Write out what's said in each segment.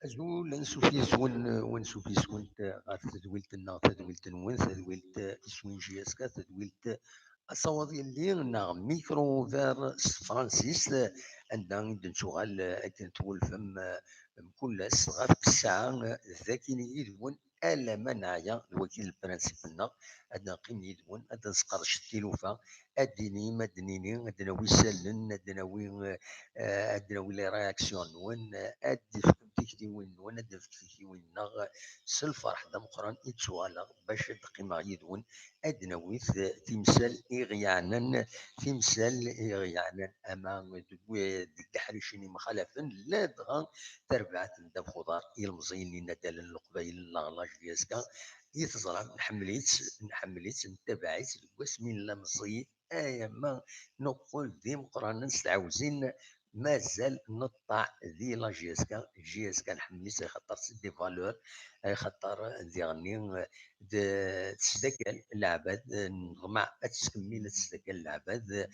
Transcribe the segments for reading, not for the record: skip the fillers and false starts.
أزول نسوفيس ونسوفيس ونت غاف تدويلت النا تدويلت نون تدويلت إسوين جياسكا تدويلت الصوادي اللي نا ميكرو فير فرانسيس عندنا شغال أكن تولفم كل غاف الساعة ذاكين يدون ألا منايا الوكيل البرانسيبنا عندنا قيم يدون عندنا سقرش التيلوفا أديني مدنيني عندنا وي سالن عندنا وي لي رياكسيون وين أدي فكتي وين أدي فكتي وين سلفرح دا مقران إتسوالا باش تقيم يدون أدنا ويث تمثال إغيانا تمثال إغيانا أما ديك حريشيني مخالفا لا دغا تربعت دا خضار المزينين دال القبايل لاغلاج ديالسكا يتزرع نحمليت نتبعيت واسمين لا مزيت ايا ما نقول ذي مقرانا نستعوزين مازال نطع ذي لا جياسكا نحمليت خاطر دي فالور خاطر ديغني تسدكل العباد نغمع تسكمل تسدكل العباد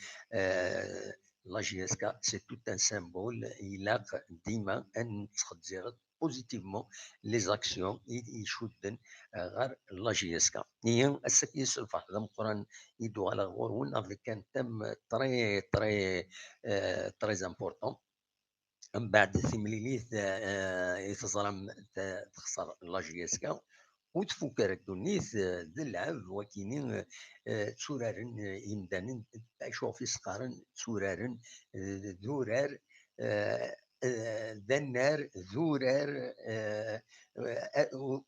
لا جياسكا سي تو ان سامبول يلاق ديما ان تخدزير بوزيتيفمون لي زاكسيون يشودن غير لا جياسكا هي السكيس الفحص مقران يدو على غورون افيك كان تم تري امبورطون من بعد ثمليليت يتظلم تخسر لا جياسكا وتفكر الدنيس ذي اللعب وكينين تسورارن يمدانن شوف في سقارن تسورارن ذورار ذنار ذورار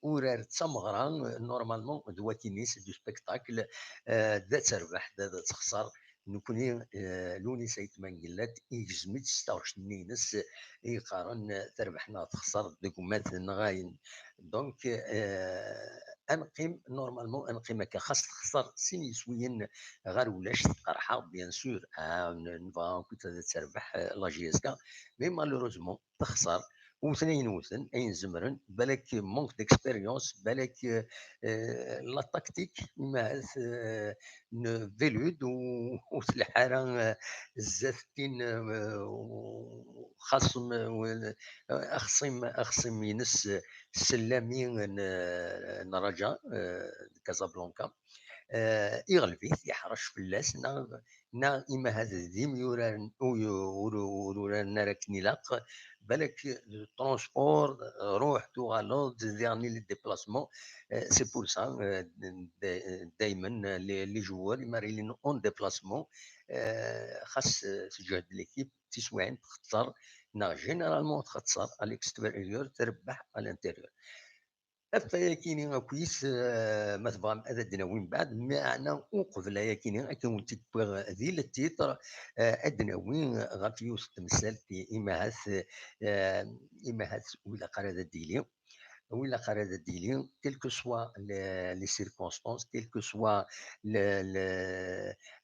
اورار تسمغران نورمالمون دواتينيس دو سبيكتاكل ذا تربح ذا تخسر نكوني لوني سيت منقلات يجزمت 26 نينس يقارن تربحنا تخسر دكمات نغاين دونك انقيم نورمالمون انقيم هكا خاص تخسر سيني سوين غير ولاش تقرحه بيان سور نبغى كنت تربح لا جي اس كا مي مالوروزمون تخسر وثنين وثن اين زمرن بالك مونك ديكسبيريونس بالك لا تاكتيك مع فيلود وتلحارة الزافتين خصم اخصم ينس السلامي نرجع كازابلانكا يغلبيت يحرش فلاس نا إما هذا ذيم يوران راكني لاق بالك ترونسبور روح تو غالو ديرني لي ديبلاسمون سي بور سا دايما لي جوار ماريلين اون ديبلاسمون خاص تجهد ليكيب تسوين تختصر نا جينيرالمون تختصر على الاكستيريور تربح على الانتيريور افتا كيني كويس ما تبغى هذا الدناوي بعد معنا وقبل يا كيني اكون تبغى ذي التيتر ادناوي غافيوس تمثال في امهات ولا قرا ديلي وإلا قرا ديلي quelles que soient les circonstances quelles que soient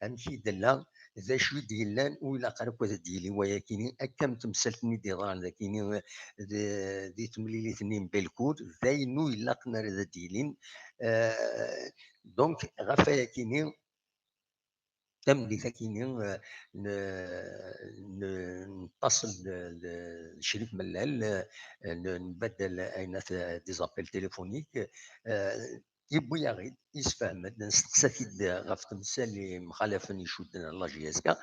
أمشي دلا ذا شو ديلان وإلا قرا كذا ديلي ولكن أكم تمثلتني ديران ذاكيني ذي تمليليتني بالكود ذاينو إلا قنا ذا ديلين دونك غفايا كيني تم لكن نتصل لشريف ملال نبدل اينات ديزابيل تليفونيك يبوي يغيد يسفهم نستفيد غف تمثال اللي مخالفين يشدنا لا جي اس كا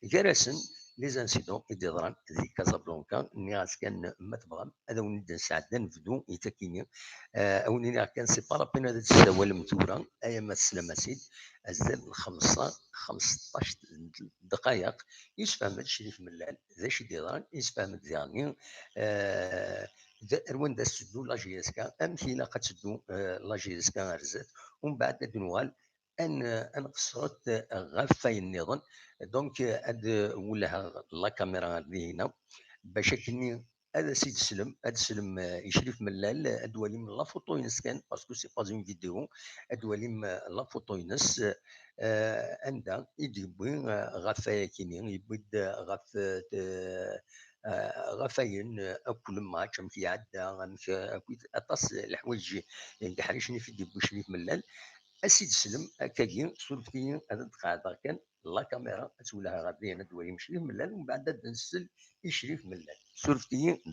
جرسن لي زانسيدون اللي ضران في كازابلانكا نياس كان ما تبغى هذا ونبدا نساعد نفدو يتكيني او كان سي با لابين هذا السوال متورا ايا ما تسلم سيد ازال 15 دقائق يسفهم هذا الشيء في ملال ذا شي ديران يسفهم ديالني روان دا تسدو لا جي اس كا امثله قد تسدو لا جي اس كا رزات ومن بعد نوال ان قصرت غفاي النظام دونك اد ولا لا كاميرا اللي هنا باش كني هذا سيد سلم هذا سلم يشرف ملال ادوالي من لا فوتو ينس كان باسكو سي با اون فيديو ادوالي من لا فوتو ينس عندها يديبوي غفايا كيني يبد غف غفاين اكل ماتش مشي عدا مشي اطاس الحوايج يعني حريشني في ديبو شريف ملال اسيد سلم هكاكي سولفتي هذا قاعده كان لا كاميرا تولها غادي انا دوالي مشريف ملال ومن بعد نسل يشريف ملال سولفتي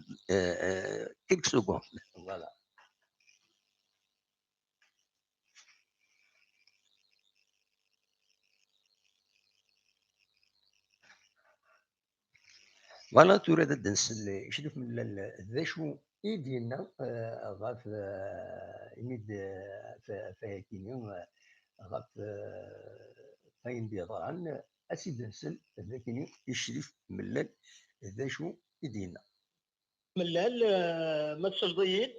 كيلك سكوند فوالا فوالا تورا نسل يشريف ملال ذا شو يدينا غاف يمد فاكيني غاف فاين بيضان اسيد نسل ذاكني يشريف ملال ذا شو يدينا ملال ما تسجضيين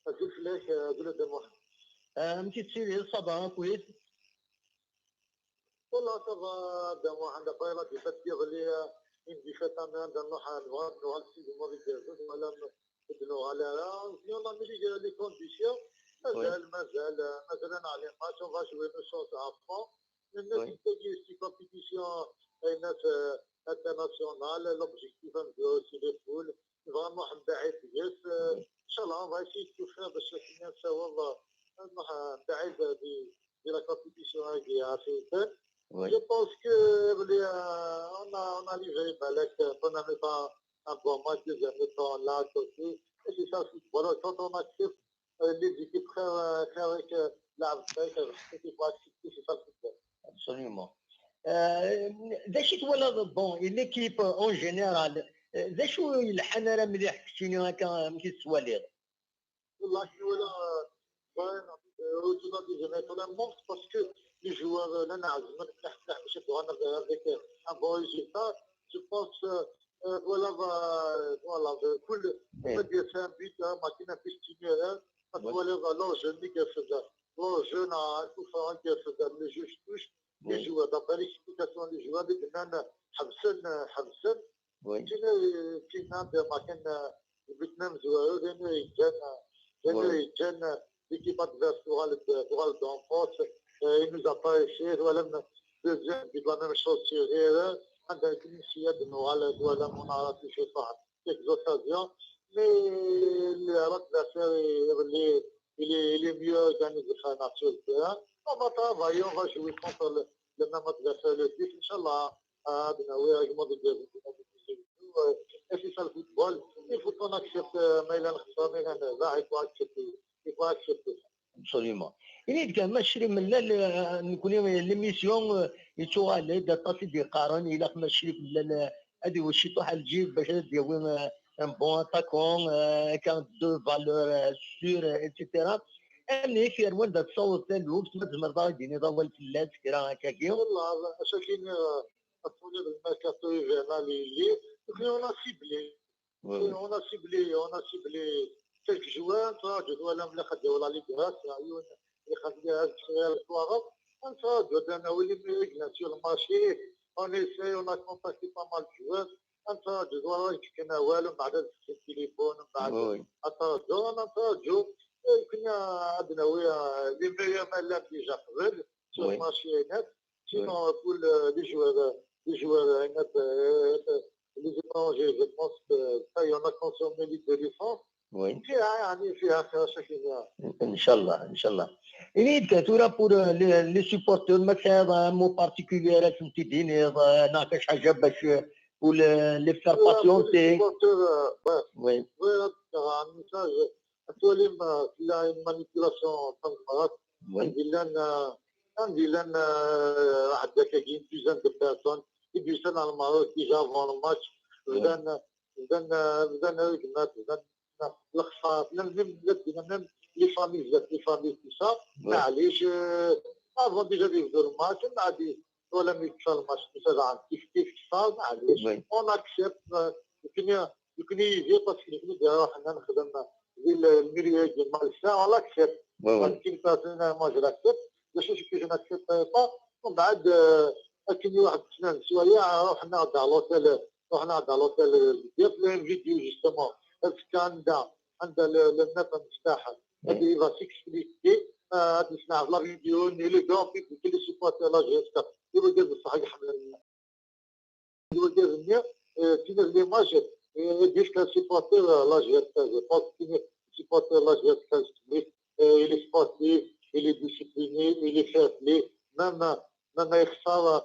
قلت لك قلت محمد مشي تسيري الصبا كويس والله ترى دمو عند قيلة يفتيغ لي يمدي فتانا عند النوحة نوحة السيد الماضي جازوز ولا ابنو على يلا ملي لي كونديسيون مازال انا على ماتش اون فا جوي نو شونس ا فون الناس يتجي سي كومبيتيسيون الناس انترناسيونال لوبجيكتيف نبداو سي لي فول فريمون نبعد يس ان شاء الله اون فا اسي تو فير باش نساو نبعد دي لا كومبيتيسيون هاكي عارفين. Je pense que on a livré Balek, première mi-temps, un bon match, deuxième mi-temps, là, aussi. Et c'est ça, voilà, quand on accepte les équipes avec l'équipe va accepter, c'est ça le football. Absolument. ذا شي تولى بون ليكيب اون جينيرال ذا شو الحنانه مليح كشيني هكا مشي السوالير والله شنو ولا au-delà des événements, manque parce que les joueurs, avec un bon résultat, je pense, voilà, كل بدي فهم بيت ماكينة بيستينير voilà, لو جوني كيف لو جون كوفا كيف لي جوج توش لي joueurs d'après l'explication des joueurs بدنا حبسن كنا ماكين بدنا مزوار لانه يجان l'équipe adverse pour le d'enfance. Il nous a pas essayé. Deuxième, il doit même chose tirer. عندك النسية ولا on a touché par quelques occasions. Mais l'adversaire, il est mieux gagné de faire sur le terrain. On va travailler, on va jouer contre le même adversaire, le 10, Inch'Allah. Et c'est ça le football. Il faut qu'on accepte Milan Khsami, il faut accepter. Absolument. إني كان مشري من لا نكون ليميسيون يتوالي دا طاسي دي قارن إلا مشري من لا هذه وشي طاح الجيب باش ديوي ان بون اتاكون كان دو فالور سور ايتترا اني في الوان دا تصوت الوقت ما تزمر ضاي ديني ضوال في اللاد كرا هكاكي والله شاكين الطولي بالميركاتو يفيرنال اللي on a ciblé quelques joueurs, je dois l'amener à la Ligue grâce à une on essaie, on a contacté pas mal de joueurs, انت جزوار كنا والو بعد التليفون بعد وي اترجو انا اترجو كنا عندنا ويا لي ميور مالام ديجا قبل سور وي ماشينات وي سينو كل لي جوار هنا لي زيترونجي جو بونس ça y en a consommé de licence وي فيها يعني فيها شكل ان شاء الله ان شاء الله. إليد كاتورا بور لي سيبورتور ما كان مو بارتيكولير فهمتي ديني ناقص حاجه باش pour les faire patienter. Oui. Un message, actuellement, il y a une manipulation temporaire. Oui. Il y a une dizaine de personnes qui disent dans le Maroc déjà avant le match. Même les familles, tout ça. معليش avant déjà de le match, on a dit ولا ميكسر الماتش مثلا عن كيف صار معليش اون اكسبت يمكن يجي باسكو يمكن حنا نخدم في الميليو ديال مالسا ولا اكسبت ولكن باسنا ما جو لاكسبت باش كيفاش ناكسبت با ومن بعد كاين واحد اثنين شويه رحنا على لوتيل ديال الفيديو جوستومون كان عند النت المفتاح هذه فا سيكسبليكي نسمع في لا فيديو ني لو كون في كل سيبورتور لا جيستا يوجد الصحيح يوجد كاين ليماج ديال كان سيبورتور لا جيستا جو بونس كاين سيبورتور لا جيستا إلي سبورتيف إلي ديسيبليني إلي فاتلي مام يخسر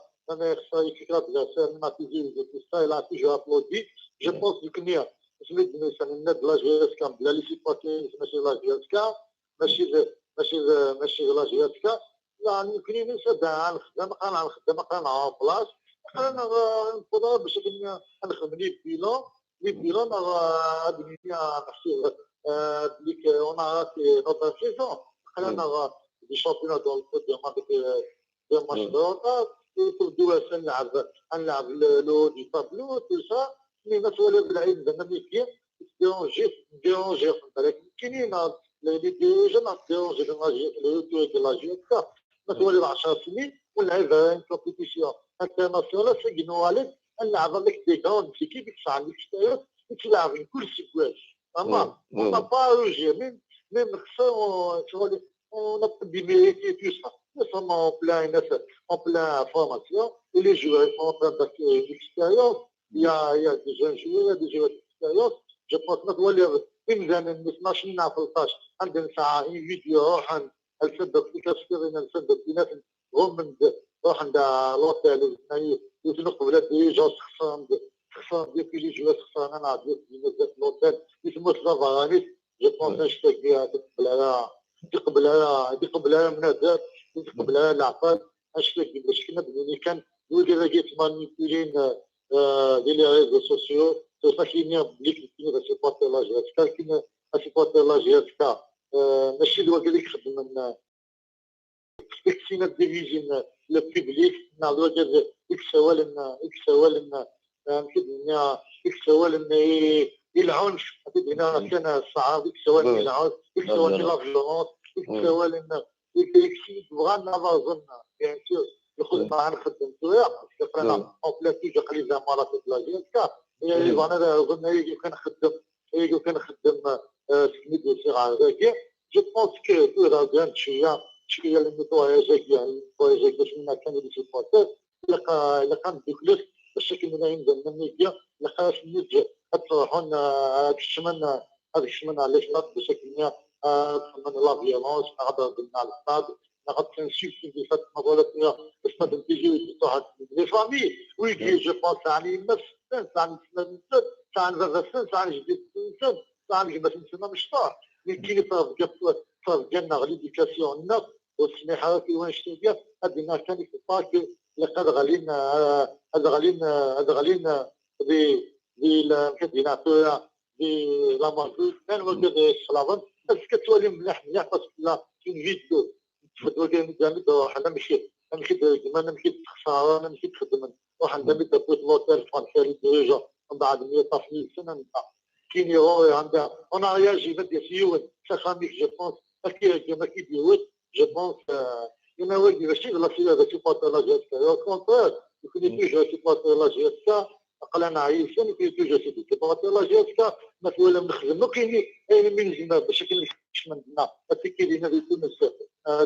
يكرا بلاسان ما تيجي تو سا إلا تيجي أبلودي جو بونس كنيا سميت مثلا الناد لا جيسكا بلا لي سيبورتور ماشي لا جيسكا ماشي لا جيسكا يعني يمكن نسد نخدم انا بلاص انا نقدر باش نخدم لي بيلون هذه نحسب ديك انا نوض سيزون انا دي شامبيون دون الفوت ديال ماتش تبدو نلعب لو دي طابلو تو سا مي ما تولي بالعيد زعما ميكي ديرونجي كاينين اللي ديجا ما ديرونجي لا جيسكا ما تولي 10 سنين ونلعب ان كومبيتيسيون انترناسيونال سجنوا عليك نلعب avec des grandes équipes qui sont à l'extérieur et tu l'as une course sigueuse vraiment on n'a pas réussi même ça on a des mérités tout ça nous sommes en plein formation et les joueurs sont en train d'acquérir l'expérience il y a des jeunes joueurs il y a des joueurs d'expérience je pense ما تولي إنزل من 12 نعرف 13 عندنا ساعة فيديو روح الفندق في كاسكرين الفندق في ناس هم روح عند لوتيل يتنقوا بلاد ديجا خصهم ديال لي جوات خصهم انا عاد بزاف لوتيل يسموه سافارانيس جو بونس نشتاق بها قبلها منازات قبلها العقاد نشتاق باش كنا اللي كان يقول لك مانيبيولين ديال لي ريزو سوسيو فاكينيا بليك كاين سيبورتي لا جيسكا كاين سيبورتي لا جيسكا ماشي الوقت اللي خدم كاين ديفيجن لو بوبليك نعرفوا هذا يكسوال العنف هنا كان صعب يكسوال العنف يكسوال لا فيولونس يكسوال يكسي بغا نافازن بيان سور يخدم معنا نخدم شويه انا اون بلاتيج قليل زعما لا جيسكا انا ظن كان نخدم سميتو سي هذاك جو بونس كو راه شويه النيتواياج باش منا كان لي سيبورتور لقى ندوكلس باش كنا ينزل من ميديا لقى نيت تروحون هذاك الشمن على الشط باش كنا من لا فيولونس نقدر قلنا الستاد نقدر نسيب في فات مقولتنا الستاد تيجي تروح لي فامي ويجي جو بونس يعني نفس يعني جديد يعني باش نسمى مش طار كاين صار جانا ليديكاسيون الناس والسميحه في وين شتي هاد الناس كان يفاك لقد غالين كدينا في لا ماركو كان وجد السلافان بس كتولي مليح باسكو لا كاين فيديو تفدوا كاين جامد حنا ماشي كما نمشي خساره انا ماشي تخدم واحد دابا دابا لوتيل فرانسي ديجا من بعد 100 سنه نبقى كاين يغوي عندها انا رياجي بدي سيون سخاميك جو بونس كما كيديروا جو بونس انا ولدي ماشي لا سي سيبورتور لا جيسكا او كونتر يكون توجور سيبورتور لا جيسكا قال انا عايشين في توجو سيدي كيبغى لا جاتك ما ولا نخدم ما كاين من زعما باش كاينش من عندنا التكيلين في تونس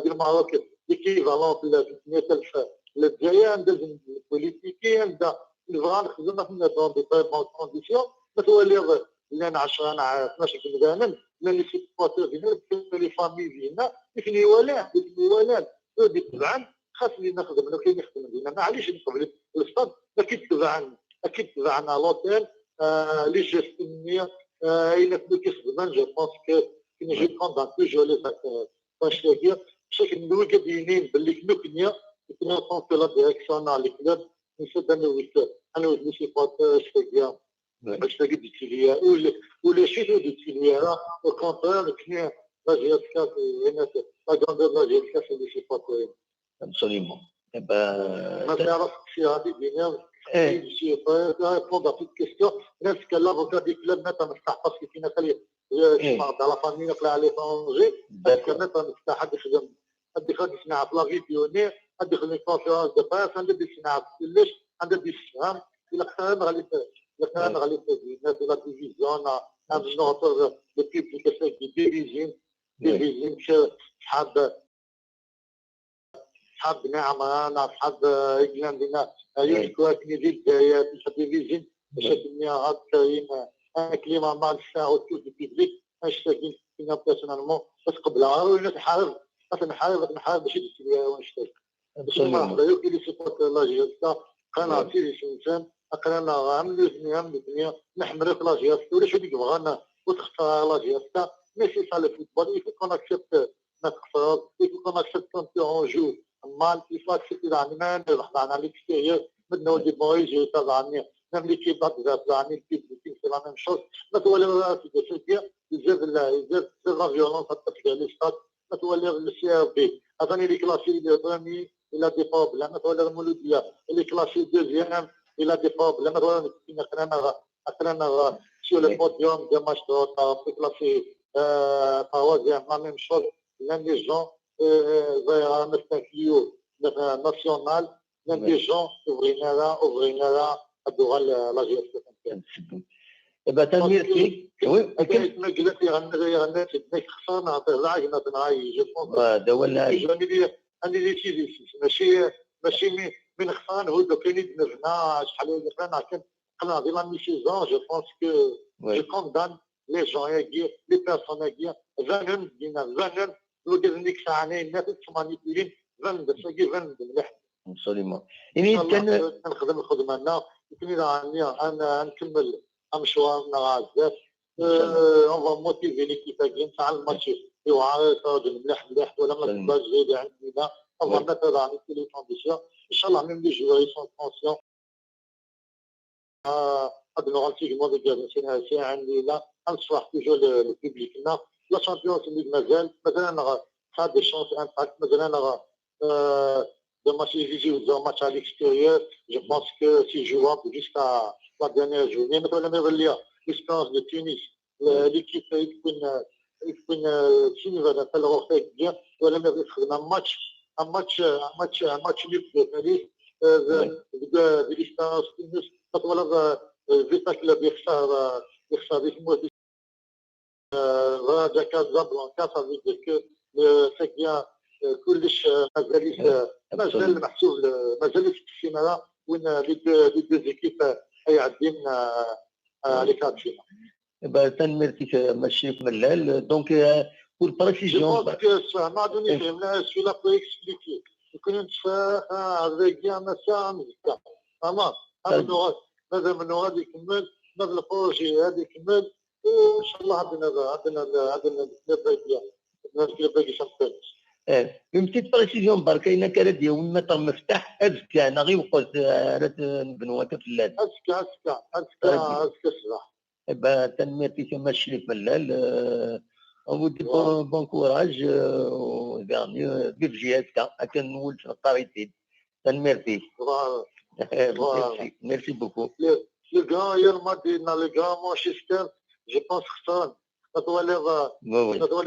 ديال المغرب ليكيفالون في 100000 للجزائر عندها البوليتيكي عندها نبغى نخدم في دون دي بون كونديسيون ما تولي لان 10 انا 12 كنبان لان لي سيبوتور ديالنا لي فامي ديالنا يفني ولا دي تبعا خاص لي نخدم لو كاين يخدم لينا معليش نقبل الصاد اكيد تبعنا لوتيل لي جيستينيا الى كنت كيخدم جو بونس كو كي نجي كوندان توجور لي باش تاكي بشكل نقول كدينين باللي كنا كونت لا ديريكسيون على الكلوب نسد انا ولد شي فوت شتاكيا باش تاكي ديتيليا ولا شي ديتيليا او كونتر كنا لا جيسكا هنا لا غراندور لا جيسكا في شي فوت absolument. ما تعرف شي هذه الدنيا شي ريبوند ا توت كيستيون ناس كالافوكا دي كلوب ما تنفتح باسكو فينا خلي شمار على فامي نطلع على ليترونجي كما تنفتح حد يخدم حد يصنع في لا فيديوني حد يخدم كونفيرونس دو باس عنده يصنع كلش عنده يفهم الى كان غادي الناس ديال لا ديفيزيون عند نوتر لو بيبليك ديفيزين حاب نعمة أنا حاب إجلان دينا يشكو أكني دي الجاية في ديفيزين بشكل هاد كاين كلمة مع الساعة وتشوف البيبليك أشتاكين فينا بيرسونالمون بس قبلها ونحارب باش يدير ونشتاك باش نحارب يوكي لي سيبوت لاجيستا قناة سيدي شمسان أقرانا عملوا الدنيا نحمروا في لاجيستا ولا شو ديك بغانا وتختار لاجيستا ماشي سا لو فوتبول يفو كون أكسبت نتخسر يفو كون أكسبت كون جو mal il faut accepter l'animal à l'extérieur maintenant des boys je ça va même l'équipe c'est la même chose ما تولي la violence في الاستاد ما تولي السي ار بي اظني لي كلاسي دو بريمي الى دي بروبليم ما تولي المولوديه لي كلاسي دوزيام الى دي بروبليم ما تولي اكرنا sur le podium de match de classé troisième la même chose les gens مستنكيو ناسيونال من دي جون اوفرينا ادوغا لا جيستيون تنمير فيك وي كما قلت يغنى تدنيك خصنا العاينه تنعاي جو بونس هذا ولا عندي دي شي ماشي من خصان هو دو كاين دمرنا شحال دخلنا كان قلنا دي لا ميسيزون جو بونس كو جو كوندان لي جون ياكي لي بيرسون ياكي فانهم دينا لو كذنيك ساعني الناس تمانيبيلين فند ساكي فند مليح absolument يعني كان نخدم الخدمه يمكن انا نكمل مشوارنا بزاف اون فا موتيفي ليكيب كاين تاع الماتش يوعى مليح ولا ما تبقاش زايد عندنا اون فا ميتر عن لي كونديسيون ان شاء الله ميم لي جواري سون كونسيون هاد نورانتيكمون دو جالسين سي عندي لا نصح توجور لو بوبليكنا لا شامبيونز ليغ مازال انا خا دي شونس امباكت مازال انا دو ماتش يجيو ماتش على الاكستيريور جو بونس كو سي جوابل جوسكا لا ديرنيير جورني مثلا ميغليا ليسبيرونس دو تونس ليكيب يكون سينيفا تاع الغرفه بيان ولا ما خدنا ماتش ليك دو باريس دو ليسبيرونس تونس ولا فيتا كلوب يخسر اسمه راجا كازابلانكا صافي دير كو ساكيا كلش مازال محسوب مازال في السيمانه وين لي دو زيكيب يعدين على كاتشينا تنمير فيك ماشي في ملال دونك بور بريسيزيون ما عندوني فهمنا سي لا بو اكسبليكي يكون نتفاهم افيك بيان ماشا مزكا تمام هذا من غادي يكمل هذا البروجي غادي يكمل وان شاء الله عندنا باقي شامبيونز une petite précision برك إلا كانت يوم ما تم مفتاح أذكى أنا غير وقلت بنوة فلان أذكى صراحة تنمير في كما الشريف ملال أو دي بون كوراج يعني بيرجي هكا نقول في الطريقين تنمير فيه ميرسي بوكو لو غران ريال مدريد لو غران مانشستر جو بونس خسران تطولي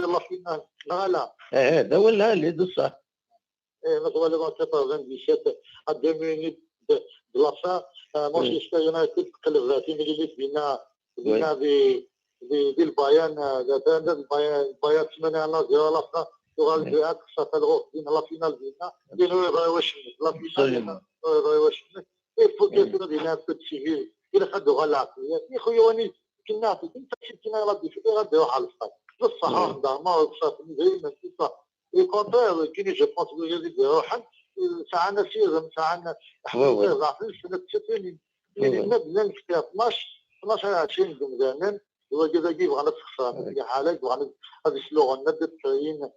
لا فينال لا هذا ولا اللي صح تطولي لا 97 à 2 minutes de la fin. Manchester United تقلب 30 مليلتر بينا دي البايان البايان 8 على 0 لا fin وغالب اقصى الغرف بين لا فينال بينا واش لا فينال واش il faut que بينا تسجيل الى خدوا غلعقيه يا خويا واني كنا كنا غادي غادي على الصاد بصح ما وصلت دائما الكونتر كاين جو بونس يزيد يروح ساعنا سيزم ساعنا حنا ضعفين سنه 60 اللي بدنا نكتب 12 20 زمان وكذا كيف غنتخسر في حاله غنت هذا السلوغ ندت كاين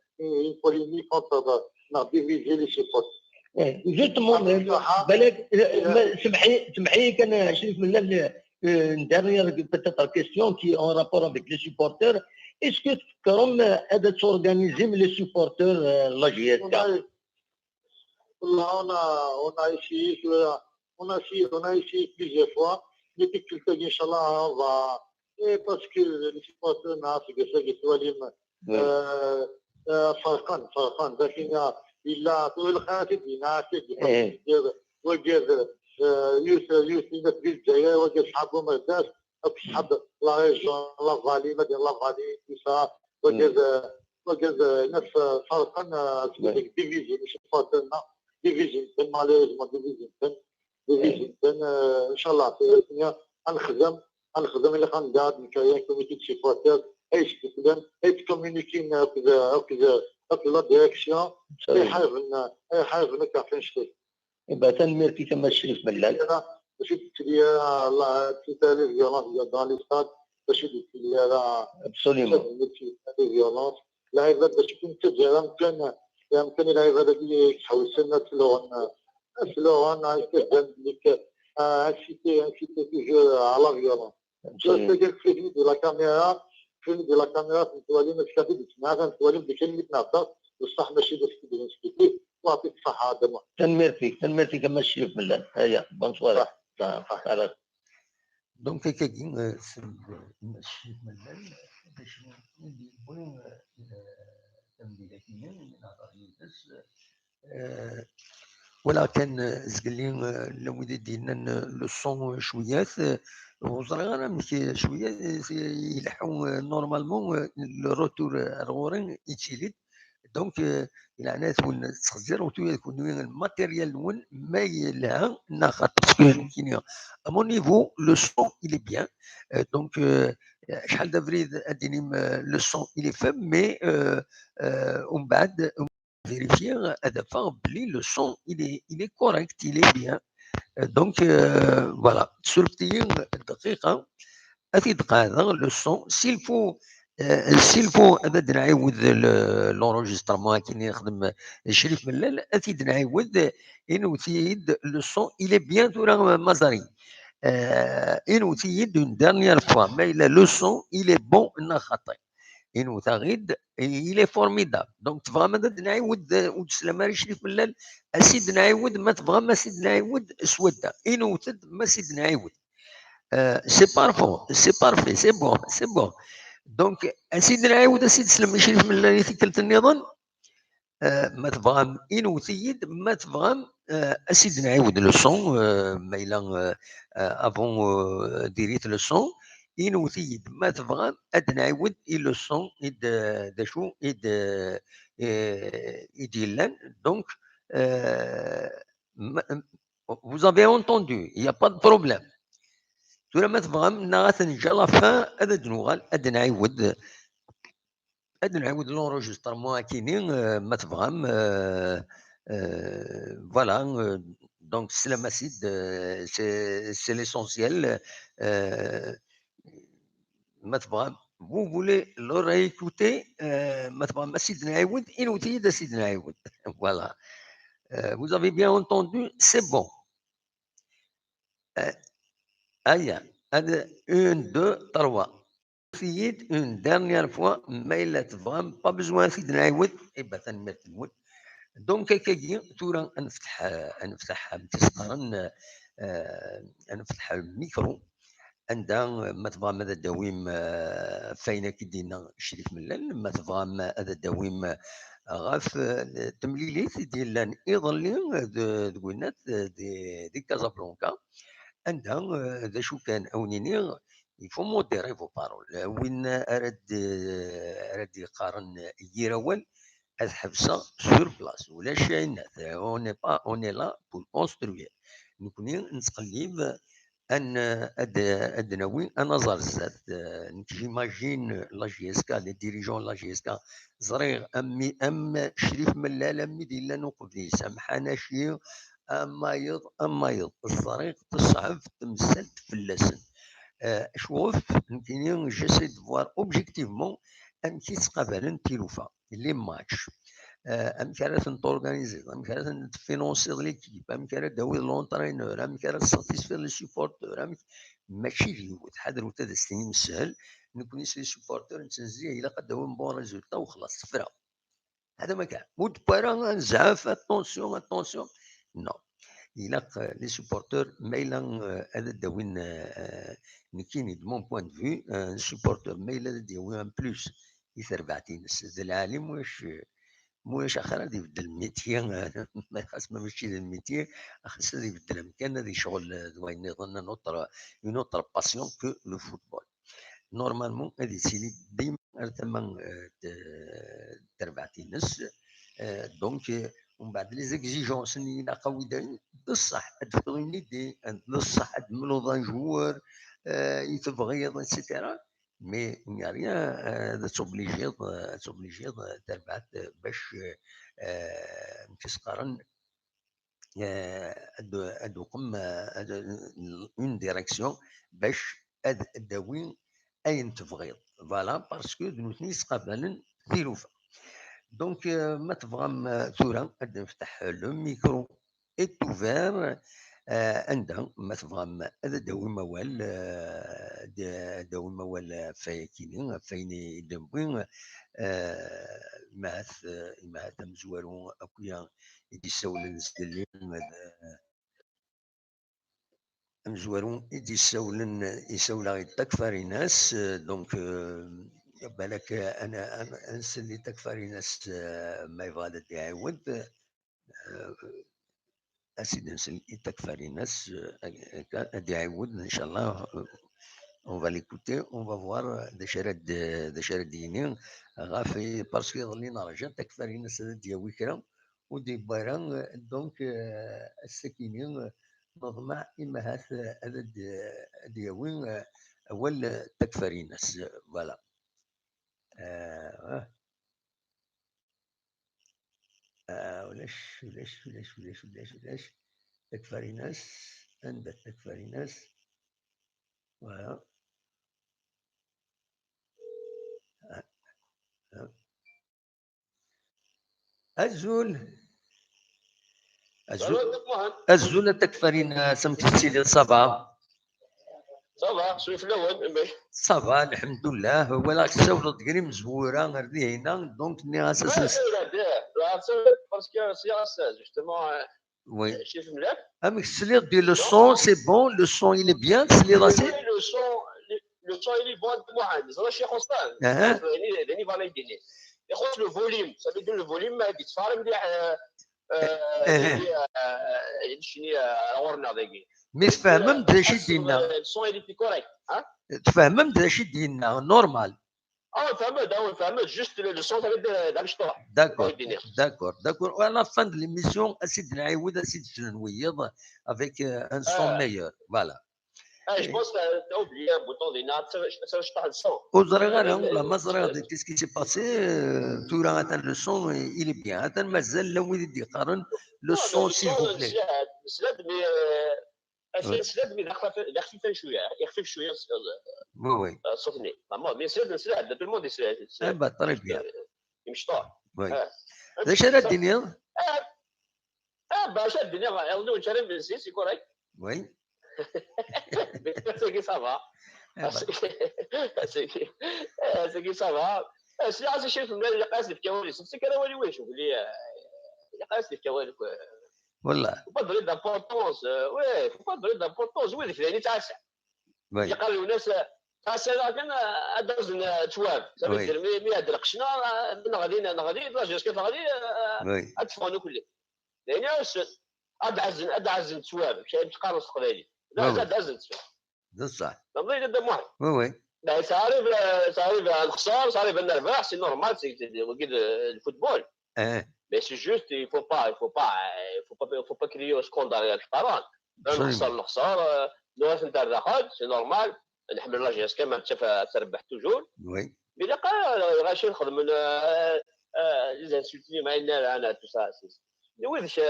بوليميك كونتر ديفيزي لي سيبوت جوستمون بالك سمحي كان شريف من une dernière peut-être question qui est en rapport avec les supporters. Est-ce que تفكرون هذا تورغانيزي من les supporters la GSK? On a essayé plusieurs fois. Depuis quelques temps, Inch'Allah, on va. Et parce que les supporters n'ont pas fait que فرقان لكن إلا طول الخاتم يناسب وجد يوسف في الجزائر وجد أصحابه ما داش أصحاب لا ريجون لا فالي ما دير لا فالي كيسا وجد ناس فرقان ديفيزيون مش فاضلنا ديفيزيون مالوريزمون ديفيزيون إن شاء الله في الدنيا غنخدم اللي غندير نكاين كوميتي سيبورتر ايش كتبان ايش كومينيكين هكذا لا ديريكسيون اي حاجه كافين شتي يبقى تنميرتي كما الشريف ملال باش تدير الله تتالي فيولونس دون لي ستاد باش تدير لا ابسوليومون فيولونس لاعيبات باش تكون تجربه يمكن اللاعيبات اللي يتحوسوا سلوغان كتبان لك انسيتي توجور على فيولونس تلقى في لا كاميرا فيلم ديال الكاميرا نتوالي ما كتابي ديتنا نتوالي بكلمه نهضر بصح ماشي باش كيدير نسكتي ويعطيك الصحه هذا تنميرتي كما الشريف ملال هيا بونسوار على دونك كاين الشريف ملال باش يبغي تمديداتيا من بس ولكن زقلين الوليد ديالنا لو سون شويات وزرا انا مشي شويه يلحقوا نورمالمون لو روتور الغورين يتشيلد دونك العنات تخزر وتو يكون الماتيريال ون ما يلها ناخذ كاين ا مون نيفو لو سون il est bien دونك شحال دافريد اديني لو سون il est faible mais ومن بعد vérifier هذا بلي لو سون il est correct il est bien donc voilà سلبتين دقيقه اثي دقائق لو سون s'il faut ابد نعاود لونجسترمون كي نخدم شريف ملال اثي نعاود انو تيد لو سون il est bien تورا مازاري انو تيد une dernière fois ما الا لو سون il est bon نا خطي انو تغيد il est formidable دونك تبغى مدد نعاود وتسلم شريف ملال اسيد نعاود ما تبغى ما سيد نعاود سوده انو تد ما سيد نعاود سي بارفون سي بارفي سي بون دونك اسيد نعاود اسيد سلم شريف ملال ثكلت النظام ما تبغى انو تيد ما تبغى اسيد نعاود لو سون ما الا افون ديريت لو سون انو تيد ما تبغى اد نعاود لو سون دا شو يدير دونك vous avez entendu il y a pas de problème تورا ما تبغى نغاث نجا لا فان هذا دنوغال اد نعاود لونجسترمون كاينين ما تبغى فوالا دونك سلام سيد سي ليسونسيال ما تبغى vous voulez le réécouter ما تبغى ما سيد نعاود إنو تيدا سيد نعاود voilà vous avez bien entendu c'est bon هيا هذا 1 2 3 سيد une dernière fois ما إلا تبغى با بزوان سيد نعاود إبا تنمر تنود دونك كاكي تورا نفتح تسقرن نفتح الميكرو عندها ما تبغى ماذا الدويم فاينة كدينا شريف ملال ما تبغى هذا الدويم غاف التمليليت ديال ايضا دوينات دي كازابلانكا عندها ذا شو كان اونيني يفو موديري فو بارول وين اراد يقارن يراول هاد حبسه سور بلاص ولا شاينات اوني با اوني لا بور كونستروير نكوني نتقلب ان ادناوي انا زار الزاد جيماجين لا جي اس كا لي ديريجون لا جي اس كا زريغ ام شريف ملال امي ديال نوقف سامحانا شي اما يض الزريغ تصعب تمثلت في اللسن شوف يمكن جيسي دو فوار اوبجيكتيفمون ام كي تقابلن تيلوفا لي ماتش ام كانت تورغانيزي ام كانت تفينونسي ليكيب ام كانت داوي لونترينور ام كانت ساتيسفير لي سيبورتور ماشي اليوم حاضر وتا دستني مسهل نكون سي سيبورتور نتنزيه الا قد داوي بون ريزولتا وخلاص تفرا هذا ما كان مود بارا نزعف اتونسيون اتونسيون نو الا لي سيبورتور مايلا هذا داوين نكيني دو مون بوان دو في سيبورتور مايلا داوي ان بلوس يثربعتين العالم واش اخر غادي يبدل الميتي ما خاص ما ماشي الميتي خاص غادي يبدل المكان هذه شغل دوين نظن نوتر اون اوتر باسيون كو لو فوتبول نورمالمون هذه سيدي ديما ثما تربع تينس دونك ومن بعد لي زيكزيجونس اللي قوي داير بصح تفضلني دي بصح تملوض ان جوار يتبغيض اتسيتيرا مي il rien تobligé تربعت باش كيس قارن ادو قم اون ديريكسيون باش داوين اين تبغيض فوالا باسكو دوتني تقابلن ثيروفا دونك ما تبغى ثورة نفتح لو ميكرو اي توفير عندها ما تبغى هذا داوي موال داوي موال فايكيني فايني دموين ماث مزوارو اكويا يدي سول نزدلين مزوارو يدي يسول تكفاري ناس دونك بالك انا نسلي تكفاري ناس ما يبغى يعاود اسيدي نسلي تكفاري ناس يعاود ان شاء الله on va l'écouter, on va voir des chars دينين غافي باسكو يظلينا رجع تكفارين دياوي كرا ودي باران دونك السكينين نظمع اما هذا دياوين اول تكفارين فوالا ولاش تكفارين عندك تكفارين فوالا الزول تكفرين سمتي لي صباح صباح شوي في الاول صباح الحمد لله ولا تسولد كري مزوره غير هنا دونك ني اساس باسكو سي جوستومون وي شي ملاح امك سليط ديال لو سون سي بون لو سون il est bien سلي راسي لو سون il est bon واحد زرا شي خصان يعني فاليديني يخص لو فوليوم صافي دير لو فوليوم ما يتفارق مليح شنو غورنا ذاكي مي تفهمم داشي ديالنا الصون اللي في كوريكت تفهمم داشي ديالنا نورمال فهمت جوست لو صون تاع الشطوح داكور وانا فان دو ليميسيون اسيد نعاود اسيد نويض افيك ان سون ميور فوالا جو بونس تا اوبلي ان بوطون ديالنا تشطح الصون وزري غير ولا ما زري كيس كي سي باسي تورا تاع لو سون الي بيان هذا مازال لو يدي يقارن لو سون سيل فو بلي سلاد مي خفيف شويه يخفف شويه وي صوتني مي سلاد تو الموند سلاد با طري بيان مشطوح وي داش راه الدنيا باش الدنيا يلا نشرب بالسيسي كوريكت وي سي صافا سي صافا سي عايز شي في المال قاس في كواليس سي كذا ولي واش شوف لي قاس في كواليس والله pas donner d'importance faut pas donner d'importance وي ذيك ثاني تاع الساعه وي قالوا الناس هذا كان ادرز تواب وي. مي هاد القشنا نغادي لا جاسكيت غادي وي ادفعوا كله لان ادعز تواب مشى تقارص قبالي لا وي. زاد ازل تواب بصح نضي قدام واحد وي وي لا صاري الخسار صاري بالنربح سي نورمال سي الفوتبول mais c'est juste il faut pas crier au scandale القران نخسر نواف نتاع الرقاد سي نورمال نحمل لا جي اس كما تربح توجور وي mais غاشي نخدم لي زانسولتي معنا انا تو سا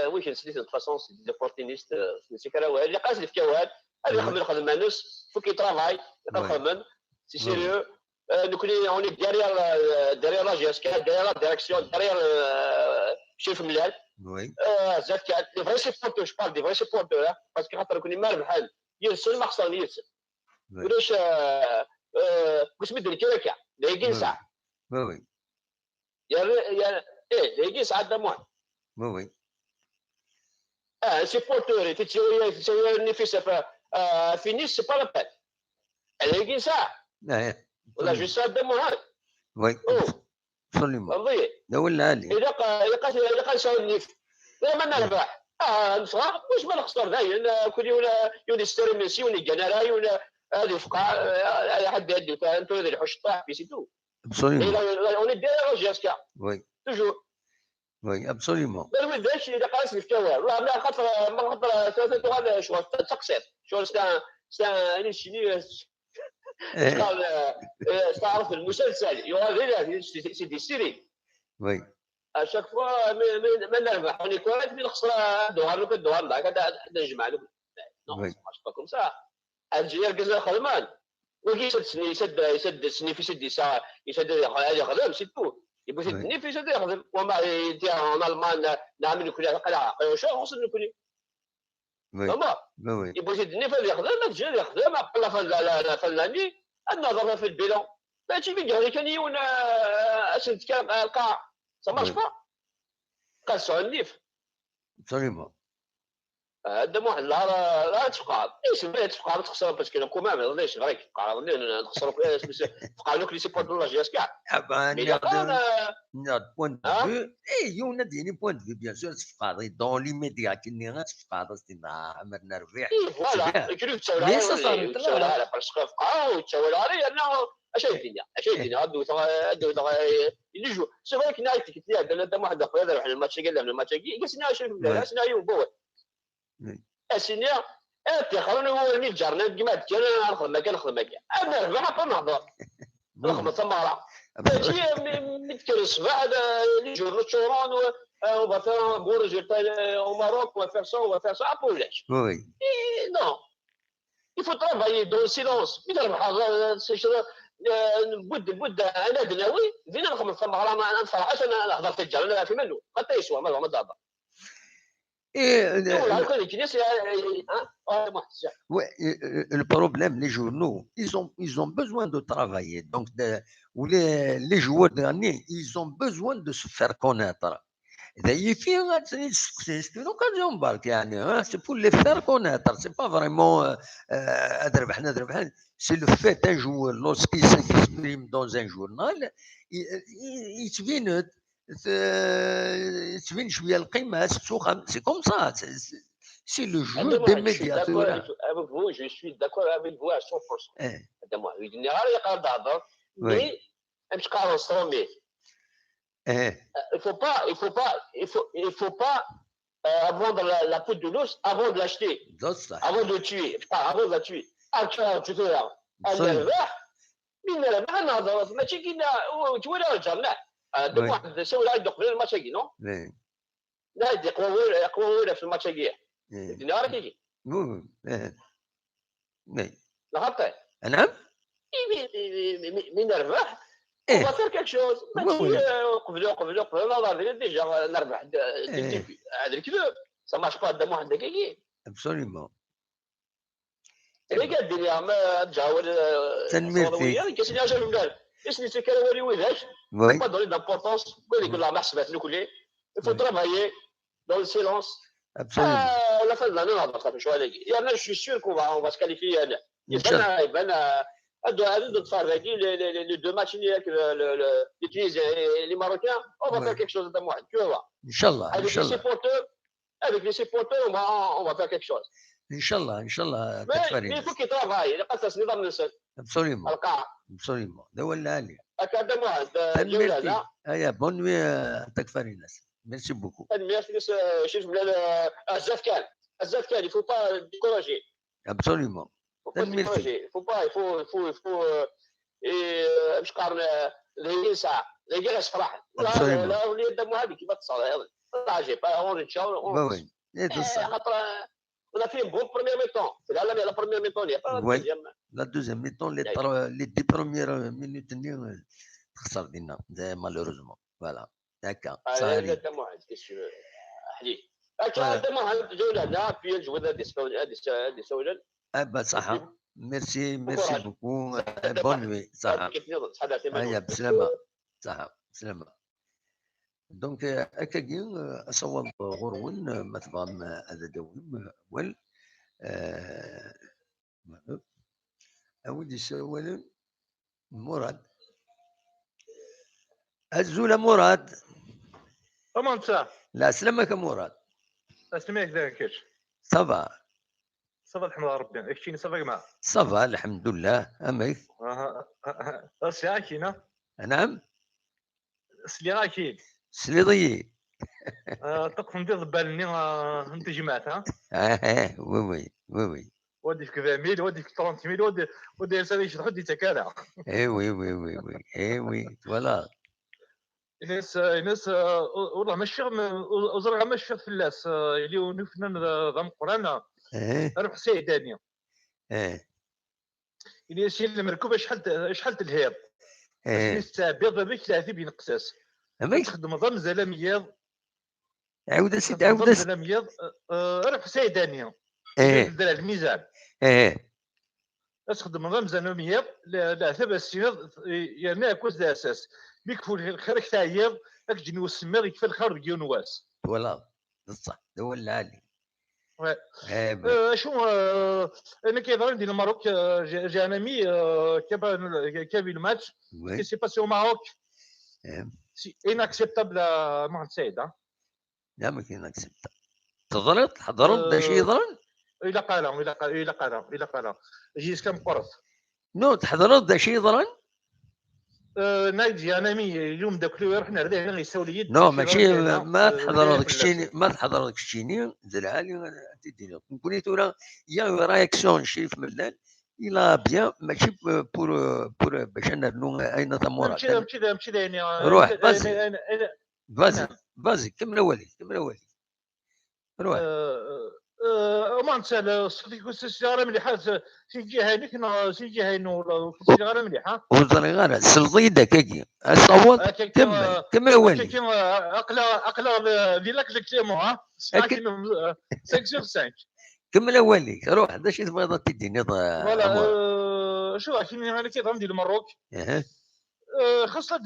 ويش نسيت دو فاسون سي ديبورتينيست سي كراوال اللي قاس في كواد هذا يخدم مع ناس فو كي ترافاي يخدم سي سيريو نكوني اوني ديريير لا جي اس كا ديريير لا ديريكسيون ديريير شيف ملال وي زاد كاع لي فري سيبورتور جو بار دي فري سيبورتور باسكو خاطر كوني مال بحال يرسل ما خسر يرسل ولاش واش مدير كيكا دايقين ساعه وي يا دايقين ساعه دموع وي سيبورتور تسوي النفيسه فينيس سي با لا بال دايقين ساعه ولا جو ساعه دموع وي absolument والله لا ولا علي اذا قال سوي النيف لا ما نربح نصغر واش ما نخسر داين كل يولي ستيري ميسي ولي جنراي ولا هذه فقاع حد يدي انتو اللي حش طاح في سيتو absolument اون دي جاسكا وي توجور وي absolument ما ولداش اذا قاس في الكوار والله خاطر ثلاثه تغال شو تقصير شو ستا شنو تعرف المسلسل يغادر سي دي سيري وي اشاك فوا ما نربح اوني كويس من خسر الدوار هذا نجمع له نو ماش با كوم سا الجزائر كازا خدمان وكي يسد سني في سد ساعه يسد هذا خدم سي تو يبغي يسدني في سد يخدم وما يدير ان المان نعمل كل قلعه شو خصنا نكون تمام وي يبغي يسدني في يخدم الجزائر يخدم قال فلاني النظر في البيلون ماشي بيجي كان يون اسد كان القاع سماش با قاسوا النيف absolument هذا واحد لا تفقع ايش بغيت تفقع تخسر باسكو لو كومام ما غاديش غير تفقع نخسروا تفقع لوك لي سيبورتور لا جي اس كاع notre point de vue et on a dit point de vue bien sûr تفقع dans l'immédiat كني غتفقع ما نربح فوالا كيلو تساول على باسكو فقع وتساول على انه اش الدنيا غادو يجوا سي فري كنا قلت لي هذا واحد اخويا هذا الماتش قال لنا الماتش قال لنا شنو سيناريو بو السينيا خلونا هو اللي جارنا كيما كان نخدم مكان انا ربح نهضر نخدم تماره ماشي نذكر الصباح اللي جور تشورون on va faire un bon résultat au Maroc, on va faire ça pour les. Oui. Et non. Il faut travailler dans le silence. بود انا دناوي فينا نخدم في المغرب ما نفرحش انا هضرت الجار انا في منه حتى يسوى ما دابا Le problème, les journaux, ils ont besoin de travailler. Donc, les joueurs derniers, ils ont besoin de se faire connaître. C'est une occasion, c'est pour les faire connaître. C'est pas vraiment c'est le fait d'un joueur, lorsqu'il s'exprime dans un journal, il se vient c'est comme ça. C'est le jeu des médias. Je suis d'accord avec vous à 100%. Mais il faut pas vendre la peau de l'os avant de l'acheter, avant de le tuer, avant de la tuer. Tu fais là. من الربح نهضر ماشي كينا تولا رجعنا دوك واحد ساول عاد قبل الماتش كي نو لا يقوى في الماتش كي نهار كي لاحظت نعم من الربح on va faire quelque chose ماشي قبل نهضر ديجا نربح هذا الكذب ça marche pas قدام واحد كي absolument اللي قال لي ما تجاوز تنمير كاين حاجه من قال اسمي سكروري وذاك با دوني دامبورطونس قول لك لا ما حسبات له كلي il faut travailler dans le silence لا فلان نهضر صافي شو هذاك يعني je suis sûr qu'on va se qualifier يبان هادو تفرج les deux matchs avec les Tunisiens et les Marocains, on va faire quelque chose de moi, tu vas voir. Inch'Allah, Avec les supporters, on va faire quelque chose. Inch'Allah, Inch'Allah. Mais il faut qu'ils travaillent, il قصص نظام نسل. Absolument. القاع. Absolument. ده هو اللي عليه. هكذا واحد الجولة هذا. ايا بون نوي تكفر الناس. ميرسي بوكو. ميرسي شو اسمه الزفكان. الزفكان il faut pas décourager. Absolument. Il faut pas, il faut مش قارن ذي ساعة ذي جلس فرح لا ولي دمو هذه كيف تصل عجيب اون تشاو وين خاطر ولا فيه بون بروميير ميطون في العالم لا بروميير ميطون لا دوزيام ميطون لي دي بروميير مينوت ني تخسر دينا مالوروزمون فوالا هكا صاير هذا دمو حليل هكا دمو هذه الجولة لا في الجوله هذه سولن صح ميرسي بوكو بون نوي صح هيا بسلامة صح بسلامة دونك هكاكين اصوب غرون مثلا هذا دوم اول اودي سوال مراد الزولة مراد comment ça لا سلامك مراد اسلمك ذاكش صافا صافا الحمد لله ربي اكشيني صافا معاه صافا الحمد لله امك سياكينا نعم سلياكين سليضي تقفن دي بالني انت جماعه وي ودي في 20000 ودي في 30000 ودي يسالي شي حد يتكالع وي فوالا الناس والله ماشي وزرع ماشي في الناس اللي نفنا ضم قرانا روح سيدانيا اللي شي المركوبه شحال الهيض الساعه بيض بك 30 بين قساس تخدم ضم زلمياض عاود سيد عاود زلمياض روح سيدانيا درا الميزان تخدم ضم زلمياض لا ثبت السناد يعني كوز اساس بيك فول خيرك تاعيض داك جنو السمير يكفي الخير ديال نواس فوالا بصح هو العالي شو انا كيظهر ندير الماروك جا ان امي كافي الماتش كي سي باسي او ماروك سي اناكسبتابل مع سعيد لا ما كاين اكسبتابل حضرت دا شي يضرن الا قال جيس كم قرص نو تحضرت دا شي يضرن نايجي انا مي اليوم داك اللي رحنا عليه هنا يساوي لي نو ماشي ما تحضر كشتيني زلعالي تدير كونيت ولا يا رياكسيون شريف ملال الى بيان ماشي بور باش نرنو اين ثمورة مشي يعني روح بازي كمل اولي روح ما نسال السياره مليحه سي جهه هذيك سي جهه نور السياره مليحه وزريغاره سلطيده كاكي الصوت كمل اولي اقلا ديالك كليمون 5/5 كمل اولي روح هذا شي تبغي تديني فوالا شو كاين انا كيضرب ديال المروك خاص لا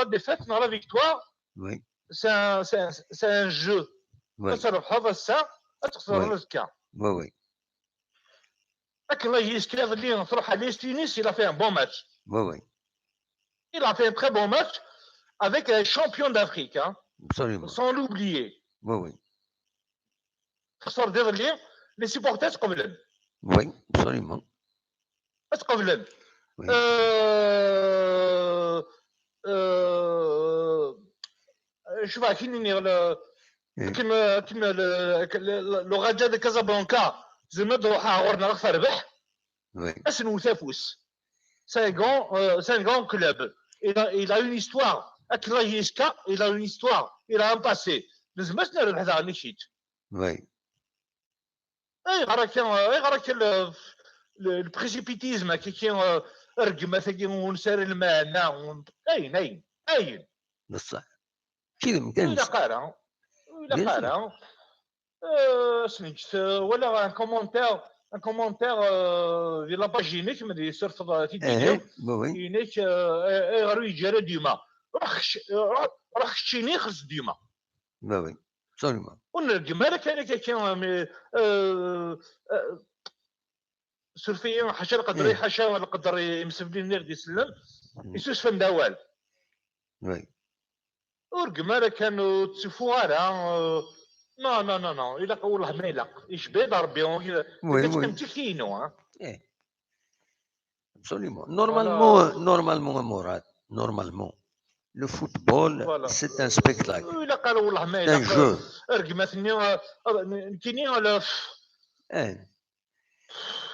ديفات مع لا فيكتوار وي سي ان جو تصرف هذا الساعه تخسر الكا وي لكن الله يسكي هذا اللي تروح على تونس il a fait un bon match وي il a fait un très bon match avec un champion d'Afrique absolument sans l'oublier وي خسر دير اللي les supporters قبلن وي absolument قبلن شوف كيما لوغاجا دي كازابلانكا زعما تروح عورنا راه ربح اسنو تافوس سي غون كلوب il a une histoire اكلا يسكا il a une histoire il a un passé لازم نربح هذا نشيت وي غراك البريسيبيتيزم كي رقمه ثقي ونسار الماء اين بصح كذا مكان الا قارا سميت ولا ان كومونتير في لاباج ينيك ملي صرت تيدير ينيك غير يجري ديما راح شتيني خص ديما وي absolument ونرجم هذاك كاين سورفيون حاشا القدر حاشا ولا القدر يمسفلين نير يسلم يسوس فم دوال وي ورقم هذا كانوا تسفوا هذا لا لا لا لا إلا والله ما يلق يشبه ربي وي كتكلم وي تكينو absolument normalement مراد normalement le football c'est un spectacle إلا قالوا والله ما c'est un يلق jeu رقمتني كيني على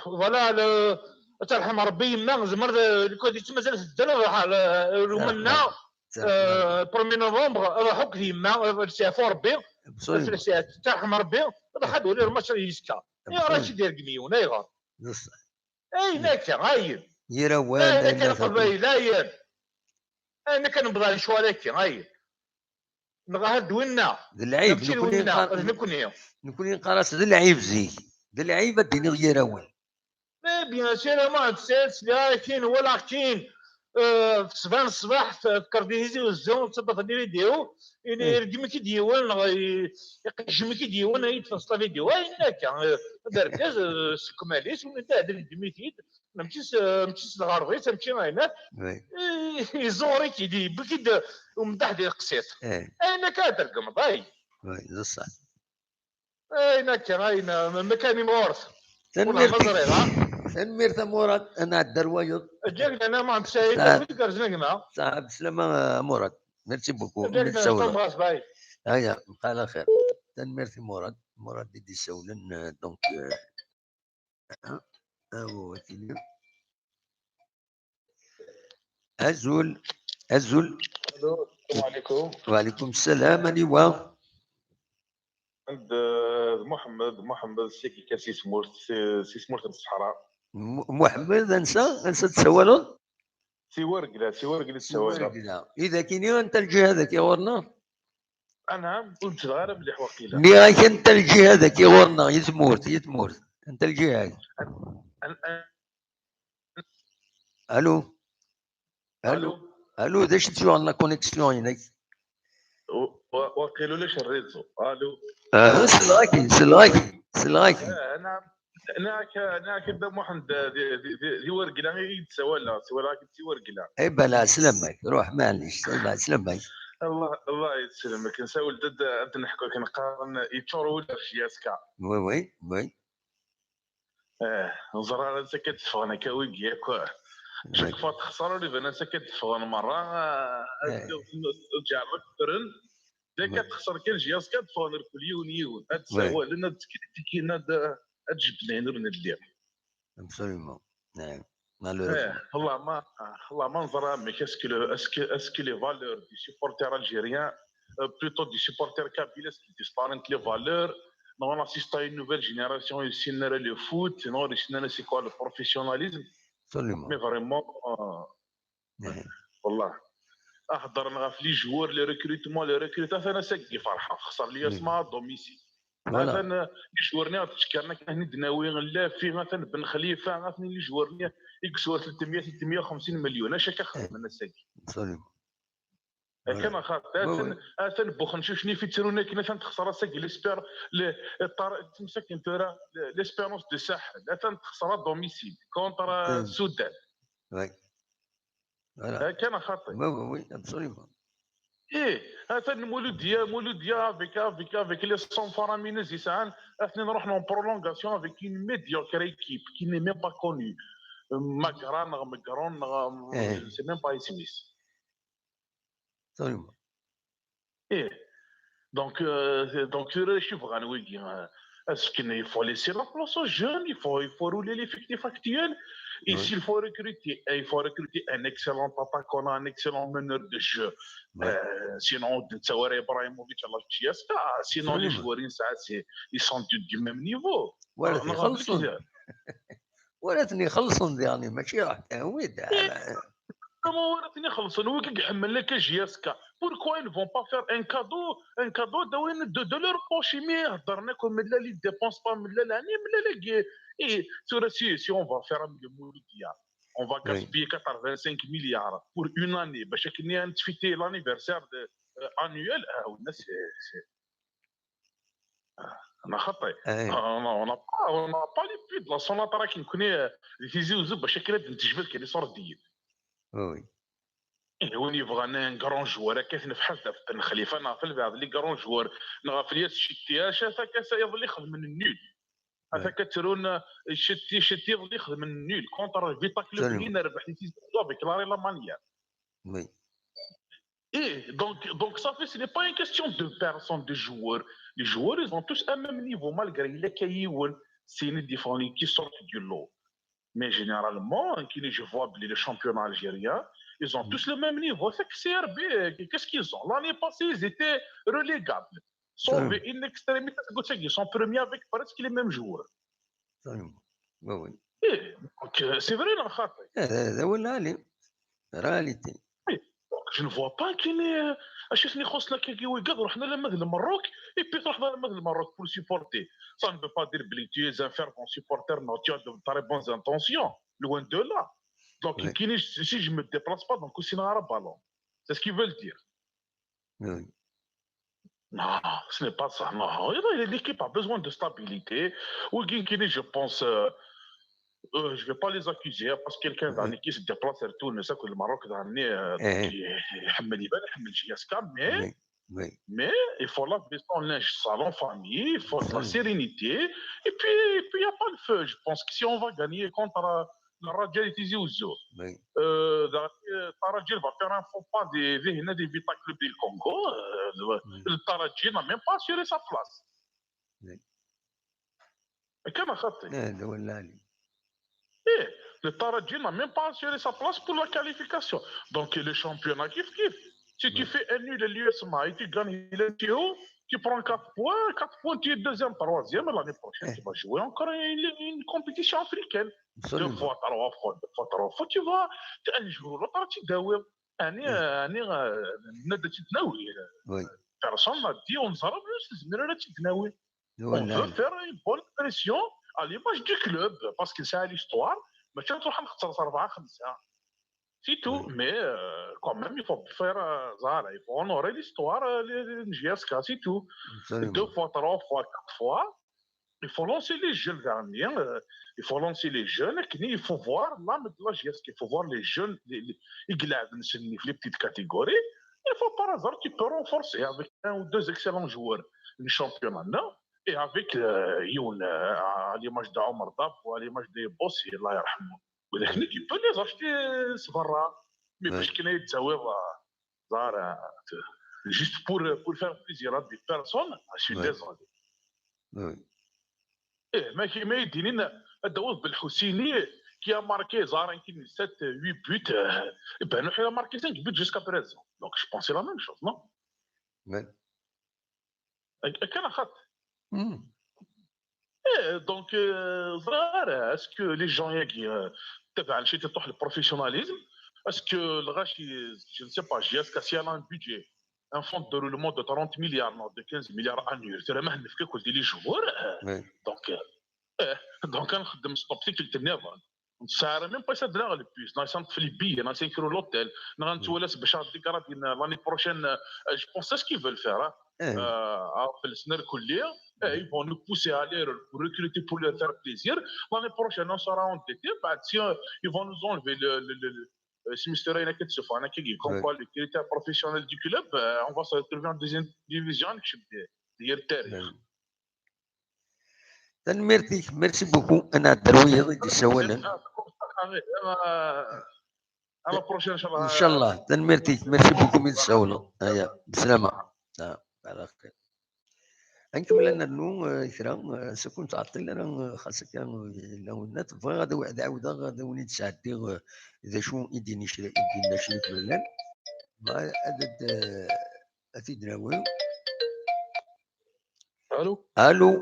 فوالا ترحم ربي يما زمر كنت يتم مازال في الدار ومنا 1 نوفمبر راحوا يما سافوا ربي ترحم ربي راح هذول الماتش يسكا يا راه شي داير قميون اي غار اي ناكا غايب يروان انا كان قبيله انا كنبغى شوالك غايب نغا دوينا اللعيب نكون نقراص اللعيب زيك اللعيبه ديني غير اول بيان سير ما تسالش لا كاين ولا كاين في 7 الصباح في كارديزي والزون تصدق فيديو اللي رجم كي ديوان يقجم كي ديوان يتفصل فيديو هناك دركاز سكماليس وانت هذا الدميتيد ما مشيش الغربي تمشي هنا يزوري كيدي بكيد ومن تحت القسيط انا كاترقم ضاي وي صح انا كاين مكاني مورث تنمير مراد انا الدروايض جاك انا ما عند شيء تقدر زنقنا صاحب السلامه مراد ميرسي بوكو جاك هيا بقى على خير تنمير مراد دي سولن دونك هو أزول السلام عليكم. وعليكم السلام أنيوا عند محمد سيكي كاسي سمورت في الصحراء. محمد انسى تسولون سي ورقله تسولون اذا كاين انت الجهه هذاك يا ورنا انا قلت الغرب اللي وقيله نياك انت الجهه هذاك يا ورنا يتمورت انت الجهه هذيك الو داش تشوف عندنا كونيكسيون هناك وقيلوا ليش الريزو الو سلاكي انا كنت محمد دي ورقله يتسوى سي ورقله اي بلا سلامك روح معليش سلامك الله يسلمك نساول ضد نحكوا كنقارن يتشور ولا في جاسكا وي زرا سكت فانا كوي ياك شاك فوا تخسر لي انا سكت فانا مره جارك ترن داك تخسر كان جاسكا فانا كل يوم تسوى لنا كينا اجبنا نور ندير absolument نعم والله ما نظر مي اسكو لي فالور دي سيبورتير الجيريان بلوتو دي سيبورتير كابيلاس كي ديسبارنت لي فالور نون اسيست ا une nouvelle génération ici le foot non c'est quoi le professionnalisme absolument mais vraiment والله هضرنا في لي جوار لي ريكروتمون انا ساكي فرحه خسر لي اسمها دوميسي مثلا جوارني تشكرنا كان دناوي لا في مثلا بن خليفه مثلا اللي جوارني يكسوا 350 مليون اش كخدم انا ساكي كما خاطر اثن بوخنشوشني في تيرونا كنا تخسر ساكي ليسبير تمسكن ترى ليسبيرونس دو ساحل اثن تخسر دوميسيل كونتر السودان كما خاطر وي ابسوليومون اثن مولوديا افيك لي سون فارامينيز يسعان اثني نروح نون برولونغاسيون افيك اون ميديوكر ايكيب كي ني ميم با كوني ماكرون سي ميم با اسميس absolument donc je suis vraiment oui est-ce qu'il faut laisser la place aux jeunes, il faut rouler l'effectif actuel et s'il faut recruter un excellent attaquant, un excellent meneur de jeu sinon Tsawara Ibrahimovic Allah Chiaska sinon les joueurs ils sont du même niveau ولكن خلصوا يعني ماشي راح تعود ورثني خلصوا هو كيحمل لك جياسكا pourquoi ils vont pas faire un cadeau de leur poche mais هضرناكم من لا لي dépense pas من لا si on va faire un Mouloudia on va gaspiller 85 milliards pour une année باش كني نتفيتي l'anniversaire annuel انا خطي اي on n'a pas les puits de la sonate راه كنكوني يتيزيو زب باش كي نتجبل كي صار ديال وي وين يبغى ان كرون جوار كيف نفحل بن خليفه انا في البعض اللي كرون جوار نغافليات شتياش هذاك يظل يخدم من النيل هذاك ترون شتي يظل يخدم من النيل كونتر فيتا كلوب اللي ربح تيزيو افيك لا مانيير وي Et donc ça fait, ce n'est pas une question de personnes, de joueurs. Les joueurs, ils ont tous un même niveau, malgré les cailloux, c'est une différence qui sort du lot. Mais généralement, quand je vois les championnats algériens, ils ont tous le même niveau. C'est que CRB, qu'est-ce qu'ils ont? L'année passée, ils étaient relégables. Sauf une extrémité, ils sont premiers avec presque les mêmes joueurs. وي Et donc, c'est vrai, là, هذا هو العالم راليتي. je ne vois pas qu'il est اشياء يخصنا كي يقدروا حنا لما المروك اي بي رحنا لما المروك pour supporter ça ne veut pas dire que tu es un fervent supporter non tu as de très bonnes intentions loin de là donc si je me déplace pas donc c'est un ballon c'est ce qu'ils veulent dire non ce n'est pas ça non l'équipe a besoin de stabilité ou je pense je ne vais pas les accuser parce que quelqu'un qui se déplace et retourne ça que le Maroc mais il faut la baisser en linge salon famille, il faut de la sérénité et puis il n'y a pas le feu. Je pense que si on va gagner contre la Radjel et Tizi Ouzou, Taradjel va faire un faux pas des Vita Club du Congo. Le Taradjel n'a même pas assuré sa place. Mais qu'est-ce qu'on a fait? Et le Taradji n'a même pas assuré sa place pour la qualification. Donc le championnat kiff. Si tu fais un nul à l'USMA et tu gagnes le TO, tu prends 4 points, tu es deuxième, troisième, l'année prochaine, tu vas jouer encore une compétition africaine. Deux fois, trois fois, tu vas, un jour, l'autre, tu dois. Personne n'a dit, on veut faire une bonne pression à l'image du club, parce que c'est l'histoire, mais tu vas c'est tout, mais quand même, il faut faire ça, il faut honorer l'histoire, les GSK, c'est tout. 2 fois, 3 fois, 4 fois, il faut lancer les jeunes derniers, il faut lancer les jeunes, il faut voir l'âme de la GSK, il faut voir les jeunes, les petites catégories, il faut par hasard, tu peux renforcer avec 1 ou 2 excellents joueurs du championnat, non? Et avec Youn, à l'image d'Omar Dab ou à l'image des Bossi, Allah yarhamou. Tu peux les acheter ce barra. Mais parce qu'il y a juste pour faire plaisir à des personnes, je suis désolé. Mais qui m'a dit, Daoud Belhoussini, qui a marqué 7-8 buts, et ben il a marqué 5 buts jusqu'à présent. Donc je pense que c'est la même chose, non? Quel a donc est-ce que les gens qui le professionnalisme, est-ce que le reste, je ne sais pas, est-ce que si elle a un budget, un fonds de roulement de 30 milliards, non, de 15 milliards annuels, c'est la même chose que les joueurs. Donc on a des stop cycle de neuf. Ça n'a même pas ça de l'heure le plus. On a 100 Philippines, on a 5 euros l'hôtel. On a un toilette, l'année prochaine, je pense c'est ce qu'ils veulent faire. Ils vont nous pousser à aller pour recruter pour leur faire plaisir. L'année prochaine, on sera endetté. Ils vont nous enlever le semestre comme quoi le critère professionnel du club, on va se retrouver en deuxième division. Merci beaucoup. أنا دروية ضد السوالة. À la prochaine, إن شاء الله. merci beaucoup من السوالة. بسلامة. على خير. أنكم لنا النوم كرام سكون تعطي لنا خاصك لو الناس بغا غدا واحد عاوده غدا وليد ساعدي إذا شو يديني شريك ولا ما عدد أفيدنا وين.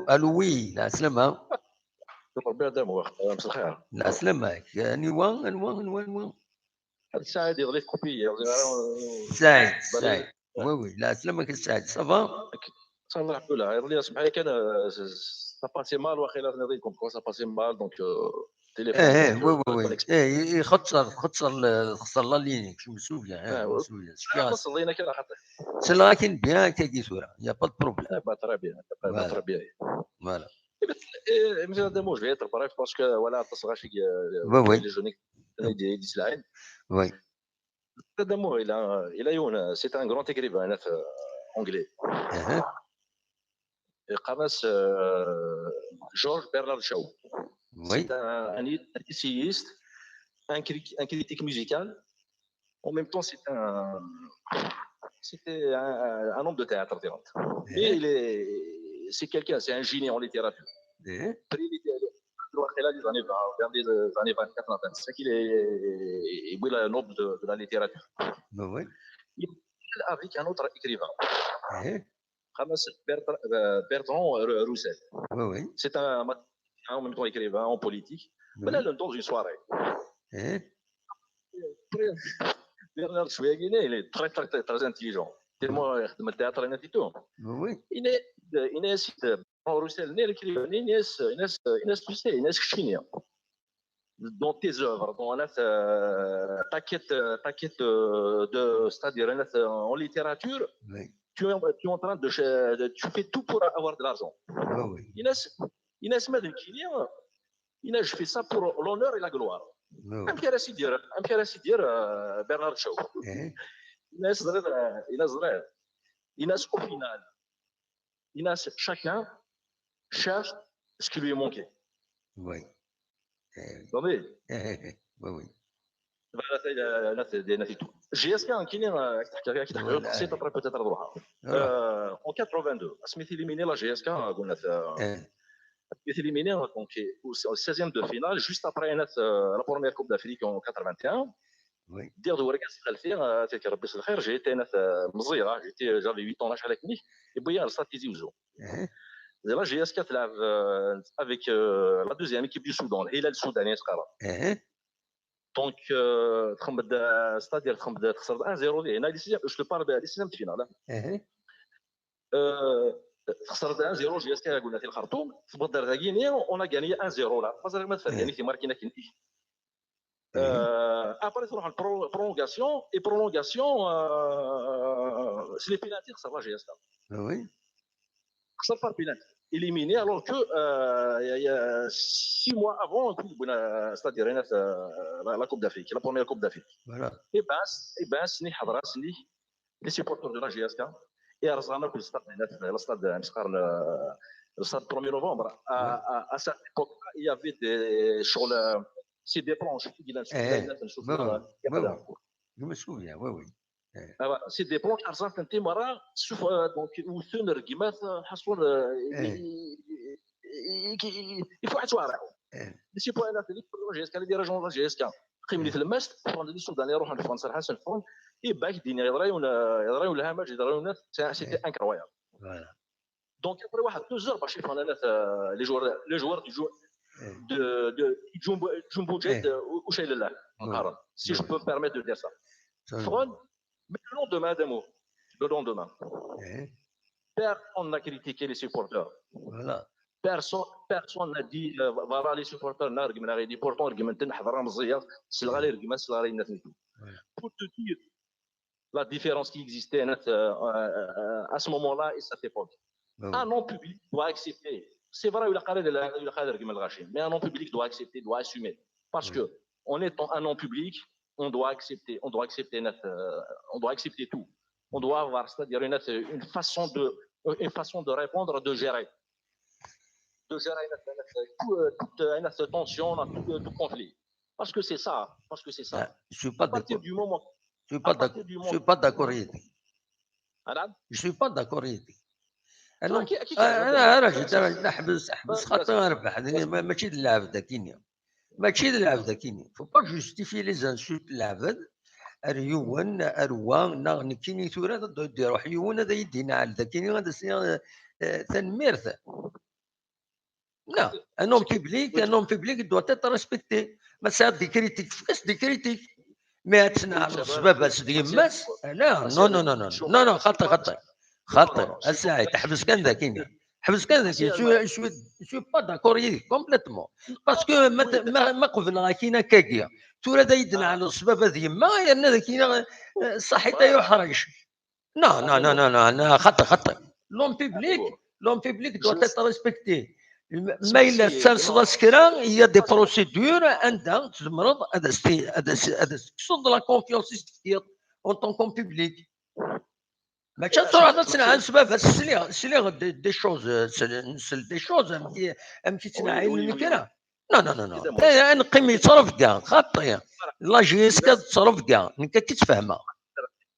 الو وي لا سلامة. ربي يديمو مساء الخير. لا سلامك انوان هذا السعيد يغلي كوبيه سعيد وي لا سلامك السعيد صافا الله يحفظه يغلي اسمح لي كان سا باسي مال واخيلا نضيكم كون سا باسي مال دونك téléphone. Oui. خسر لا ليني je me souviens. خصنا كده حتى. C'est là qu'il bien qui soit. Il y a pas de problème. Pas très bien. Pas très bien. Voilà. Mais je vais être bref parce que voilà, les jeunes qui disent là. Oui. C'est un grand écrivain anglais. George Bernard Shaw. C'est un essayiste, un critique musical. En même temps, c'était un homme de théâtre. Mais c'est quelqu'un, c'est un génie en littérature. Vers les années 24, c'est qu'il est le noble de la littérature. Il est avec un autre écrivain. Bertrand Russell. C'est en même temps écrivain en politique. Mais là, dans une soirée. Bernard Schwegine, il est très, très, très, très intelligent. Tellement de théâtre et tout. Il est Russell, il est chinois. Dans tes œuvres, dans un paquet de, c'est-à-dire en littérature, tu es en train tu fais tout pour avoir de l'argent. Je fais ça pour l'honneur et la gloire. Un petit dire Bernard Shaw. Au final, chacun cherche ce qui lui est manqué. Oui. GSK c'est peut-être en 82 Smith éliminé la GSK éliminé donc au 16e de finale juste après la première Coupe d'Afrique en 81. Dire de j'avais 8 ans et puis ça Tizi Ouzou. La GSK avec la deuxième équipe du Soudan, Hilal Soudanais. Donc, c'est-à-dire 1-0, je te parle de la 6e finale. خسرت 1-0 GSK قلنا في الخرطوم في بدر غينيا on a gagné 1-0 là فازر ما تفرق يعني في ماركينا كنتي après تروح البرولونغاسيون اي برولونغاسيون سي لي بينالتي خسر GSK خسر par penalty éliminé alors que il y a 6 mois avant c'est-à-dire la Coupe d'Afrique la première Coupe d'Afrique et ben سني حضره سني les supporters de la GSK et Arzana pour le stade le stade 1er novembre. À cette époque, il y avait des planches. Je me souviens, oui. C'est des planches. Arzana Temara, donc où Thuner Gimat, Hassoul, il faut être soirée. C'est pour la GSK, les dirigeants de la GSK. قيمني في المست فرنسا دي السودان يروح عند فرنسا الحسن فرن باك الدنيا يضريو الهامش يضريو الناس سيتي انكرويال دونك après واحد 2 heures باش يفهم الناس لي جوار دو جومبو جيت وشايل الله مقارن سي جو بو بيرميت دو دير سا فرن mais le lendemain personne n'a critiqué les supporters personne n'a dit voilà les supporters نرجم نغيدي pourtant رجمت نحضر مزيان سلغالي رجمت سلغالي الناس pour te dire la différence qui existait à ce moment-là et cette époque un non public doit accepter c'est vrai il a mais un non public doit accepter doit assumer parce que en étant un non public on doit accepter tout on doit avoir c'est-à-dire une façon de répondre de gérer toute tension, tout conflit. Parce que c'est ça. Je suis pas d'accord. Je suis pas d'accord. Je suis pas d'accord. انا راجل نحبس خاطر نربح ماشي العبده كينيا فو با جوستيفي لي زانسولت العبد ريون اروان نغن كيني ثورة ديرو حيون هذا يدينا على كيني هذا تنميرث Non, un homme public doit être respecté. Mais ça des critiques. Mais non, خطر. الساعة تحبس كان ذاكيني حبس كذا شو با داكور يديك كومبليتمون باسكو ما قبل كاينه كاكيا تورا دا يدنا على السبب هذه يما لان كاينه صحيح يحرج لا خطا لون بيبليك دو تيت ريسبكتي ما الا تسلسل سكرا هي دي بروسيدور انت تمرض هذا تقصد لا كونفيونس ديال اون طون كوم بيبليك ما تشرح تصنع سبب السليغ دي شوز دي شوز ام كي تنعين المكره لا نقيم يتصرف كاع خاطئ لا جيس كتصرف كاع انك كتفهمها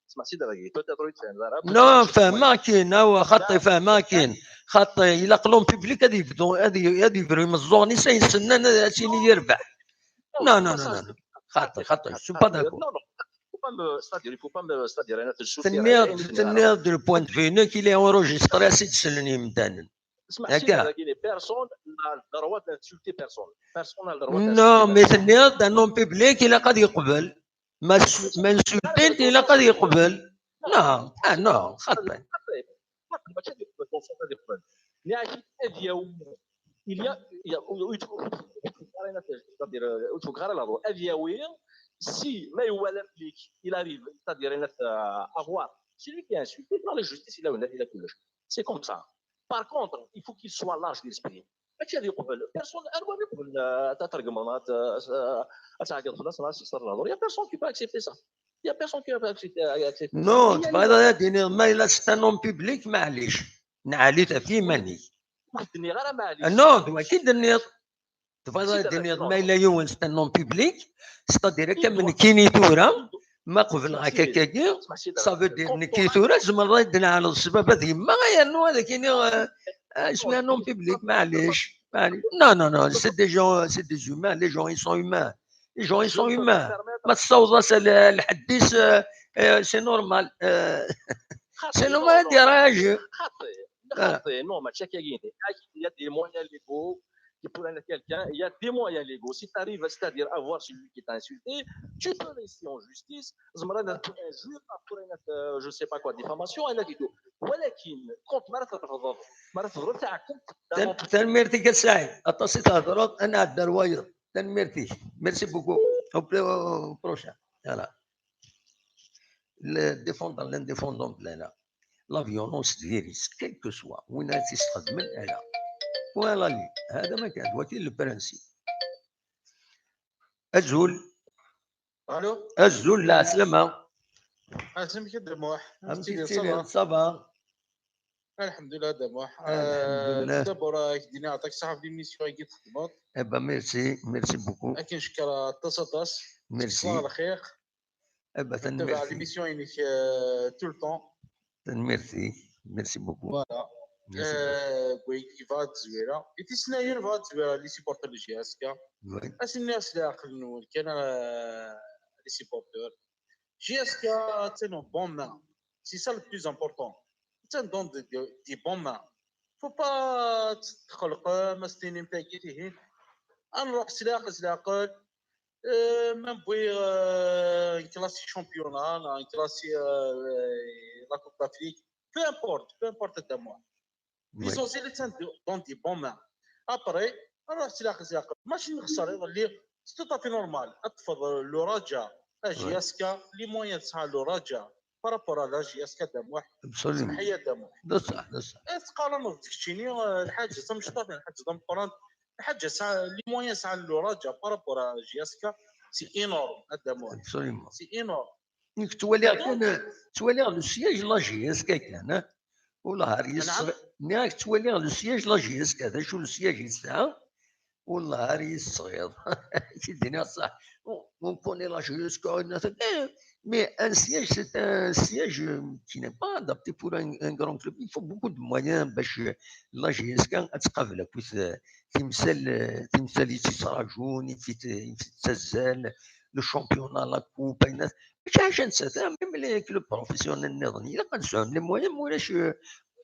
اسمع سيدي راهي نو فهمها كاين هو خاطئ فهمها كاين خاطئ الا قلون بيبليك هذه يبدو يمزوغ نساء يسنن سيني يربح لا خاطئ سو با داكور c'est-à-dire il faut pas me c'est-à-dire انا tenir du point de vue qu'il est enregistré c'est تسلني مدان اسمع سيدي راهي بيرسون لا droit d'insulter personne a le droit نو مي tenir d'un nom public il قد يقبل ما انسولتين الى قد يقبل نو خاطئ si Maïwa l'implique, il arrive, c'est-à-dire avoir celui qui a insulté dans la justice, il a une. C'est comme ça. Par contre, il faut qu'il soit large d'esprit. Personne, il y a personne qui peut accepter ça. Il y a personne qui peut accepter ça. Non, ما إلا ستانون بيبليك معليش نعاليت في ماني نو أكيد دنيا تفضل دنيا ما إلا يوم ستانون بيبليك ستادير كمن كيني ثورة ما قبل هكاكا صافي دير كي ثورة زمر يدنا على السبب هذه ما ينو هذا كاين اسمها نون بيبليك معليش non c'est des gens c'est des humains les gens ils sont humains ما تصوضش الحديث سي نورمال سي نورمال دي راجل خاطئ non ما تشكي il y a des moyens légaux pour quelqu'un, il y a des moyens légaux. Si tu arrives, c'est-à-dire à voir celui qui t'a insulté, tu peux laisser en justice. Je ne sais pas quoi, diffamation, elle a dit tout. ولكن كنت مرة تضرب تاعكم تنميرتي كسعيد اتصل تهضرات انا على الدرواير تنميرتي ميرسي بوكو او بروشان فوالا ديفوندون لانديفوندون لا لا فيولونس ديالي كيل كو سوا وين تستخدم الاله فوالا لي هذا ما كان دلوقتي البرانسيب الزول لا سلامة اسمك دموح صباح الحمد لله دموح الحمد لله دابا راه دينا عطاك صحاب لي ميسيون كي تخدموا ميرسي بوكو لكن شكرا تصاطاس ميرسي الله الخير تنميرسي لي ميسيون انك تو الطون ميرسي بوكو فوالا كي فات زويره تسناير فات زويره لي سيبورتور دو جي اس كا الناس اللي عقل نول كان لي سيبورتور جي اس كا تنو بون مان سي سا لو بلوز امبورطون تندون دي بون مان فو با تخلق مستني نتاعي تيهين نروح سلاقل ما نبغي كلاسي شامبيونا كلاسي لا كوب دافريك peu importe de moi. L'essentiel est dans des bons mains. Après, alors سلاق ماشي نخسر اللي c'est tout à fait normal. أتفضل لو راجع جي اس كا لي موين تاع لو راجع بارابور على جي اس كا دموح سمحيه دموح صح تقارن تكتشيني الحاجه مش طاف الحاجه دمقران الحاجه تاع لي موين تاع لو راجع بارابور على جي اس كا سي انورم دموح سي انورم نيك تولي لو سياج لا جي اس كان والله ريس نيك تولي لو سياج لا جي اس كذا شو السياج يسعى والله ريس صغير يدينا صح ونكوني لا جي اس كان mais un siège c'est un siège qui n'est pas adapté pour un grand club il faut beaucoup de moyens باش لا جي اس كان تقابلك تمثال يتسراجون يتسزل لو شامبيونا لا كوب ماشي حاجه نساتها ميم لي كلوب بروفيسيونيل النظامي الا كنسعوا لي موان مولاش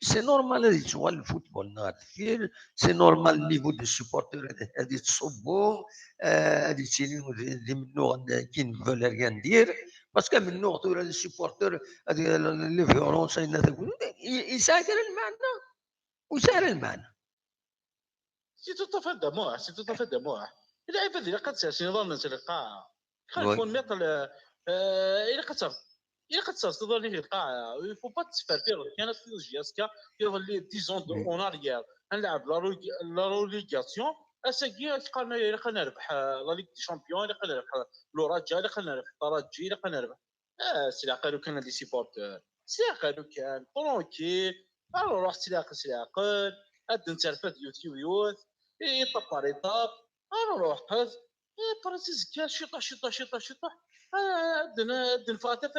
سي نورمال هذه تشوال الفوتبول نهار كثير سي نورمال النيفو دو سوبورتور هذه تصبوا هذه تيلينو اللي منو كاين فولا ريان ندير باسكو منو تورا لي سوبورتور هذه لي فيولونس يساكر المعنى وسهل المعنى. سي تو طافي دموع، سي تو طافي دموع. اللعيبه اللي قد سي نظام القاعه خلفون ميطل الى قد il y a ça dans les cas il faut pas se faire peur il y a des GSK qui ont les 10 ans en arrière نلعب لا روليغاسيون اساكي قلنا نربح لا ليغ دي شامبيون قلنا نربح لوراجا قلنا نربح طراجي قلنا نربح سي قالوا كان دي سيبورتور سي قالوا كان ترونكي روح سلاقل هاد نترفد يوتيوب يطبر يطاب روح قز برانسيس كان شطح دن فاتح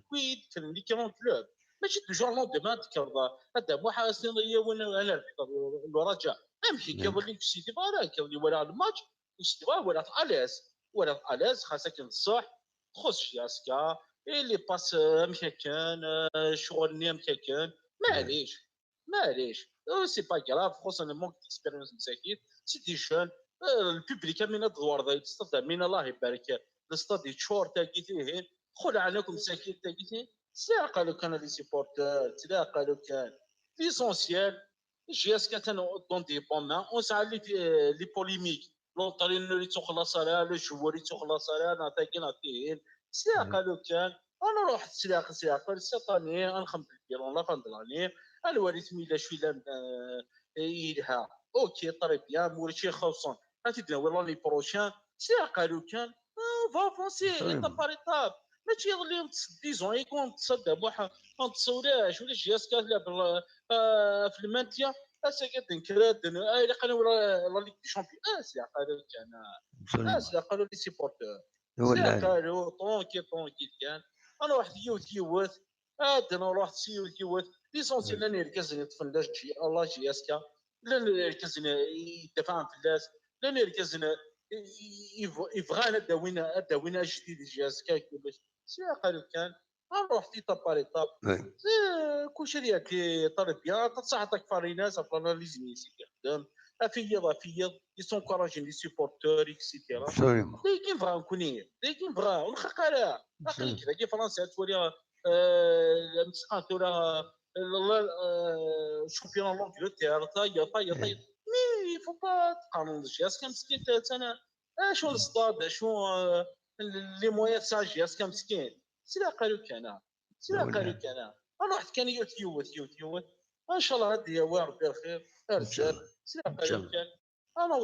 كويد كان لي كيرون كلوب ماشي توجور لون دومان تكرر هذا مو حاسين وانا انا الرجاء امشي كيولي في السيتي فوالا كيولي ولا الماتش السيتي ولا في الاز خاصك الصح خص ياسكا اللي باس مكان شغل نيم كان معليش سي با كراف خصوصا مونك اكسبيريونس مساكين سيتي جون البوبليك من الدوار ذا يتصدى من الله يبارك الاستادي تشور تاكيتيه خل عنكم مساكين تاكيتيه سلا قالوا كان لي سيبورتور سلا قالوا كان ليسونسيال جي اس كان دون دي بومان اون ساعه لي بوليميك لونطرين اللي تخلص على لو جوار اللي تخلص على نعطيين سلا قالوا كان انا روح سلاق سيطاني نخمم ديالو لا فان دلاني الوارث ميلا شويه يلها اوكي طري بيان موريشي خوصون غادي والله لي بروشان سلا قالوا كان فافونسي ايطاب بار ايطاب ماشي يغلي ديزون يكون تصدى بوحه ما تصوراش ولا جي اس كتلعب في المانتيا اساكا نكراد اللي قالوا لا ليغ دي شامبيون سلا قالوا كان سلا قالوا لي سيبورتور سلا قالوا طونكي كان انا واحد يوث انا واحد يوث ليسونسي لان يركزني تفلاش جي الله جي اس كا لان يركزني يدفع في الناس لان يركزني يبغى داوينا جديد جي اس كا كيفاش سي قالوا كان نروح في طاباري طاب كلشي ديالك طالب بيان تصاحبك فاريناس افاناليزي سي خدام افيض يسون كوراجين لي سيبورتور اكسيتيرا لكن بغا نكوني لكن بغا ونخقرا باقي كذا كي فرنسا تولي مسقات ولا شامبيون لونجلتير طايا مي فو با تقارن جياس مسكين انا شو الصداد شو لي مويات تاع جياس مسكين سلا قالوا كان انا واحد كان يوت ان شاء الله غادي يا ربي الخير رجال سلا قالوا كان انا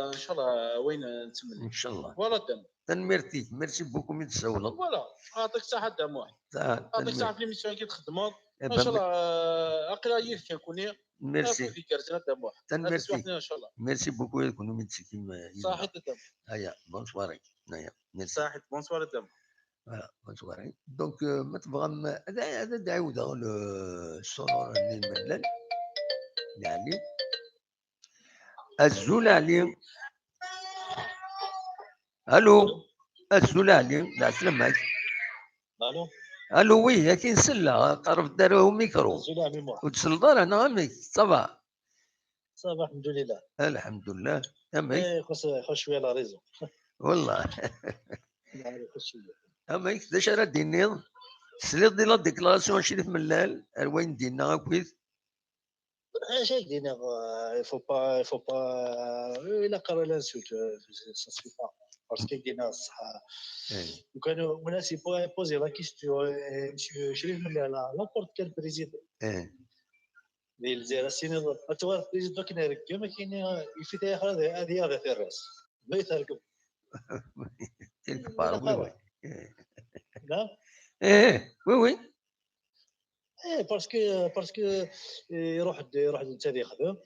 ان شاء الله وين نتمنى ان شاء الله فوالا دم ميرسي بوكو من تسولط فوالا يعطيك الصحه دم واحد يعطيك الصحه في ليميسيون كي تخدموا ان شاء الله اقرا يلك كوني ميرسي في كارتنا دم واحد ميرسي ان شاء الله ميرسي بوكو يكونوا من تسكين صحيح دم هيا بونسوار هيا ميرسي صحيح بونسوار دم فوالا بونسوار دونك ما تبغى هذا داوود الصورة اللي ملل يعني الزلالي الو الزلالي لا سلامك الو وي هاكي نسلا قرب داروا ميكرو وتسل دار انا عمي صباح الحمد لله الحمد لله امي خش شويه لا ريزو والله امي كيفاش راه ديني سليط ديال لا ديكلاراسيون شريف ملال وين دينا هكويت شاك دينا فو با الا قرا لانسولت سا سوي با باسكو دينا الصح وكانوا مناسب بوزي لا كيستيون مسيو شريف ملال لابورت كان بريزيدون ديال الجزائر السنين اتوا بريزيدون كاين يركب ما كاين الفتاة هذه هذا الراس ما يتركب الكبار وي نعم وي باسكو يروح انت يخدم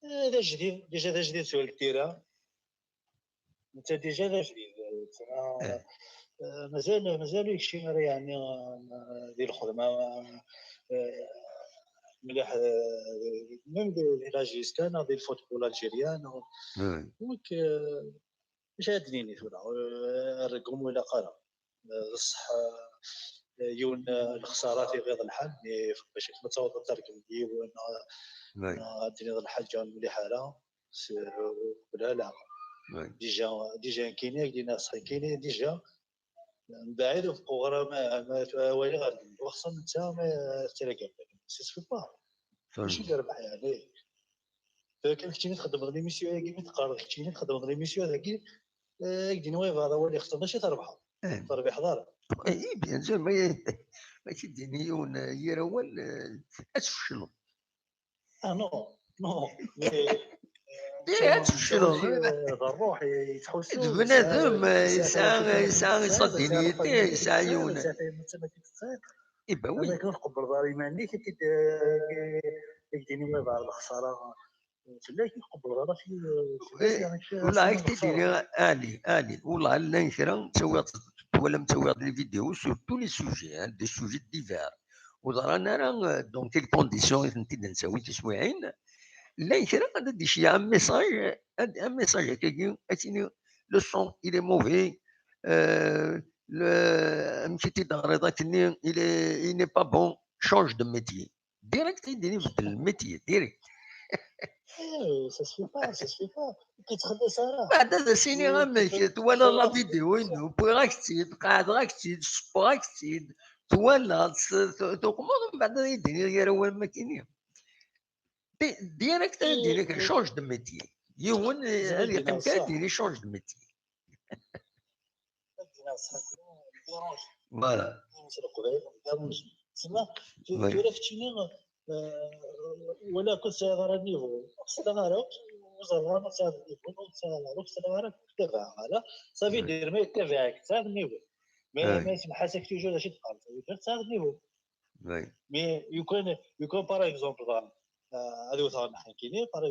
هذا جديد ديجا هذا جديد سوى التيران انت ديجا هذا جديد مازال يكشي يعني ديال الخدمه مليح ميم لاجيسكان ديال الفوتبول الجيريان دونك مش هادنيني ولا الرقم ولا قرا الصح يون الخسارات في غير الحل باش ما تصاوب تركب ديال الدنيا الحاجه مليحه لا لا ديجا كاينين دينا صحي كاينين ديجا من بعيد في بروغرام ما وين غادي وخصنا انت ما تراكب سي سو با ماشي اللي ربح يعني. كنتي تخدم ليميسيون كيما تقارن كنتي تخدم ليميسيون هذيك يدينا وي هذا هو اللي خصنا ماشي تربحها تربح دار. اي بيان سور ماشي ديني يروال تفشلوا. نو نو تفشلوا الروح يتحوسوا بنادم يسعى صدينيتي يسعى يونا يبا وي انا كنقبل ضاري ما عنديش كيديني ما بعد الخساره فلا كنقبل هذا شي ولا هيك تديني اني والله لا نشرا تسوي ولا متسوي لي فيديو سور تو لي سوجي دي سوجي ديفير وضرانا راه دون كيل كونديسيون نتي نسوي تسويعين لا نشرا غادي دي شي ان ميساج هكاكي اتيني لو سون il est mauvais مشيتي ضغريضاتني il n'est pas bon change de métier ديريكت يديني بدل الميتي ديريكت. ça se fait pas كيتخلى صراحه بعد هذا سيني غامشيت ولا لا فيديو انه بغاك تزيد قاعد راك تزيد بغاك تزيد تولى تقوم بعد يديني غير هو ما كاينين ديريكت يديني شونج دو ميتي يون هذه كان يديني شونج دو ميتي. فوالا تسمى عرفتيني ولا كنت غير النيفو خصنا نعرف وزرنا صافي النيفو نعرف خصنا نعرف تبع على صافي دير ما يتبعك صافي النيفو ما يسمحش توجور شي تقال صافي النيفو مي يكون باغ اكزومبل هذا هو نحن كاينين باغ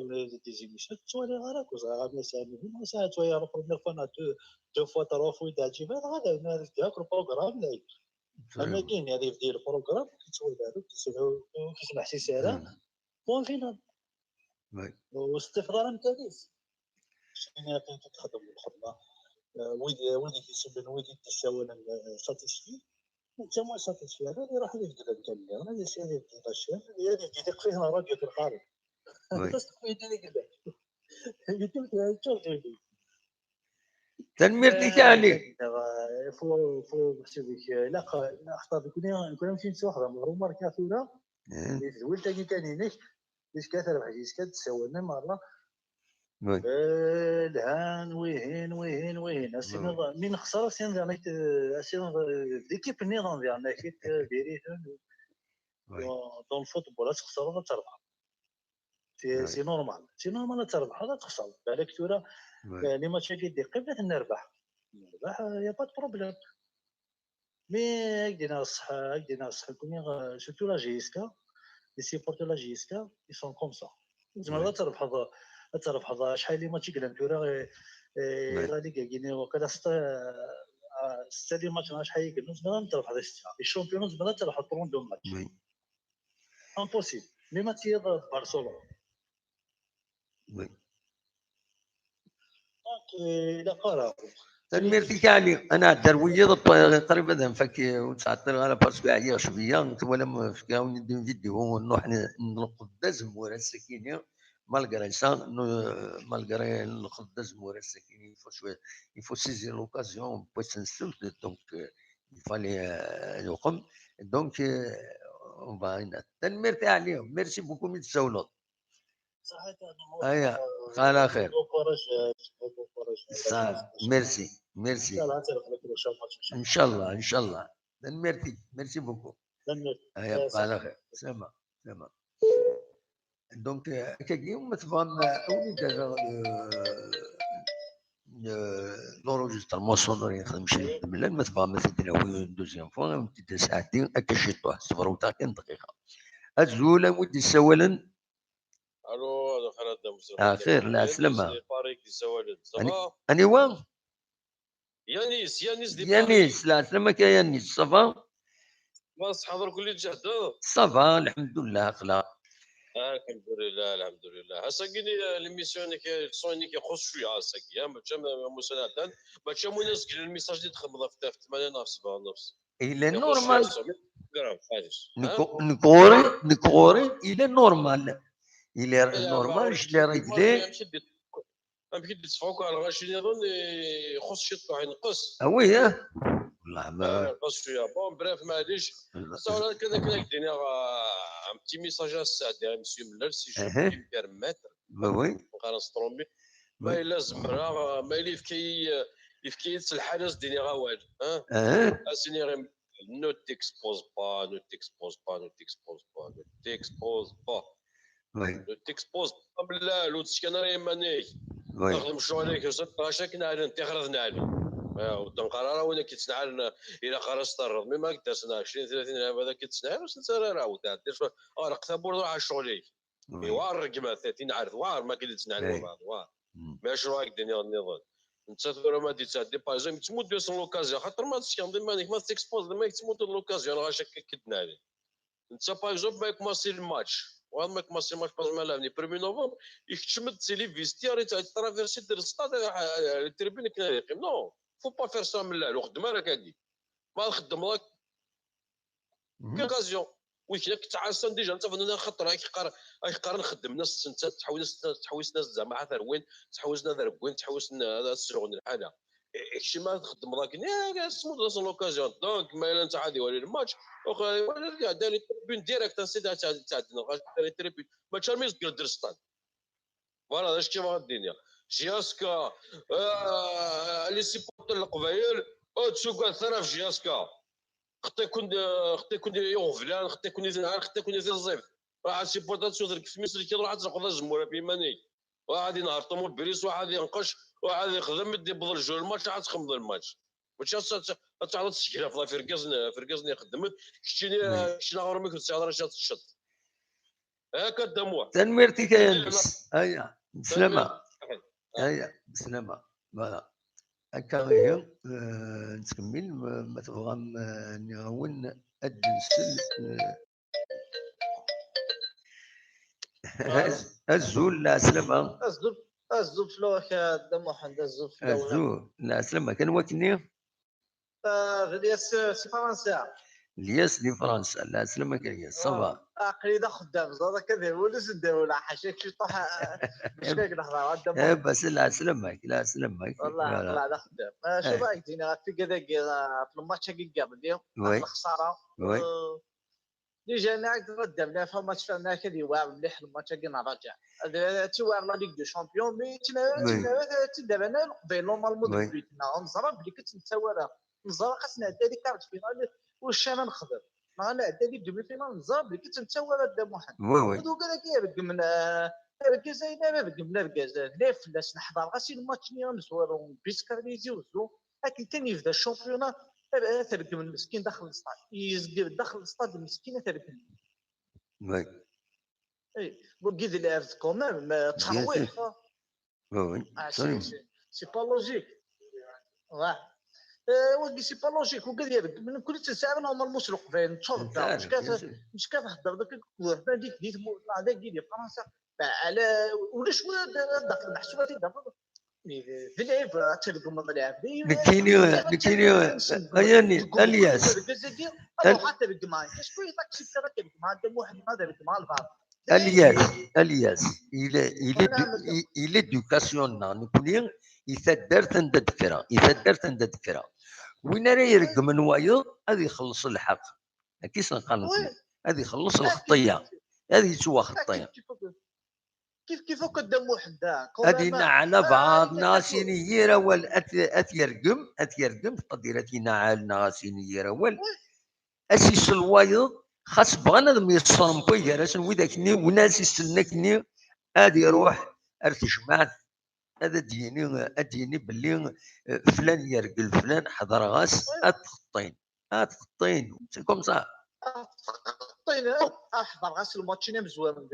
دي زيميسيون توالي غيرك وزغا سامي ساعات ويا بروميير فوا دو فوا تروا فوا داجي هذا نديك البروغرام لايك اما كاين هذه ديال البروغرام كتسول هذوك كيسمح شي ساعه بون فينال واستفضال التاريخ انا كنت كتخدم الخدمه ويدي كيسمى ويدي تساوى ساتيسفي انت ما ساتيسفي هذا اللي راح يجد الكلام انا اللي سيدي الشيء اللي يديك فيه راديو القارب بس يديني كذا قلت له تشوف تنمير ثاني فو بحسبك لا اخطا كنا مشيت لواحد الرومار كاثوره اللي زولت كي نيش ليش كثر حاجه كتساوينا مره الهان وين اسينا من خساره سين ديالنا اسينا ليكيب النظام ديالنا كي ديري دون الفوتبول تخسر تربح سي نورمال تربح هذا تخسر بالك ثوره لي ماتش كيدي قبله نربح يا با بروبليم مي دينا الصح كوني سورتو لا جيسكا لي سيبورتو لا جيسكا ils sont comme ça زعما تربح شحال لي ماتش قلنا ثوره غادي كاينين وكذا 6 ديال ماتش شحال يقلنا زعما تربح هذا 6 الشامبيون زعما تربح 32 ماتش امبوسيبل لي ماتش ضد برشلونه لا قرا تنمير ثاني انا درويه تقريبا نفك وتعطل على باسكو عيا شويه ولا فكاو ندير فيديو نروح نقدز مورا السكينه مالغري سا مالغري نقدز مورا السكينه يفو سيزي لوكازيون بو سنسولت دونك يفالي يقوم دونك اون فاينا تنمير ثاني ميرسي بوكو من السولات صحيح ايا على خير صافي ميرسي ان شاء الله ميرسي بوكو ايا على خير سلام دونك كيوم مثلا اولي دابا لونجسترمون سونوري نخدم شي ملي مثلا مثلا دوزيام فوا تبدا ساعتين هكا شي طوح 0 دقيقه الزوله ودي سوالا الو هذا خالد خير لا سلامة باريك دي سوالد اني وين يانيس لا سلامك يا يانيس صافا ما صحاب كل جهد صافا الحمد لله اخلاق الحمد لله هسا كاين ليميسيون كي يخص شويه هسا كي ما تشم مساعدة ما تشم الناس كاين الميساج اللي تخبط في 8 نفس 7 نفس الى نورمال نكوري الى نورمال الى نورمال جلي رجلي يمكن تسفوك على غاشي نظن يخص شي طلع ينقص وي والله ما ينقص شويه بون بريف معليش صار كذا كدينا un petit message à ça, monsieur Miller, si je puis me permettre. نقرا نسطرومي ما الا زمرا ما الا يفكي الحدث ديني غاوال اسيني غير نو تيكسبوز با نو تيكسبوز با نو تيكسبوز با نو تيكسبوز با نو تيكسبوز با بالله لو تسكن راه ماني نخدم شغلك راشك نعلن تخرج نعلن ودن قرار ولا كيتنعلن الى قرصت الرض ما قدرنا 20 30 عام هذا كيتنعل واش انت راه ودير رقت بور على شغلي وار رقمه 30 عارف وار ما كيتنعل بعض وار ماشي راك الدنيا النظام انت تقول ما دي تعدي باجام تموت دو سون لوكازيون خاطر ما تسكن مانيك ما تكسبوز ما تموت لوكازيون راه شك كدنعل انت باجام ما يكماسي الماتش وما يكماسي الماتش باش ما لعبني 1 نوفمبر يكتشمد سيلي فيستيار ترافيرسي دير السطاد التربين كنا يقيم نو فو با فير سا من الاول خدمه راك هادي ما نخدم راك كوكازيون وياك تعاسن ديجا انت فانا خاطر راك نخدم ناس انت تحوس ناس زعما حتى وين تحوسنا ذا وين تحوسنا هذا السرغن الحاله اكشي ما تخدم راك يا سموت لا سون لوكازيون دونك ما الا انت عادي ولي الماتش ولا رجع داري تربين ديريكت نسيت تعدنا داري تربين ما تشرميش دير ستاد فوالا هذا كيف الدنيا جياسكا لي سيبورتر القبايل تسوق ثرا في جياسكا خطي كون يوم فلان خطي كون يزنعر خطي كون يزنزيف راه سيبورتر تسوق في مصر كي راح تاخذ الجمهور بيماني واحد ينهار طوموبيل بريس واحد ينقش واحد يخدم يدي بضل جو الماتش عاد تخمض الماتش ماشي تعرض تسكيله في فرقزني يخدم شتينا غير ميكرو تسعه راه تشط هكا الدموع تنميرتي كيلبس هيا بسلامه هيا بسلامه فوالا هكا هي نتكمل ما تبغى نغون الدنسل الزول لا سلامه الزول فلوك الدموع عند الزول فلوك الزول لا سلامه كان واكني الياس سي فرنسا الياس دي فرنسا لا سلامه كياس صافا قريده خدام زاد كذا ولا سندولا حاشاك شي طاح مش كاين نهضر الدموع بس لا سلامك لا سلامك والله طلع خدام شو رايك دينا في كذا في الماتش اللي قبل الخساره ديجا انا قدام في الماتش فانا كذي واعر مليح الماتش اللي نرجع تي واعر لا ليغ دو شامبيون مي دابا انا قبيل نورمالمون بيتنا نزرب اللي كنت نتساوى نزرب خاصنا عدا ديك كارت فينال واش انا نخدم انا عدا ديك دومي فينال نزرب اللي كنت نتساوى قدام واحد ودوك هذاك يبقى من الجزائر بقى من الجزائر لا فلاس نحضر غاسي الماتش اللي غنزورو بيسكاريزي وزو لكن كان يبدا الشامبيون تبقى من المسكين داخل الاستاد يزقر داخل الاستاد المسكين تبقى اي بوكيد اللي عرفت كومام ترويح سي با لوجيك واه وكي سي با لوجيك وكذا يبقى من كل تساعد نورمالمون سلوق فين تشوف مش كتهضر داك الكوره هذيك ديت هذاك ديال فرنسا على ولا شويه داخل المحسوبات دابا في تلقى ملاعب بكينيو اياني الياس حتى بالجماعه شويه تاكسي تاعك بالجماعه دم واحد هذا بالجماعه البعض الياس il éducationnel نقولين يثدرت عند الدكره وين راه يرقم من وايض هذه يخلص الحق كيس نقال هذه يخلص الخطيه هذه تسوى خطيه كيف قدام وحده هذه على بعض ناسيني رول اثيرقم قديرتنا على ناسيني رول اسيس الوايض خاص بغانا دم يصرم كوي راسن وذاكني وناس يستنكني هذه يروح ارتجمعت هذا ديني باللي فلان يرقل فلان حضر غاس اتخطين سي كوم سا احضر غاس الماتشين مزوان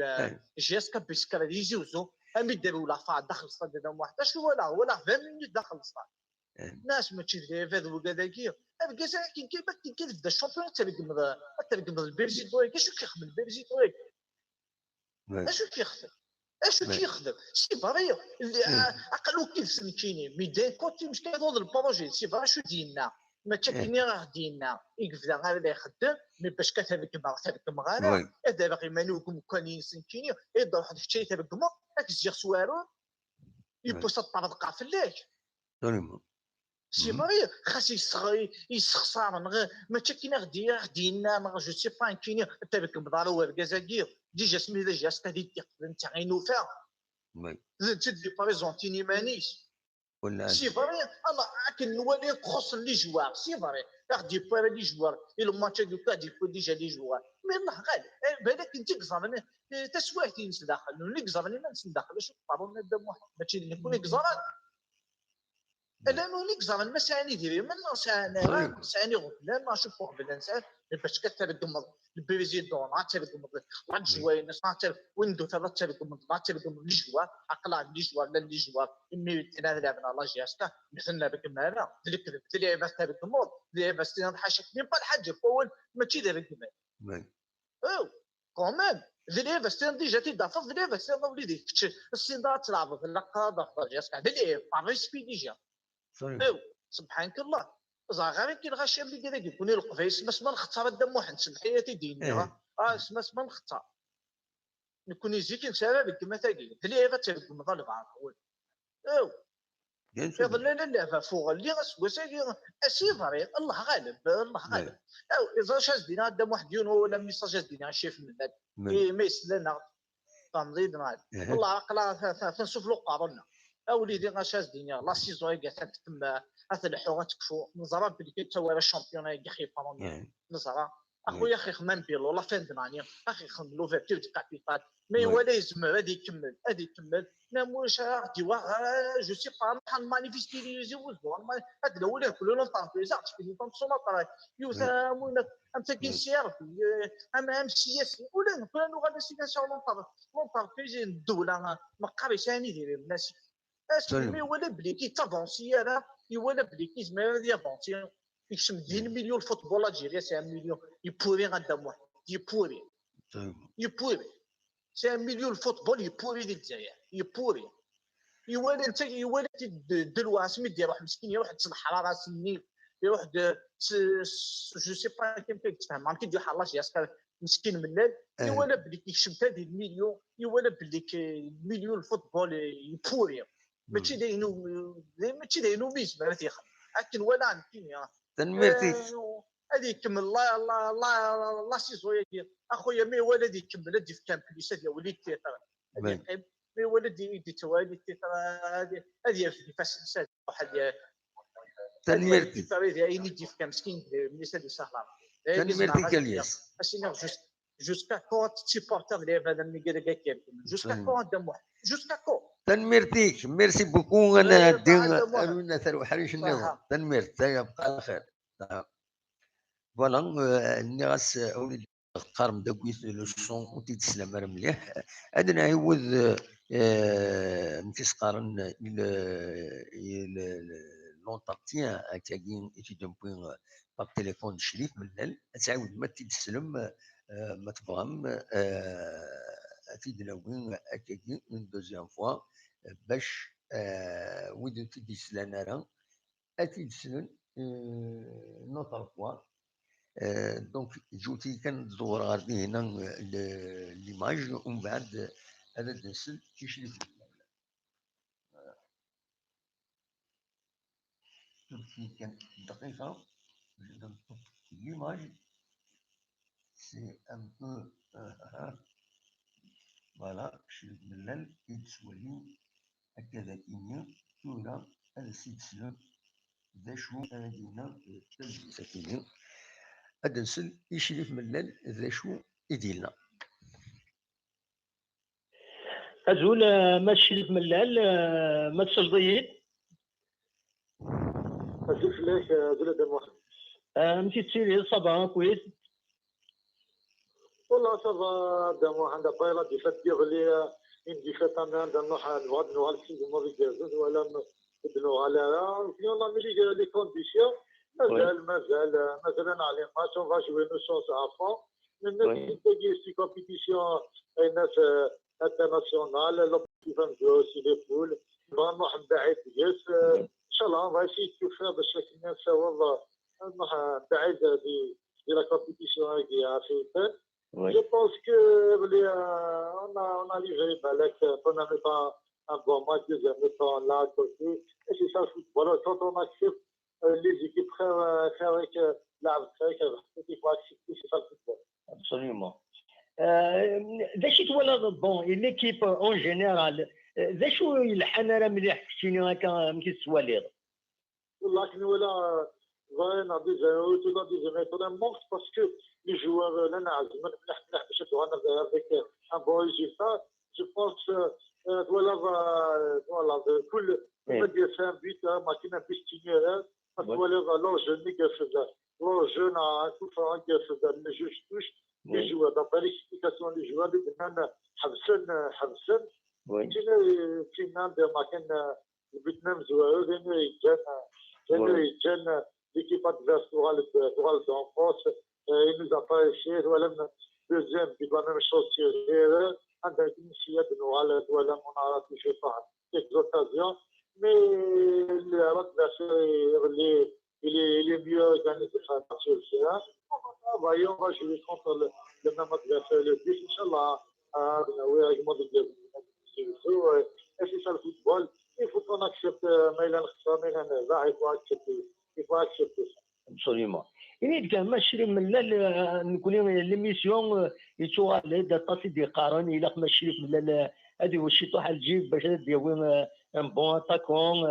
جيسكا بيسكا يجوزو امي دابا ولا فا داخل الصاد هذا واحد ولا 20 مينوت داخل الصاد الناس ما تشوف هذا وكذاك كاين كيف بدا الشامبيون تبقى البيرجي تويك اش كيخدم البيرجي تويك اش كيخدم سي فري عقلو كيف سمكيني ميدان كوتي مش كيهضر البروجي سي فري شو ديالنا ما تشكيني راه ديالنا يقفل غير اللي يخدم مي باش كتبقى مغانا هذا باقي مانوكم كانين سمكيني يضرب واحد الشيء تبقى ما كتجي سوارو يبوس الطابق قافل لك سي فري خاص يسخسر ما كاين غدينا جو سي با كاين حتى بك مضارو الجزائر ديجا سميتها جا ستادي انت غينوفا تدي بريزونتيني مانيش سي فري انا كان نولي نخص لي جوار سي فري غادي بار لي جوار الماتش دوكا ديجا لي جوار مي الله غالب بالك انت كزرني تسويتي نسداخل اللي كزرني ما نسداخل شوف بارون نبدا واحد ماشي اللي يكون كزران لانه نكزر المساني ديالي من ساني غفلان ما نشوف غفلان سان باش كترقم البريزيدون غترقم واحد جوين ويندو ثلاث ترقم غترقم لي جوار عقلا لي جوار لا لي جوار مي تنا لعبنا لا جياسكا مثلنا بك معنا ديك اللعبه ترقم اللعبه ستين حاشك مي با الحاجه اول ماشي داير الكمال او كومام اللعبه ستين ديجا تيدافع اللعبه ستين وليدي السيدات تلعب في اللقاء جياسكا اللعبه باريسبي ديجا ايوا سبحانك الله غير كاين غاشي اللي كذا يكون القفايس ما نختار الدم واحد سمح حياتي ديني ما نختار نكون يجيك نسالى كما تاكي اللي غير تكون مضى البعض ايوا يظل لا لا فوق اللي غسوساكي اسي فريق الله غالب الله غالب ايوا اذا شاز دينا الدم واحد يونو ولا ميساج دينا شيف من هذا ما يسلنا تنظيم والله عقلا تنشوف له قارنا اوليدي غاشاز دينيا لا سيزون كاع تما هذا الحوغه تكفو نزرا بلي كيتسوى الشامبيون كاع خيفا نزرا اخويا اخي خمان بيلو لا فين دمانيا اخي خم لوفيرتير دي كابيتال مي ولا يزمر غادي يكمل ناموش غادي جو سي با بحال مانيفيستي لي يزوز هذا الاول كلنا نطرفوا زعما في طونسوما طراي يوثامون انت كيسير ام سياسي ولا كانوا غادي سياسه لونطار في الدوله ما قاريش ثاني ديال الناس اسمي ولا بلي كيتافونسي راه ولا بلي كيزمر يافونسي يكشم 10 مليون الفوتبول الجيريا سي 1 مليون يبوري غندام واحد يبوري سي 1 مليون الفوتبول يبوري ديال الجزائر يبوري يوالي انت يوالي دلوا سميت ديال واحد مسكين يروح تصلح راس النيل يروح جو سي با كيف تفهم ما كيدير حلاش ياسكا مسكين ملال يوالي بلي كيكشم 30 مليون يوالي بلي مليون الفوتبول يبوري ماشي داينو ميز ما تيخدم لكن ولا نكينيا تنميرتي هذه يكمل الله سيزون اخويا مي ولد يكمل هذه في كامب بليس هذه وليد تيطر مي ولد يدي توالي تيطر هذه في فاس واحد تنميرتي هذه يدي في كامب مسكين بليس هذه سهله تنميرتي كالياس اشينا جوسكا كو تيبورتر اللي هذا اللي قال لك جوسكا كو دم واحد جوسكا كو تنميرتيك ميرسي بوكو انا دينا ثروه حريش النظام تنميرت يبقى على خير فوالا اني غاس اولي قارم داكويس لو سون وتي تسلم راه مليح هذا نعاود نتسقارن لونتارتيان تاعين ايتي دون بوين باغ تليفون شريف من الليل تعاود ما تسلم ما تبغم تيدنا وين اكاكي من دوزيام فوا باش وين تيدسلان راه اتيدسلن نوتر فوا دونك جوتي كندور غادي هنا ليماج ومن بعد هذا الدسل كيشري في تركي كان دقيقة ليماج سي ان بو فوالا شريت ملال يتسولي هكذا كيميا تولا هذا السيد سلم ذا شو هادينا ساكنين هذا نسل يشريف ملال ذا شو يديلنا أزول ما تشريف ملال ما تسجضيين أزول فلاش أزول هذا واحد مشيت تسيري صباح كويس والله صافا دام واحد بايلا دي فات لي دي فات انا نروح نوض السيد ما بيجازوز ولا نبنوا على يلا ملي لي كونديسيون مازال انا على ماتش اون فا جوي نو شونس افون من تجي سي كومبيتيسيون الناس انترناسيونال لوبتيف نجو سي لي بول نروح بعيد يس ان شاء الله اون فا كيف باش الناس والله نروح بعيد دي لا كومبيتيسيون هاكي عارفين. Je pense que on a livré Balek, première mi-temps, un bon match, deuxième mi-temps, là, côté. Et c'est ça le football. Quand on accepte les équipes خيرك لاعب خيرك il faut accepter c'est ça le football. Absolument. ذا شي تولى بون ليكيب اون جينيرال ذا شو يلحن راه مليح كشتيني هكا مكي السوالير والله كني ولا فاين عندي زاوت ولا دي زعما مونك باسكو لي جوار لا نعزم مليح باش ندوي انا افيك ان بون ريزولتا جو بونس ولا كل ديال سان بيت ما كاين بيستينير ولا لو جو نيغا لو جو نا كل فرانك في لي جو توش لي جوار دابا ليكسبليكاسيون لي جوار اللي كنا حبسن كاين ما كان البيتنا مزوار كان يجان l'équipe adverse pour le d'enfance. Il nous a pas essayé. Voilà, deuxième, il doit même chose tirer. On a initié de nous aller, voilà, on a touché par quelques occasions. Mais l'adversaire, il est mieux gagné que ça sur le terrain. On va jouer contre le même adversaire le 10, Inch'Allah. Avec moi, et c'est ça le football. Il faut qu'on accepte, mais il faut accepter. Il faut accepter ça. Absolument. إني كان ماشي من لا نقول ليميسيون يتوالي دا طاسي دي قارن إلا ما شريك من هذه واش طاح الجيب باش ديوي ان بون اتاكون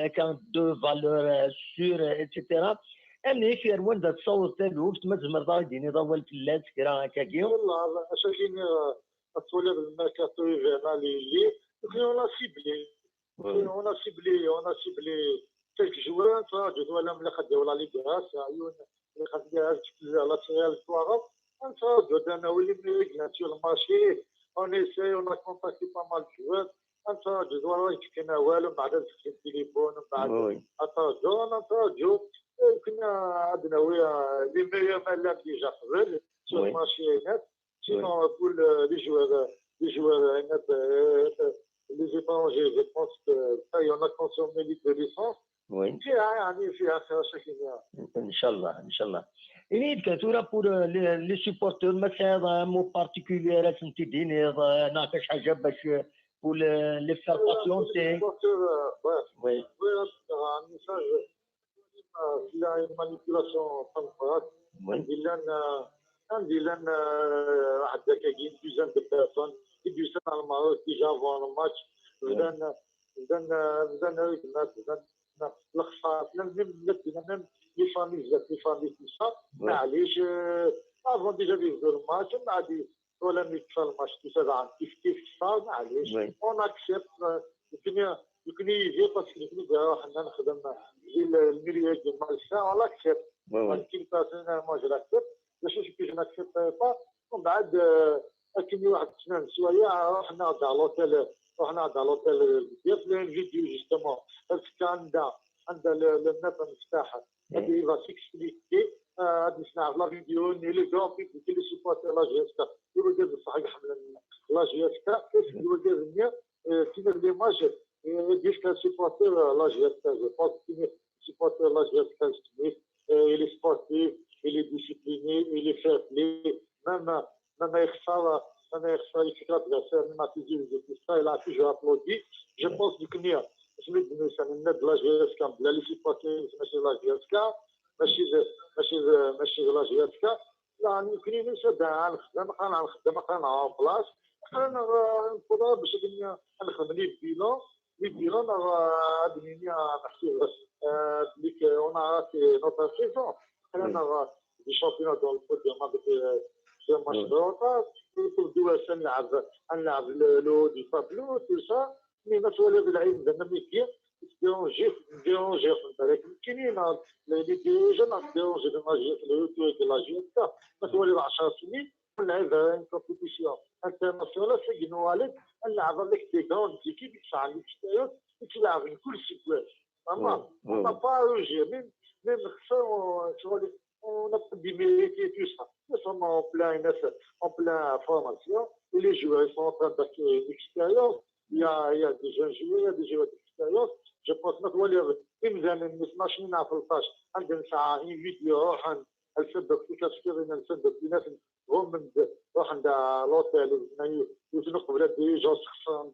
كان دو فالور سور اتسيتيرا أنا في روان دا تصور تاعو ما زمر دا يديني ضوال في اللات كرا كاكي والله شاكين الطولة بالميركاتو يفيرنال اللي on a ciblé quelques joueurs, je dois l'amener à la Ligue de Race, on essaie, on a contacté pas mal de joueurs, je dois aller le téléphone, les meilleurs malades déjà sur le marché net, sinon pour les joueurs les étrangers, je pense que ça, y en a consommé de licence. Oui. فيها خير شكل ان شاء الله ان شاء الله. إني كثورة بور لي سيبورتور مثلا مو بارتيكولير سنتي ديني ناقش حاجة باش بور لي فير باسيونتي. وي un message il y a une manipulation temporaire. عندي لنا واحد دكاكين دوزان دو بيرسون يدوزان على المغرب ديجا فون الماتش بدنا الخسارة même les familles tout ça معليش avant déjà de le match بعد ولا نكسر الماتش tout ça كيف صار معليش on accepte يمكن يجي باسكو يمكن حنا نخدم الميليو ديال الساعة on accepte ولكن باسنا ما جو l'accepte باش كي ناكسبت با ومن بعد كاين واحد سنان شويه رحنا على لوتيل ديال الفيديو جوستومون كان عندها النت مفتاحه هذه فا سيكسبليكي غادي نسمع لا فيديو ني لي غران بيك كي لي سوبورتور لا جي اس كا يقولوا ديال بصح يحمل لا جي اس كا كيف يقولوا ديال النيا كاين لي ماج ديال سوبورتور لا جي اس كا جو بونس كاين سوبورتور لا جي اس كا il est sportif, il est discipliné, il est fair play, même يخسر يفكر adversaire même à tout ça il a toujours applaudi. Je pense du كنيا سميت بن سامي لا جي اس كا بلا لي سيبورتي ماشي لا جي اس كا ماشي لا جي اس كا يعني يمكن نسد نخدم اون بلاص انا نقدر باش نخدم لي بيلون غادي نحسب ديك اون عرفتي نوتر سيزون انا دي شامبيون دون الفوت ديال ماتش دروطا نبداو نلعب لو دي فابلو تو سا مي ما تولي اللعيب زعما ميكي ديرونجي في بالك كاينين لي جون ديرونجي في لو تو ديال لا جيتا ما تولي 10 سنين نلعب ان كومبيتيسيون انترناسيونال في جنوالك نلعب avec des grandes équipes qui sont à l'extérieur et qui لعب كل سيكوال اما با روجي même on a démérité tout ça. Nous sommes en plein formation et les joueurs sont en train d'acquérir l'expérience. Il y a des jeunes joueurs, il y a des joueurs d'expérience. Je pense que nous allons machine à faire عندنا une vidéo الفدق في كاسكيرين الفدق الناس هم راح عند لوتيل يتنقل بلاد دي جوز خصان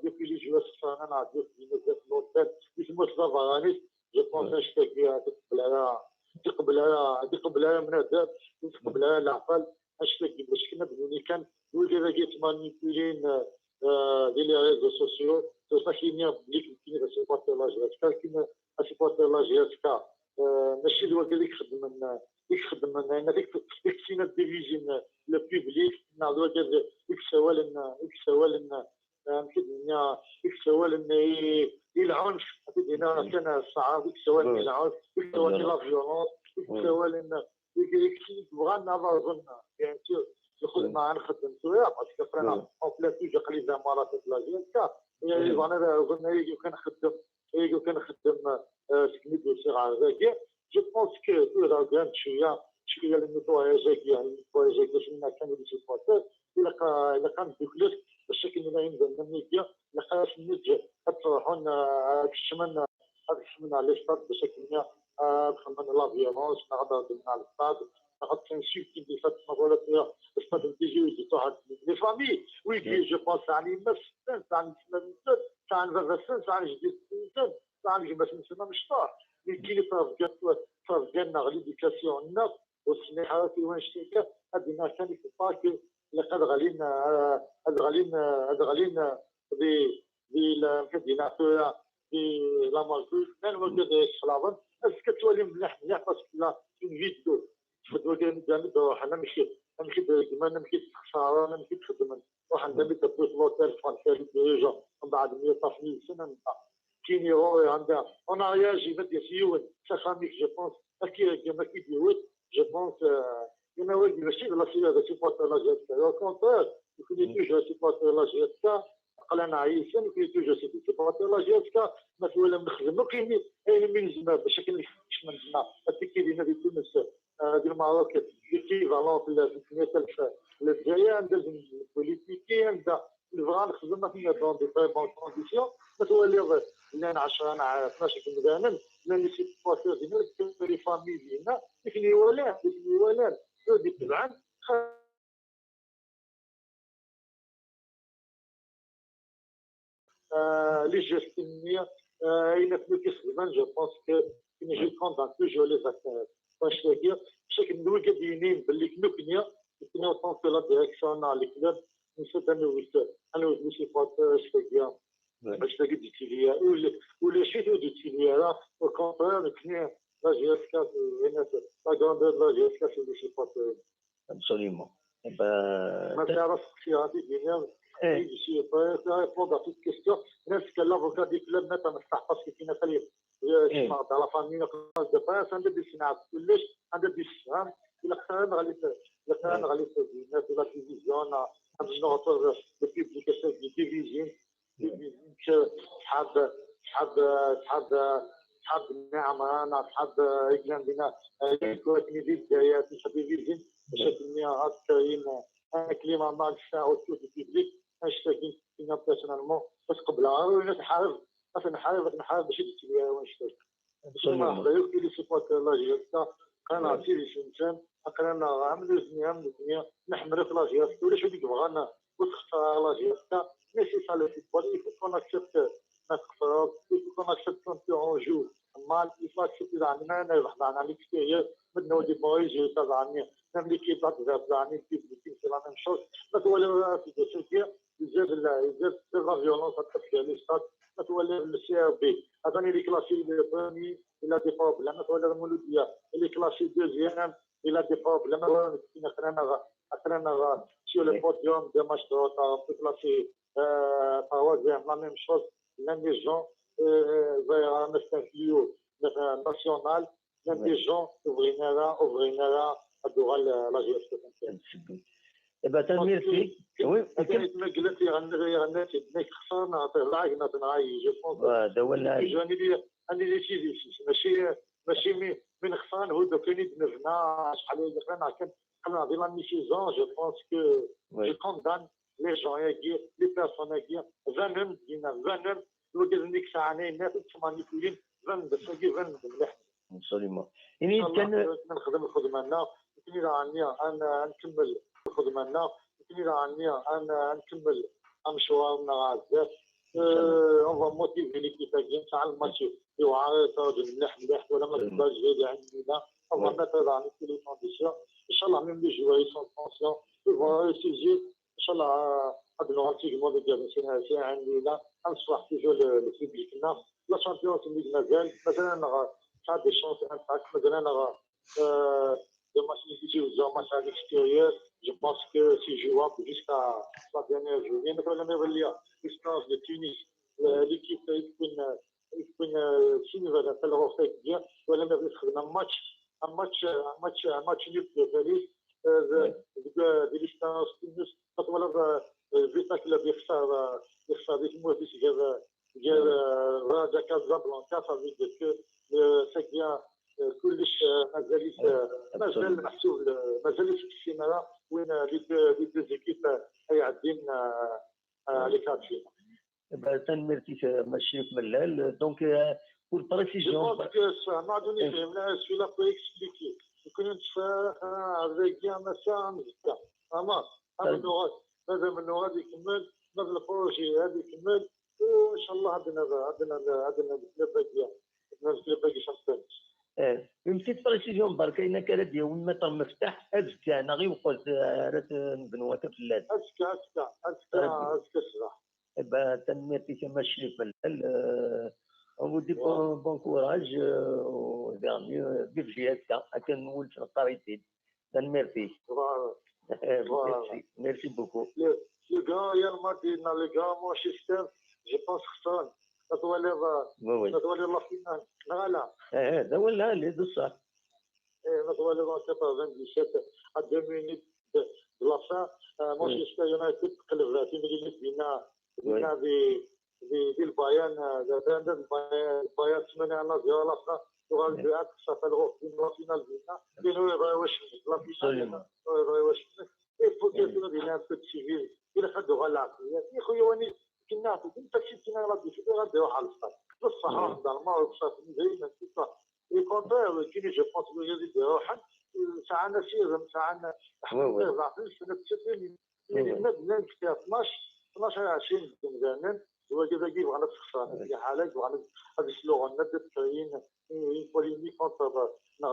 ديال لي جوار خصان انا عندي في لوتيل يسموه سافارانيس جو بونس هاشتاك تقبلها من هذا تقبلها العقل هاشتاك باش كنا بدوني كان ولدي راكي تمانيبيلين ديال لي ريزو سوسيو فاكينيا بليك كاين سيبورتي لاجياتكا كاين سيبورتي لاجياتكا ماشي الوقت اللي يخدم انا ديك فينا ديفيجين لو بوبليك نعرفوا هذا يكسوال يكسوال العنف هنا كان صعب يكسوال العنف يكسوال لا فيولونس يكسوال بغا نظن بيان سور يخدم معنا نخدم شويه باسكو فرنا اون بلاتو جا قليل زعما لاجياتكا يعني انا اظن كنخدم سكنيد وسيغ زاكي جو بونس كو راه كان شويه النيتواياج باش كانوا لي سيبورتور الا كان دوكليس باش كنا ينزل من ميديا لقى نيجي تروحون كشمن على الاستاد باش كنا دخلنا لا فيولونس نهضر مع الاستاد نهضر كنشوف كي فات مقولات الاستاد تيجي واحد لي فامي وي جو بونس على الناس تاع تاع الفاسن تاع جديد تاع الجماعه نسمى مشطار كاين فاز ديالنا غير ليديكاسيون الناس والسميحه في وين شتيكا هذه كان في باكي لقد غالين المدينه في لا ماركوس كان وجد الصلابه اسكو تولي مليح باسكو لا اون فيديو تفدوا قدامي حنا ماشي ديما ماشي خساره انا ماشي تخدم واحد دابا تبوس لوتيل فرانسي ديجا من بعد 100 سنه كاين يروي عندها انا رياجي ما ديال سخاميك جو بونس كما كيديروت جو بونس كما ولدي ماشي لا سيده سيبورت لاجيتكا او كونتر يكون توجو سيبورت لاجيتكا قلنا عيسان يكون توجو سيبورت لاجيتكا مثلا نخدمو كاين من زمان باش كنمشي من زمان التكيدين ديال تونس ديال المغرب ليكيفالون في المثال الجزائر عندها البوليتيكي عندها الفغا نخدم فيها دون دي تري بون كونديسيون متولي لان 10 12 كنبانن لان لي سيبورتور ديالنا لي فامي ديالنا يكني ولان ديك تبعا لي جيستينيا الى كيخدم جو بونس كو كاين جو كونت توجور لي زاكتور واش تاكي بشكل نقول كدينين باللي كنا طونك لا ديريكسيون على الكلوب نسيت انا ولي سيبورتور شتاكيا باش تاكي ديتيليا ولا شي ديتيليا راه او كونتر كنا لا جيسكا هنا لا غراندور لا جيسكا في لي سيبورتور absolument ما تعرف اختياراتي ديالنا شي ريبوند على توت كيستيون ناس كان لافوكا دي كلوب ما تنستحقش كيفاش تالي شي على فامي دو باس عندها دي سنعات كلش عندها دي السهام الى كان غالي في لا تيليفزيون عندنا نوتور دو بوبليكاسيون دي ديفيزيون صحاب النعمه انا صحاب اجلان بنا كويتني دي الجايات صحاب ديفيزيون بشكل نهار كاين كليما مال الساعه وتشوف البيبليك اشتاكين فينا بيرسونالمون بس قبلها وانا نحارب باش يدير واش اشتاك بصح بايوك لي سيبورت لاجيتا كان عرفتي لي شنشان اقرانا عملوا الدنيا نحمروا في لاجيتا ولا شو ديك بغانا وتختار لاجيتا ماشي صالح فوتبول يفو كون اكسبت ما تخسر يفو كون اكسبت كون تو اون جو مال يفو اكسبت عندنا انا واحد عن ليكسبيريونس من نودي بويز تاعني même l'équipe d'Afghanistan, c'est la même chose. Mais tu vois, ils aiment la violence à travers les stades. Tu vois, le CRB, avant il est classé le premier, il a des problèmes. Tu vois, le Mouloudia, il est classé deuxième, il a des problèmes. Sur le podium de match de retard, on peut classer troisième, la même chose. Même les gens, vers un interview national, même les gens ouvrira الدول لا جيستيك با تنمير فيك وي كما قلت غنى خصنا نعطيه العقنه بنعاي جو بونس دولنا انا لي سيدي ماشي من خصنا هو دوك اللي دمجنا شحال اللي كنا ديال لا ميسيزون جو بونس كو جو كوندان لي جون لي بيرسون فانهم دينا فانهم وكذا ديك الساعه الناس تمانيبيولين فان بساكي فان مليح absolument يعني كان نخدم الخدمه كني راني انا نكمل خدمتنا كني راني انا نكمل مشوارنا بزاف اون فا موتيفي ليكيب اكيد تاع الماتش يوعى تواجد مليح ولا ما تبقاش غير عندنا اون فا ميتر dans toutes les conditions ان شاء الله même les joueurs ils sont conscients ils vont réussir ان شاء الله هاد النتيجه ديال شي عندنا نصلح توجور البيبليكنا لا شامبيونز ليغ مثلا تاع دي شونس امباكت مثلا des matchs difficiles ou des matchs à l'extérieur, je pense que c'est jouable jusqu'à la dernière journée. Mais quand même, il y a l'expérience de Tunis, l'équipe يكون سينيفر تاع فيك بيان ولا ما بيخدم ماتش نيب فريق دي ليستانس تونس ولا فيتا كلا بيخسر ديك موتيس ديال راجا كازابلانكا صافي ديك سي بيان كلش مازال محسوب مازال في السينما وين لي دو زيكيب يعدين لي كاتشي تنمرتي ماشي في ملال دونك pour précision parce que ça m'a donné celui-là peut expliquer يكون نتفاهم avec bien مثلا اما هذا من هذا يكمل هذا البروجي هذا يكمل وان شاء الله عندنا باقي شامبيون une petite précision برك إن كانت ديال المطر مفتاح أزكى أنا غير وقلت رات نبنوها كفلات أزكى صراحة تنميتي كما شريف ملال on vous dit bon courage au dernier budget هكا نقول في القريتين تنميتي merci beaucoup le grand Real Madrid le grand Manchester je pense خسران تطولي لا فينال لا هذا ولا اللي بصح تطولي لا 97 à 2 minutes de la fin مانشستر يونايتد تقلب في مليون بينا في البايرن البايرن 8 على 0 الاخر وغالب اقصى في الفينال بينا واش لا فينال واش يفوت يكون بينا بتسيفيل الى خدوا غلط يا خويا واني كنا كنت كنا غادي نروح على الصاد بصح هذا الماء بصح دائما كيف الكونتر كيني جو بونس غادي يروح ساعنا سير ساعنا حنا سنه 60 من 12 20 مزيان هو كذا كيف غادي تخسر في حالات وغادي السلوغان نبدا كاين بوليميك كونتر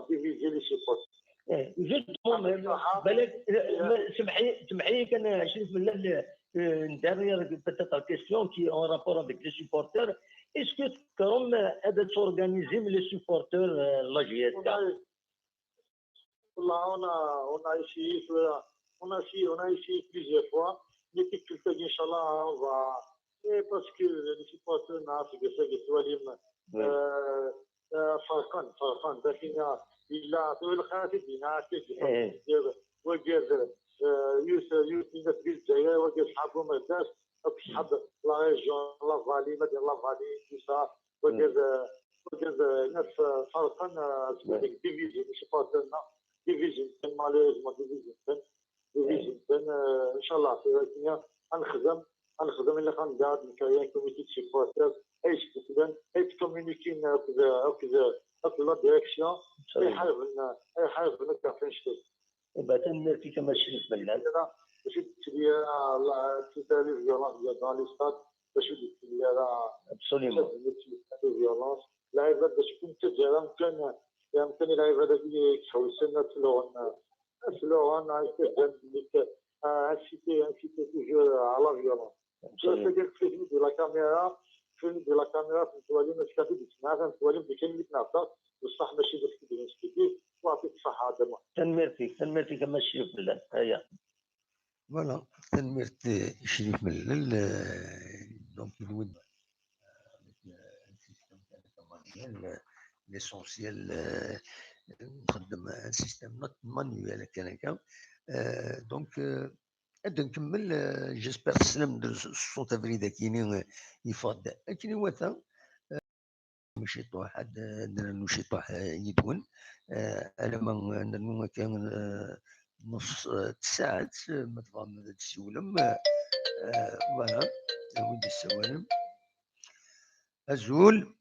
ديفيزي لي سيبوت جوستومون بالك سمحي كان 20 من derrière peut-être la question qui est en rapport avec les supporters, est-ce que comme aide s'organiser les supporters la GSK? On a essayé plusieurs fois, mais quelques Inch'Allah, on va. Et parce que les supporters n'ont pas fait que Toualim Farkan, il a tout le khatib, il a fait يوسف في الجزائر وكيصحابوا مداس وكيصحاب لا ريجيون لا فالي مدينه لا فالي كيسا وكذا ناس فرقا ديك ديفيزيون سبورتنا ديفيزيون ماليزمون ديفيزيون ان شاء الله في الدنيا غنخدم الا غندار نكاين كوميتي سبورتر ايش كتبان ايش كومونيكين هكذا لا ديريكسيون يحاربنا كافين شتي تنمرتي كما شريف ملال باش تدير تداري فيولونس ديال دون لي ستاد باش تدير ابسوليومون فيولونس لعيبه باش كنت تدير يمكن اللعيبه هذاك اللي كيحوسوا السلوغان عايشين ديك انسيتي توجور على فيولونس تدير فيلم ديال لا كاميرا في التوالي ما تكافي تسمعها التوالي اللي كاين اللي تنعطى بصح ماشي باش تدير نسكتي ويعطيك الصحه دابا تنمرتي كما شريف ملال هيا فوالا تنمرت شريف ملال دونك الود السيستم تاع ليسونسيال نخدم سيستم نوت مانيوال هكا دونك غادي نكمل جيسبر تسلم الصوت فريده كاينين يفاد كاين واثا ماشي طوح درنا شي طوح يدون على ما نديرو كان نص ساعات ما تفهم هذا السولم فوالا ودي السوالم الزول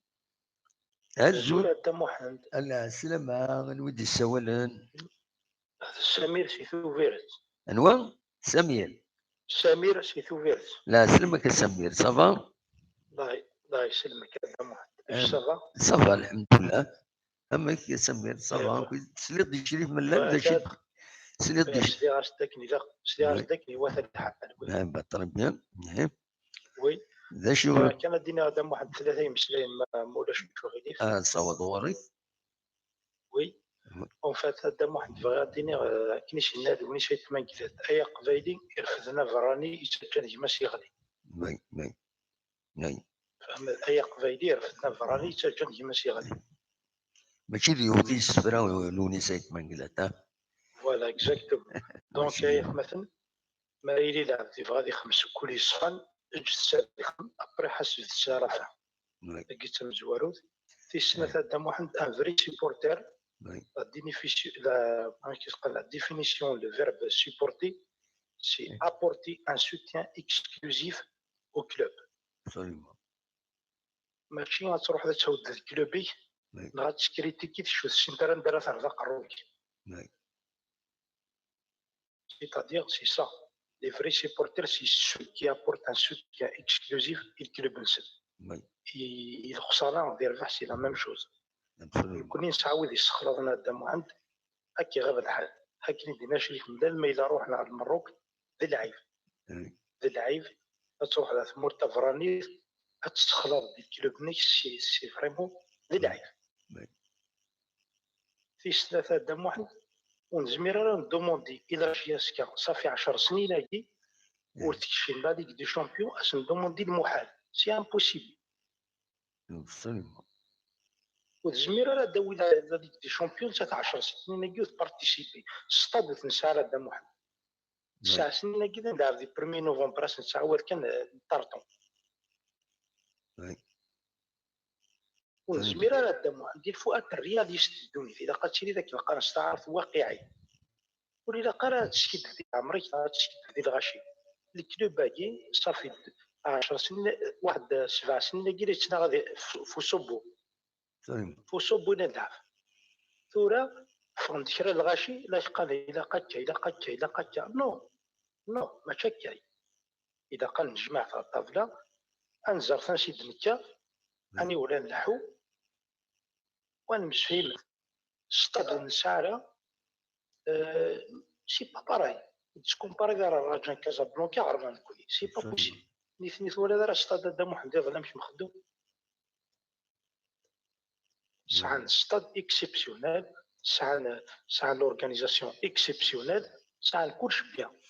انت محمد السلامة نودي السوالن سمير سيثوفيرت انواع سمير سيثوفيرت لا سلمك سمير صافا الله يسلمك هذا واحد. صافا صافا الحمد لله. اما يا سمير صافا تسليط دي شريف من لا باش تسليط دي سليط واثق الحق. طري بيان. وي ذا شو كان دينا هذا واحد 3 يمسلين مولاش شوغيليف. صوت وري. وي اون فات هذا واحد غاديني كنيش نادوني شي 8 كذا اي قبايلي يرفدنا فراني يتجن ماشي غادي. وي فهم اي قبايلي يرفدنا فراني يتجن ماشي غادي. ماشي اليهودي السفرة ولوني سايت مانجلتا. فوالا اكزاكتوم. دونك مثلا ما يلي لعب غادي خمس كل يصفن اجساد ابري حسب الشرفه. لقيت مزوارود في السنه تاع واحد ان فري سيبورتير. La définition, le verbe supporter, c'est apporter un soutien exclusif au club. Absolument. ماشي غتروح تهود الكلوبي غاتكريتيكي تشوف السنتر نديرها ترفع قروك. C'est-à-dire, c'est ça. Les vrais supporters, c'est ceux qui apportent un soutien exclusif au club. Et le khsara on يربح c'est la même chose. كوني نسعاود يسخرنا قدام عند هكي غاب الحال هكي ندينا شريك من ما إلا روحنا على المروك ذي العيب ذي العيب تروح على ثمورتا فراني تسخلط دي الكلوب نيك سي فريمون ذي العيب. في ثلاثة قدام واحد ونزمير راه ندوموندي إلا جياسكا صافي 10 سنين هاكي وتكشي لا ليغ دي شامبيون اش ندوموندي المحال سي امبوسيبل. والزميره راه داوي لا ليغ دي شامبيون تاع 10 سنين كي بارتيسيبي ستاد تنسى على دام واحد 9 سنين كي ندير دي 1 نوفمبر نتعاود كان طارطون. والزميره راه دام واحد ديال فؤاد الرياليست الدوني اذا قلتي لي ذاك القرن استعرض واقعي ولا قرا تشكيل ديال عمرك تشكيل ديال الغاشي الكلوب باقي صافي 10 سنين واحد 7 سنين كي تنا غادي فوسوبو فوسوبو نلعب ثورة فهمت كرا الغاشي لا قال إلا قتّا نو ما شكاي إذا قال نجمع في الطاولة أنزر فنسيد نكا أني ولا نلحو ونمسفيل ستاد نسارة سي با باراي تكون باراي راه راجل كازابلانكا عرفان كولي سي با بوسيبل نيث ولا راه ستاد دا محمد غدا مش مخدوم. سعان ستاد اكسيبسيونيل سعان لورغانيزاسيون اكسيبسيونيل سعان كلشي بيان.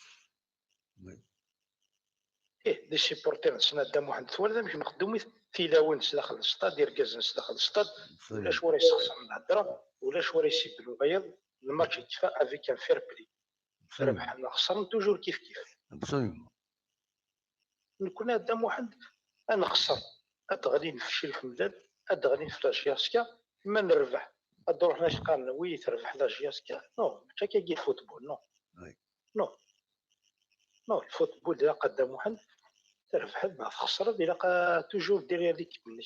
دي سيبورتير نسنا دام واحد ولا مش مخدومين في لاونس داخل الستاد يركز داخل الستاد ولا شويه يسخسر من الهضره ولا شويه يسيب البيض الماتش يتفا افيك ان فير بلي ربحنا خسرنا توجور كيف نكون قدام واحد انا خسر غادي نفشل في المداد غادي نفلاش ياسكا ما نربح نروح ناش قال وي تربح لاش ياسكا نو حتى كي الفوتبول نو الفوتبول اذا قدام واحد تربح ما تخسر اذا توجور دير هذيك منك.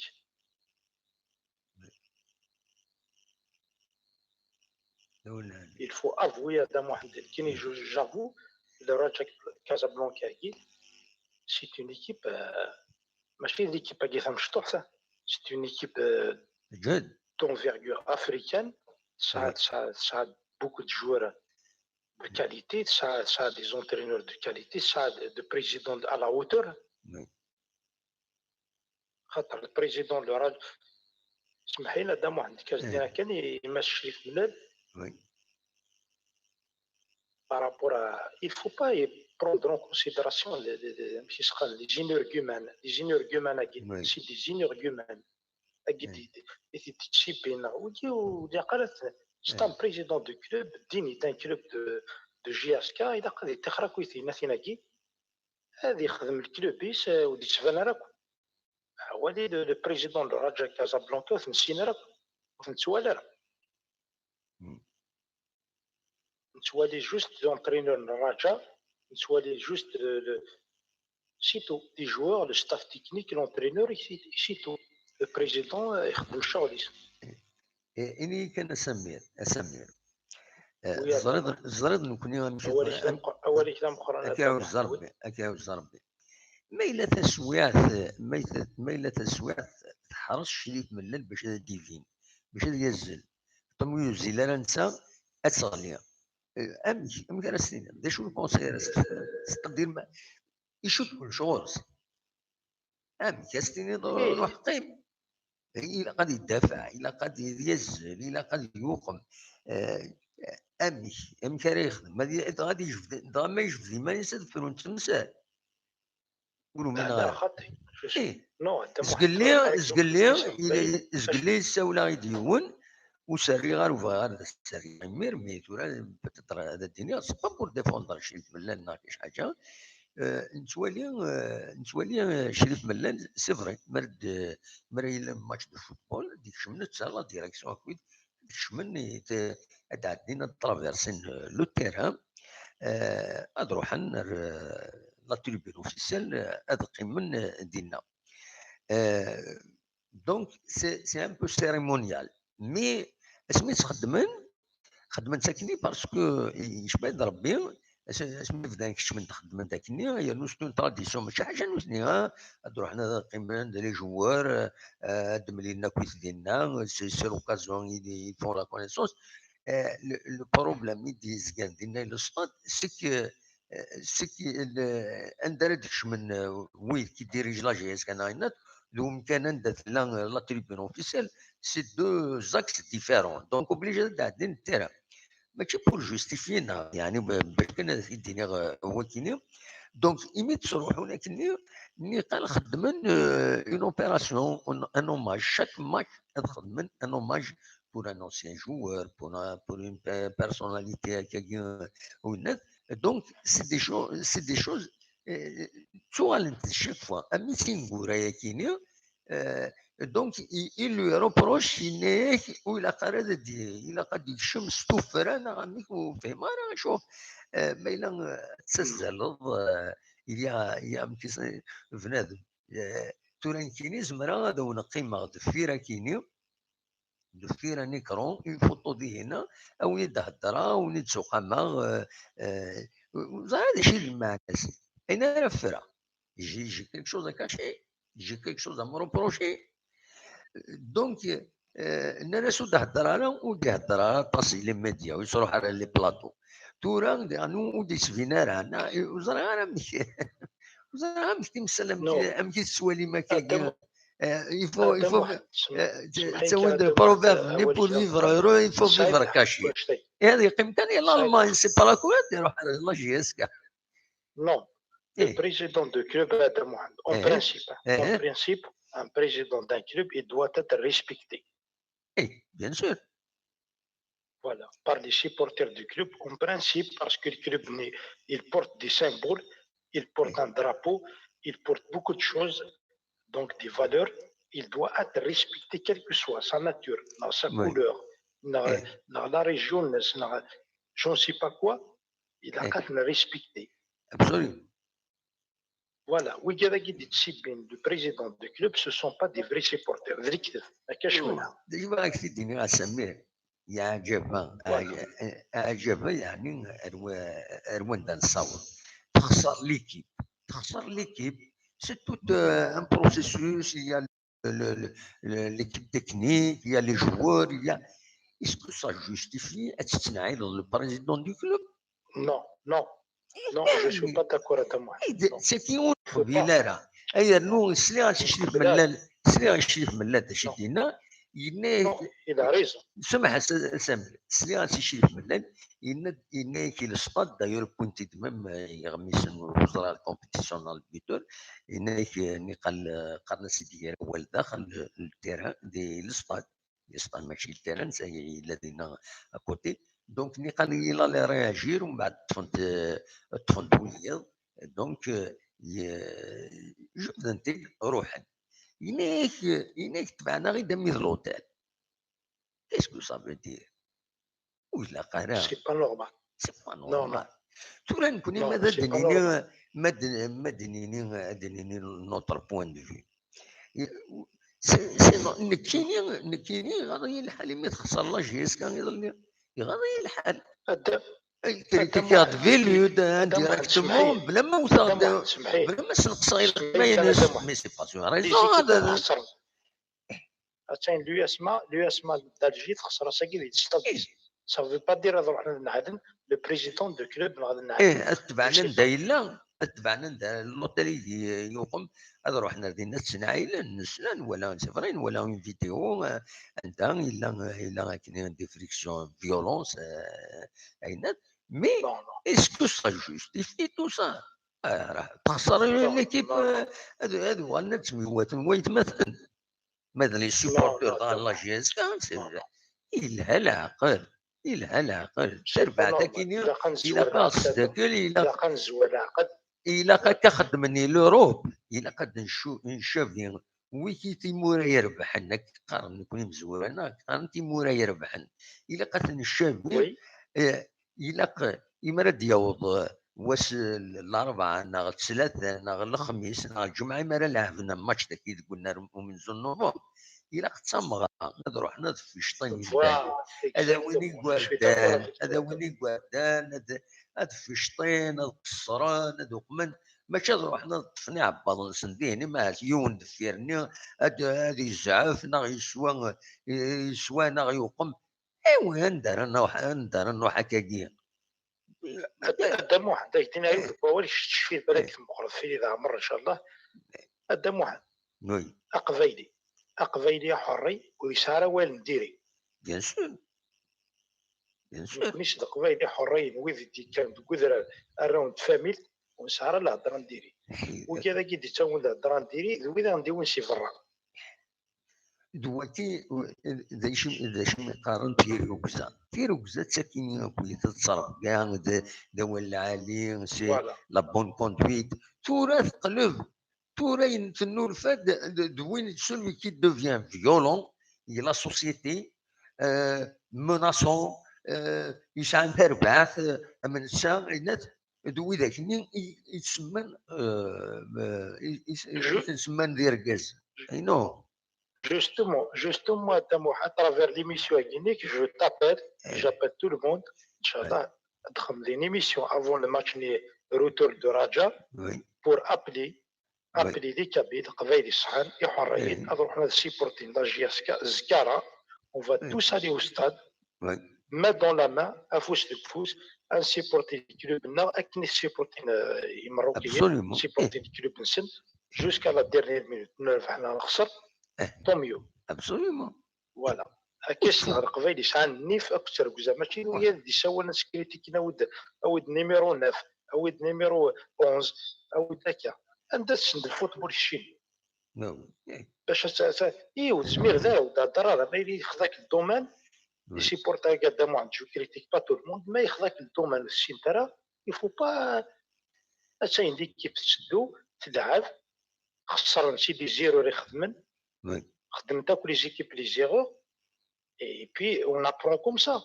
il faut avouer قدام واحد كي جافو لو راجع كازابلانكا كي c'est une équipe ماشي l'équipe qui est مشطوحه c'est une équipe d'envergure africaine ça a beaucoup de joueurs de qualité ça a des entraîneurs de qualité ça a des présidents à la hauteur خاطر البريزيدون اللي راجل سمح لنا دام واحد الكاس ديالنا كان يمشي في البلاد par rapport à il faut pas prendre en considération les énergumènes c'est des énergumènes qui تشيبين ودي قالت c'est un président de club digne d'un club de GSK إذا قد تخرج كويتي ناثيناكي هذه يخدم الكلوب بيس ودي تبان راكو ولي لو بريزيدون دو راجا كازابلانكا تنسينا راكو نتوالى راكو نتوالي جوست لونترينور الراجا نتوالي جوست سيتو دي جوار لو ستاف تكنيك لونترينور سيتو لو بريزيدون يخدم الشغل إني كان أسمير زرد نكوني أولي كلام قرآن أكاوش زربي ما إلا تسويعت تحرص شريف ملل باش ديفين باش يزل طم يزل لا ننسى اتغلي امك انا سنين دا شو الكونسير تقدير ما يشوف كل شغل امك سنين روح قيم إلا قد يدافع إلا قد يزل إلا قد يوقم أمك راه يخدم غادي يجبد ما يجبد ما ينسد فرون تمثال قولوا من غير خاطي نو زقلي الساوله يديون وسري غير وغير سري مير ميتورا بتطر هذا الدنيا سبا بور ديفوندر شريف ملان ناقش حاجه نتولي شريف ملان سي فري مرد ماتش دو فوتبول ديك شمنت لا ديريكسيون اكيد ديك شمن تعدينا ترافيرسين لو تيران اروح لا تريبيون اوفيسيال هذا قمن ديالنا دونك سي ان بو سيريمونيال مي اسميت خدمن ساكني باسكو يشبه ربي اسمي بدا نكتشف نخدم داكني هي نوستون تراديسيون ماشي حاجه نوسني نروح حنا قيمه لي جوار دم لينا كويس ديالنا سي لوكازيون يفون لا كونيسونس لو بروبليم ديز كان ديالنا لو ستاد سكي اندر داكشي من وين كيديريج لا جي اس كان عينات لو كان ندات لا تريبيون اوفيسيال سي دو زاكس ديفيرون دونك اوبليجي تعدين التيران ماشي بور جوستيفينا يعني باش كان الدنيا هو كيني دونك ايميت تروحوا لكن ني قال خدمن اون اوبيراسيون ان اوماج شاك ماتش خدمن ان اوماج بور ان انسيان جوور بور اون بيرسوناليتي هكاك وناس دونك سي دي شوز توالنت شاك فوا امي سينغورا يا كيني دونك il lui reproche انك ولا قرد الى قد الشمس توفرانا غنيك وفهمها راه شوف ما الا تسزل يا مكيس بنادم توران كيني زمرا هذا ونقيمه دفيره كيني دفيره نيكرون الفوطو دي هنا او يدهدرا ونتسوق ما هذا شيء المعنى اين رفرا يجي كيك شوز كاشي يجي كيك شوز مروبروشي دونك الناس تهضر انا ودي هضر انا طاسي لي ميديا ويصروح على لي بلاطو تورا انو ودي سفينار انا وزرا انا مش وزرا مش تمسلم امشي السوالي ما كاين يفو تسوي البروفيرب ني بور فيفر اورو يفو فيفر كاشي هذه قيمتها الالمان سي با لا كويت يروح على لا جي اس كا نو Le président de club, en principe, un président d'un club, il doit être respecté. Bien sûr. Voilà, par les supporters du club, en principe, parce que le club, il porte des symboles, il porte un drapeau, il porte beaucoup de choses, donc des valeurs. Il doit être respecté, quelle que soit sa nature, dans sa couleur, dans la région, je ne sais pas quoi, il a qu'à le respecter. Absolument. Voilà, le président du club, ce ne sont pas des vrais supporters. عجبها يعني رواندا نصور تخسر ليكيب سي توت ان بروسيسوس يا ليكيب تكنيك يا لي جوار يا اسكو سا جوستيفي تتنعي البريزيدون دو كلوب نو Non, je ne suis pas d'accord avec moi. C'est qui on قبيله راه اي نو سلي غنشرف ملال سلي غنشرف ملال تشدينا الى ريزون سمح سامر سلي غنشرف ملال ان كي السطاد داير كنت تمام يغمس وزراء الكومبيتيسيون البيتور ان قال سيدي هو داخل التيران دي السطاد السطاد ماشي التيران الذين اكوتي دونك ني قال لي لا رياجير ومن بعد طفنت ويا دونك جو ننتج روحا يناك تبعنا غير دمي لوطيل اسكو صافي دير ولا قرا سي با نورمال سي با نورمال تورا نكوني مدنيني نوتر بوين دو في سي نكيني غادي الحال مي تخسر لا جيس كان يغادي الحال كريتيكات فيلود ديريكتومون بلا ما وصل بلا ما سنقص غير ينس مي سي با سو ريزون هذا عشان لو اسما دالجي تخسر ساكي دي ستاديس سا فو با دير نروح نعدن لو بريزيدون دو كلوب غادي نعدن اتبعنا ندايلا اتبعنا اللوتري يقوم هذا روحنا دينا تسنعيلا نسلان ولا سفرين ولا اون فيديو انت الا كاين دي فريكسيون فيولونس عينات مي اسكو سا جوستيفي تو سا راه تخسر ليكيب هادو غانا تسميوات ويتمثل مثلا لي سيبورتور تاع لا جي اس كان إلها العقل تربع تاكيني إلا قاص تاكل إلا قد خدمني لوروب إلا قد نشوف ويكي تيمورا يربح انك قارن نكون مزور انا قارن تيمورا يربحن إلا قد نشوف إلا يمرد يوض واش الاربعاء ناغ الثلاثاء ناغ الخميس ناغ الجمعه مرة لعبنا ماتش تاكيد قلنا من نوفمبر إلا قد تسمغ نروح في شطين هذا وين قوادان هذا وين قوادان هذا في شطين هذا قصران هذا قمن ماشي نروح نطفني عباد نسنديني ما يون دفيرني هذا يزعف ناغ يسوى ناغ يقم ايوا ندار انا حكاكيا قدام واحد دايتين عيب البوالي شفت بالك في المغرفي اذا عمر ان شاء الله قدام واحد وي أقفيلي حري ويسارة والمديري بيان سور مش أقفيلي حري ويفدي كان بقدر الراوند فاميل وسارة لا دران ديري وكذا كي تسوون لا دران ديري وإذا نديون شي فرا دواتي إذا شم قارن تيروكزا تسكيني كوي تتصرف كاع دول العالي سي لا بون كوندويت تراث قلب تورين في النور فاد دوين celui qui devient violent et la société menaçant يسعى تربعث من الساعة دوي ذاك يسمى ندير غاز اي نو justement à travers l'émission Guinée je t'appelle j'appelle tout le monde inchallah ادخل une émission avant le match retour de Raja pour appeler لي كابيت قبايل الصحان يحريين نروحنا سيبورتين لا جياسكا الزكاره اون فا توس الي او ستاد ما دون لا مان افوس لفوس ان سيبورتين كلوبنا اكني سيبورتين المروكيين سيبورتين كلوب نسن جوسكا لا ديرنيير مينوت نربحنا نخسر طوميو ابسوليومون فوالا كاش قبايل الصحان نيف اكثر كوزا ماشي هي دي سوا سكريتي كينا ود نيميرو 9 ود نيميرو 11 او داكا عندها تسند الفوتبول الشيني باش ايوا زمير ذا الضرر ما يخذاك الدومان لي سيبورتا قدامو عند جو كريتيك با تو الموند ما يخذاك الدومان الشين ترى يفو با اشاين ديك كيف تشدو تلعب خسر شي دي زيرو اللي خدمن خدمت كل زيكيب لي زيرو اي بي اون ابرون كوم سا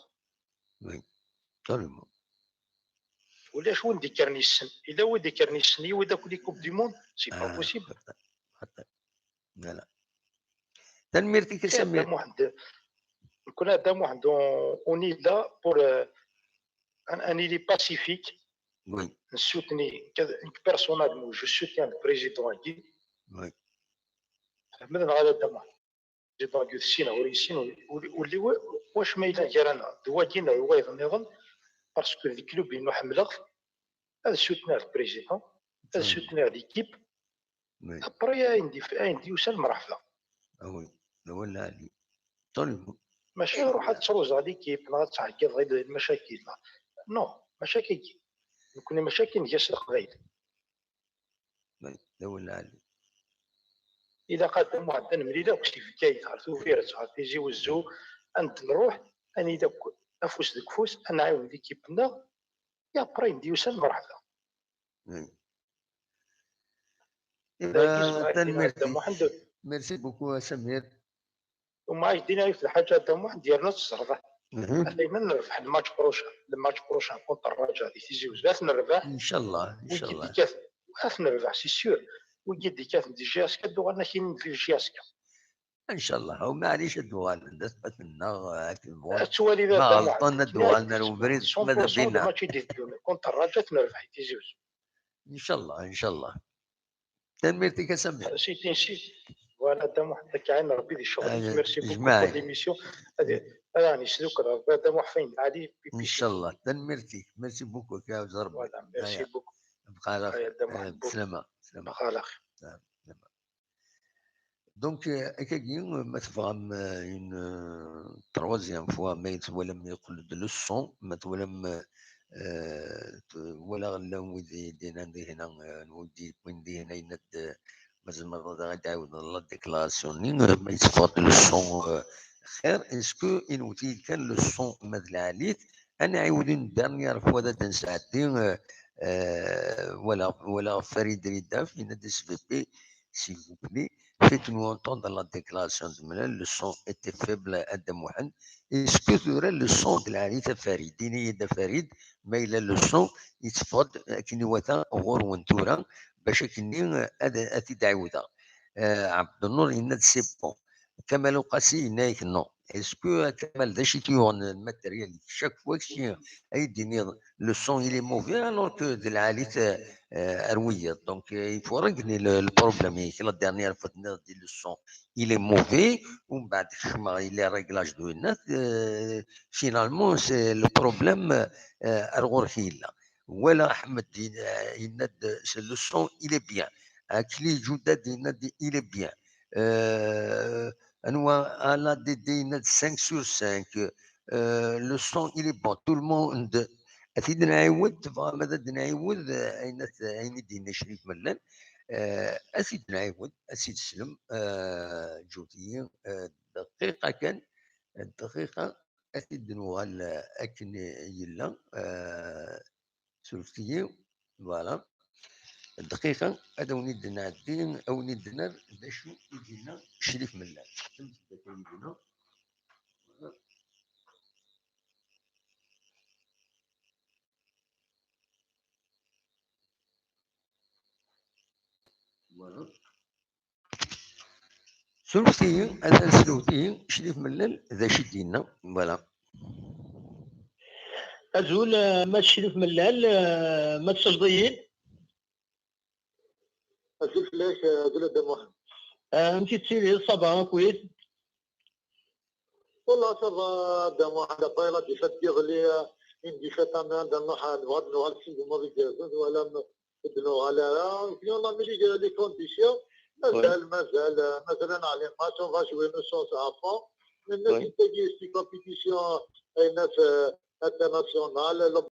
ولاش وين ديكرني السن الا هو ديكرني السن يودا كل كوب دي موند سي با بوسيبل لا تنميرتي كسمير واحد كنا قدام واحد اوني لا بور ان الي باسيفيك وي نسوتني بيرسونالمون جو سوتيان البريزيدون كي وي مثلا هذا قدام واحد بريزيدون كي السين وريسين واللي واش ما الا جرانا دواجينا وايضا نظن باسكو الكلوب انه حملغ هذا سوتنا البريزيدون هذا سوتنا ليكيب ابري عندي وسال مرحبا وي ولا علي طول ماشي روح تروز على ليكيب نهار تعقد غير المشاكل نو مشاكل يكون مشاكل نجاش القبائل ولا علي اذا قدم واحد المريضه وكشتي في كايت عرفتو فيرت عرفتي يجي وزو انت نروح اني داك افوس ديك فوس انا عاود ليكيبنا يا بري نديو سال مرحبا ميرسي بوكو سمير وما يدينا في الحاجه تاع واحد ديالنا الصرفه دائما نربح الماتش بروشان كونتر الرجاء اللي تيجي وزاف نربح ان شاء الله ان شاء الله واف نربح سي سيور ويجي دي كاف دي جياسكا دوغنا كاين في جياسكا ان شاء الله ومعليش الدوال الناس باتنا توالي ما ذا غلطنا الدوال وبريد ماذا 100% بينا ماتشي كونت الرجاء تنربح تيزوز ان شاء الله ان شاء الله تنميرتك سمي سيتي نسيت وانا دام واحد كاين ربي دي الشغل ميرسي بوكو جماعي. بور ليميسيون راني شكرا ربي دام حفين علي ان شاء الله تنميرتك ميرسي بوكو يا وزربي فوالا ميرسي بوكو بقى على خير بسلامة سلامة على خير Donc, مثلا une troisième fois ما ولم يقل de leçon ما ولم ولا نودي دينا هنا نودي ويندي هنا يند مازال مرة غادي عاود لا ديكلاراسيون ما يتفاضل leçon خير اسكو انوتي كان leçon مازال عليك انا عاود دارنيير فوا دا نساعدين ولا فريد ريدا في نادي اس في بي s'il vous plaît. Faites-nous entendre la déclaration de Mélène. Le son était faible à Damouhan. Est-ce que tu aurais le son de la Rita Farid? Dini de Farid, mais il a le son, il se fait qu'il nous attend au Rouen-Touran, Bachakini, Ati Daouda. Abdelnour, il n'a de ses ponts. Kamal Qassi, il n'a non. Est-ce que Kamal Dachiti, on a le matériel, chaque fois que le son il est mauvais, alors que de la Rita Arouillet. Donc, il faut régler le problème. La dernière fois, le son, il est mauvais. Ou il est réglage de net. Finalement, c'est le problème. Voilà, Ahmed, le son, il est bien. Akli Joudad, il est bien. À la DD, 5 sur 5. Le son, il est bon. Tout le monde. أكيد نعاود ماذا نعاود عين دينا شريف ملان أسيد نعاود أسيد سلم جوتي دقيقة كان الدقيقة أسيد نوال أكن يلا سلفتي فوالا الدقيقة هذا ونيد نعدين أو نيد نار باش يدينا شريف ملان ثلثي هذا ثلثي شريف ملل ذا شدينا فوالا أزول ما شريف ملل ما تصدقين أزول فلاش أزول دموح أنت تسيري صباح كويس والله صباح دموح على طايلة دي غلي إندي فتامان دموح نواد نواد سيدو ما بيجازون ولا بدنو على يلا ملي جا لي كونديسيون مثلا على الماتش on va jouer nos chances à fond الناس تجي في كومبيتيسيون الناس انترناسيونال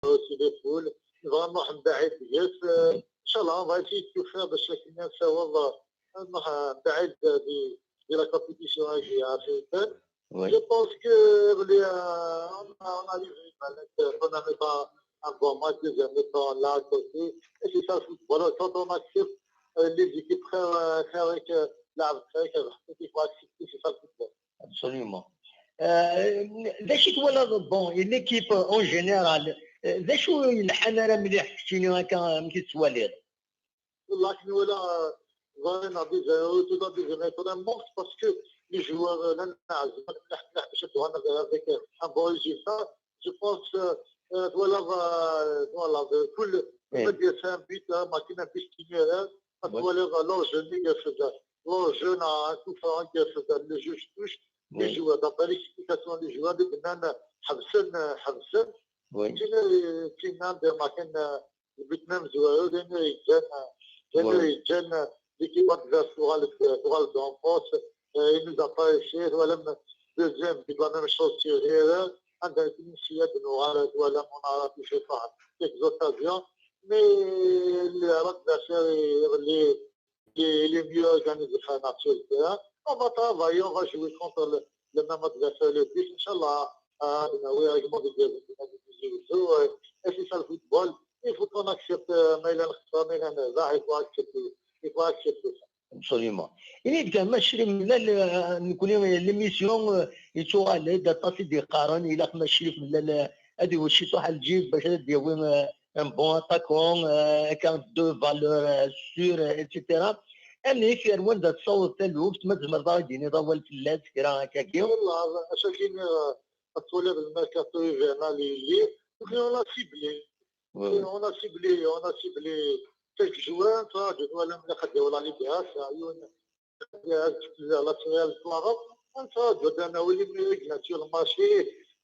سي دي فول فريمون من بعيد يس ان شاء الله on va essayer de tout faire باش نساو من بعيد دي لا كومبيتيسيون هاجي عارفين je pense que on arrive on a pas un bon match deuxième temps là côté et c'est ça le football quand on accepte les équipes avec la c'est ça le football. Absolument. Bon, l'équipe en général, شو الحنانه ملي حكيتيني هكا ملي تسوالير والله كي ولا فانا دي vraiment parce que les joueurs là باش يدوها avec un bon résultat je pense voilà كل بدي سام بيت ما كنا بيش l'enjeu a un coup franc le juge touche les joueurs d'après l'explication des joueurs de Benin حبسن كنا ما كان الفيتنام joueurs لأنه يجن l'équipe adverse pour d'enfance il nous a pas essayé ولم deuxième qui doit même chose tirer عندنا الجنسية بنوع ولا منارة في شفاعة quelques occasions mais l'adversaire il est mieux organisé sur le terrain. On va travailler, on va jouer contre le même adversaire le plus. Inch'Allah, et c'est ça le football. Il faut qu'on accepte, il faut accepter ça. Absolument. Il كان ماشي من نكون ليميسيون يتوقع على تصل دي قارن الى خنا شريف من هذه هو الشيء تاع الجيب باش ديوي un bon attaquant, avec deux valeurs sûres, etc. اني كان وين تصوت الوقت ما تزمر ضايديني ضوال فلات كرا هكاكي والله اشاكين الطلاب الميركاتو هيفرنالي اللي on a ciblé on a ciblé quelques joueurs ولا من خدوا ولا لي بها عيون la finale Maroc on ça جدنا ولي من sur le marché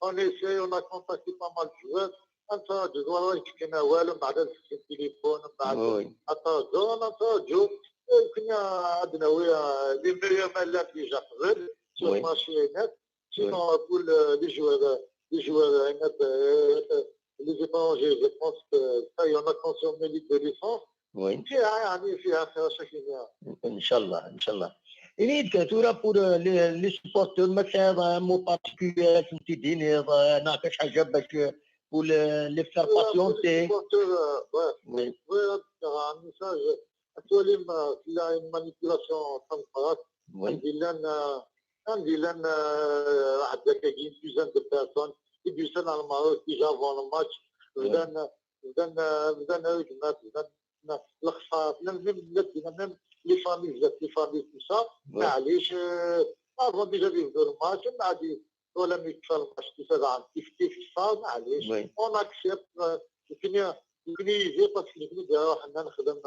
on essaie on a contacté pas mal de joueurs انت جدول كنا والو بعد التليفون بعد حتى جو كنا عندنا ويا لي ميور مالات اللي جا قبل سو ماشي هناك سينو نقول لي جوار هناك لي زيترونجي جو بونس كو يون ا كونسومي لي دو ليسونس فيها يعني فيها خير شكل ان شاء الله ان شاء الله إليد كاتورا بور لي سبورتور ما كان مو بارتيكولير فهمتي ديني ناقش حاجه باش pour les faire patienter. Oui, un message. Actuellement, il y a une manipulation temporaire. عندي لنا واحد كاين دوزان دو بيرسون يدوزن على المغرب ديجا فون الماتش بدنا الخفاف ميم لي فامي تو سا معليش افون ديجا يبداو الماتش من بعد ولا ميكفى الماتش تسعة كيف صار معليش اون اكسبت يمكن يجي باسكو يمكن حنا نخدم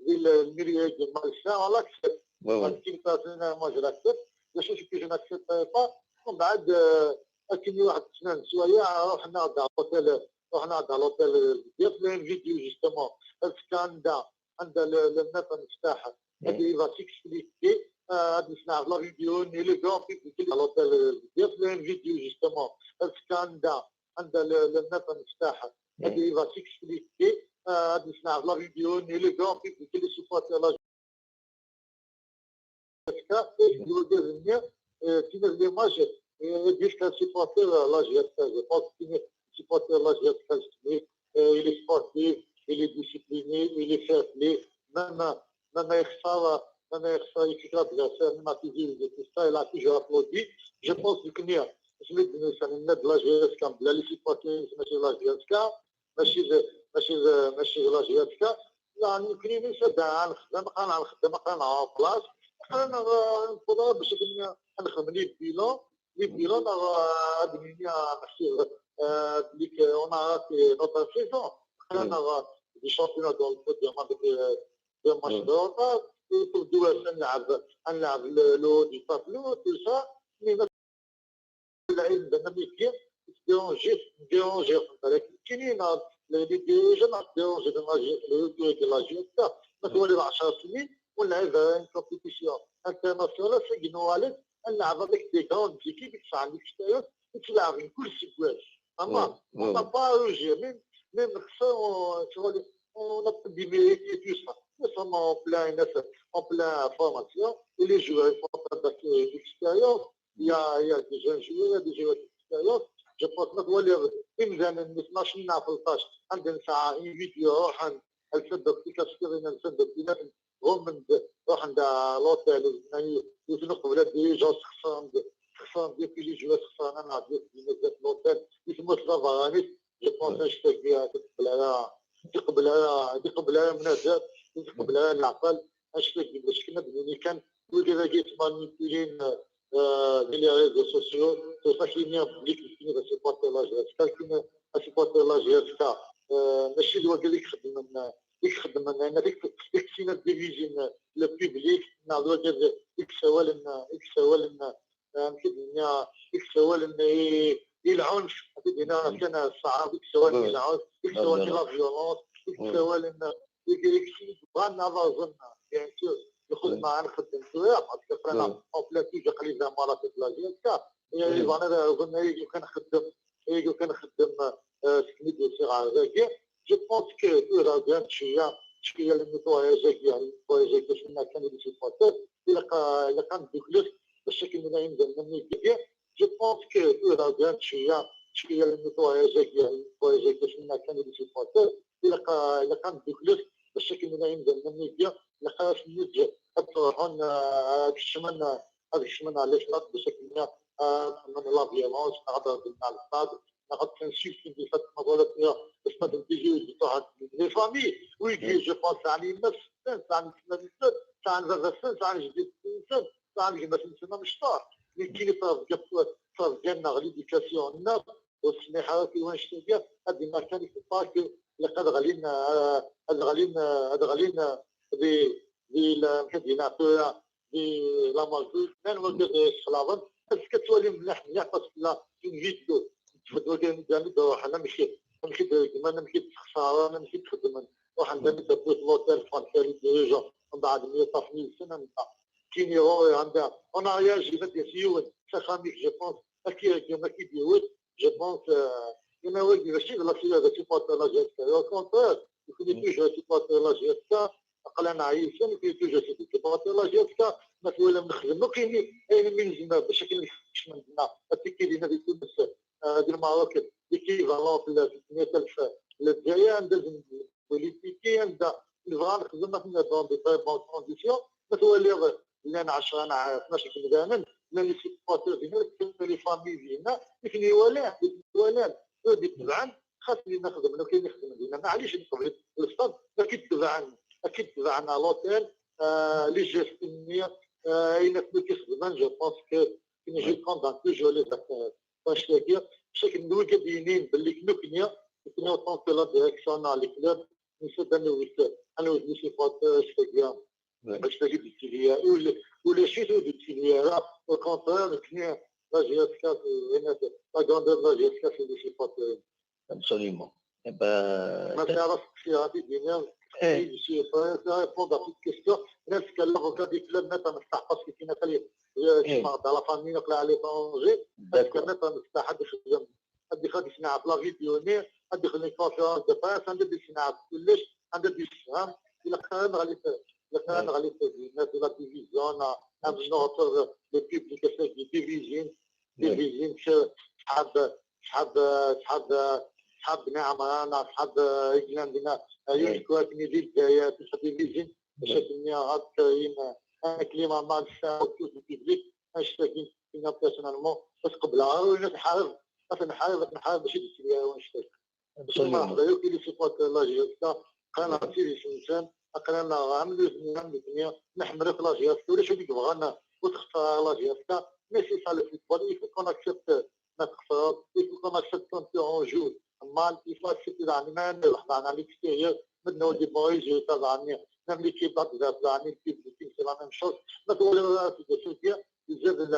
الميريا ديال المارشا اون اكسبت يمكن باسنا ما جو لاكسبت باش كي جو ناكسبت با ومن بعد كاين واحد سنان شويه رحنا عند لوطيل ديال الفيديو جوستومون كان عند النت المفتاح هذه فا سيكسبليكي هذا نسمع لا فيديو ني لو كون في لوطيل ديال الفيديو جوستومون كان عند النت المفتاح هذه فا سيكسبليكي هذا نسمع لا فيديو ني لو كون في لي سوبورتور كي لي ماج ديال سوبورتور لا جيرتا جو بونس كي سوبورتور لا جيرتا il est sportif, il est discipliné, il est fair play, même يخسر يكتب الأسامي ما تيجي il a toujours applaudi. Je pense que جلد الناس لا جيرتا بلا لي سوبورتور ماشي لا جيرتا ماشي لا جيرتا يعني كريمي سدا نخدم انا بلاص انا نفضل باش نخدم لي بيلون غادي نحسب ديك انا في نوتر سيزون انا دي شامبيون دون الفوت ديال ماتش دوطا في الدول نلعب لو دي طابلو تو سا مي اللعيب بنا ميكي ديرونجي كاينين لي ديجا ديرونجي ديال لا جيتا مثلا 10 سنين ونلعب ان كومبيتيسيون انترناسيونال في جنواليس نلعب افيك دي كروند زيكيب تسعة اكستيريور تلعب كل سيكواج اما با روجي ميم خصو شغل on a démérité tout ça. Nous sommes en plein formation et les joueurs font d'expérience. Il y a des jeunes joueurs, il y a des joueurs d'expérience. Je pense que nous devons نتماشى في الطاش عندنا ساعة فيديو روح الفندق في كاسترين الفندق هم روح عند لوتيل يتنقوا ولا ديجا خصهم ديال لي جوات خصهم انا ديال لوتيل يسمو سافارانيس جو بونس نشتاق بها تقبلها منازل تقبلها العقل نشتاق باش كنا بدوني كان وكذا جيت مانيبيولين لي ريزو سوسيو فاشينيا بليك كاين سيبورتور لاجيرتا كاين سيبورتور لاجيرتا ماشي الوقت اللي يخدم انا ديك سينا ديفيزيون لو بوبليك نا الوقت يكسوالنا يكسوالنا العنف هنا كان صعب يكسوالنا العنف يكسوالنا لا فيولونس يكسوالنا يكشي بغانا ظننا بيان سور يخدم معنا نخدم شويه باسكو انا اون بلاتي قليل زعما لا جيرتا يعني انا ظن كان نخدم سكنيد وصغار زكي جو بونس كو راه شويه النيتواياج باش كان لي سيبورتور الا كان دوكلوس بالشكل اللي ينزل مني كيف جو بونس كو راه شويه النيتواياج باش كان لي سيبورتور الا كان دوكلوس بالشكل اللي ينزل مني كيف لقاش نيجي تروحون هذا الشمن على الشط بشكل من لا فيولونس نقدر مع الاستاد نقدر نشوف في فات مقولات باش ما تجي تاع لي فامي ويجي جو بونس على النفس يعني تاع السن تاع جديد السن تاع باش نسمى مشطار اللي كاين صار ديالنا ليديكاسيون الناس والسميحه كيفاش تلقى هذه ما كان يفكر لقد غالين المدينه دي لا مالكوت كان وجد خلاص بس كتولي مليح باسكو لا كنجيدو تفدوا ديالنا حنا ماشي كما نمشي خساره انا مشيت نخدم واحد دابا لوطيل فرانسي ديجا من بعد 100 سنه كاين يروي عندها انا يا جيبت يا سيون سخاميك جو بونس كما كيديروا جو بونس كما ولدي ماشي لا سي بوت لا جيسكا او كونتر يكون توجور سي بوت لا جيسكا قلنا عايشين يكون توجور سي بوت لا جيسكا ما ولا نخدموا كاين من زعما بشكل مش من هنا التكيدين في تونس ديال المغرب ليكيفالون في 100000 للجزائر ندز بوليتيكي عندها نبغى نخدم في دون دي بون كونديسيون ما تولي لان 10 انا 12 مدانا لان سي بوتور ديالنا لي فامي ديالنا لكن يوالان دي تبعا خاصني نخدم لو كاين نخدم ديالنا معليش نقبل الصاد اكيد تبعنا لوتيل لي جيستينيير اين كيخدم جو بونس كو كي جو كوندان توجور لي باش تاكي بشكل نوجد دينين باللي كنا طونك لا ديريكسيون على الكلوب نسد انا ولي فوت شتاكيا باش تاكي ديتيليا ولا شي تو ديتيليا او كونترير كنا لا جيسكا هنا لا غراندور لا جيسكا في لي فوت ابسوليومون ما تعرفش شي غادي دينا شي ريبوند ا بيت كيستيون ناس كان لافوكا دي كلوب نتا مفتاح باسكو كاين خليه dans la famille نقلع على طونجي كانت مفتاح حد يخدم حد يخدم يصنع في لا فيديو حد يخدم كونفيرونس دو باس عنده يصنع كلش عنده يفهم الا كان غادي الناس لا تيفيزيون ام نوتر لو بوبليك دي تيفيزيون شحاب نعمه انا شحاب عندنا يشكوا كنيدي الجايه في التلفزيون بشكل غاد كاين كليما مع الشعب البيبليك اشتاكين فينا بيرسونالمون بس قبلها ونحارب باش يدير ونشتاك باش نحضروا كي لي سيبوت لا جيسكا قرانا في الانسان قرانا عملوا الدنيا نحملوا في لا جيسكا ولا شو ديك بغانا وتختار لا جيسكا ماشي صار في الفوتبول يفو كون اكسبت ما تخسر يفو كون اكسبت كون تي اون جو مال يفو اكسبت يعني ما نروح على ليكستيريور بدنا دي بويز تاعني même l'équipe d'Afghanistan, l'équipe c'est la même chose. Ils aident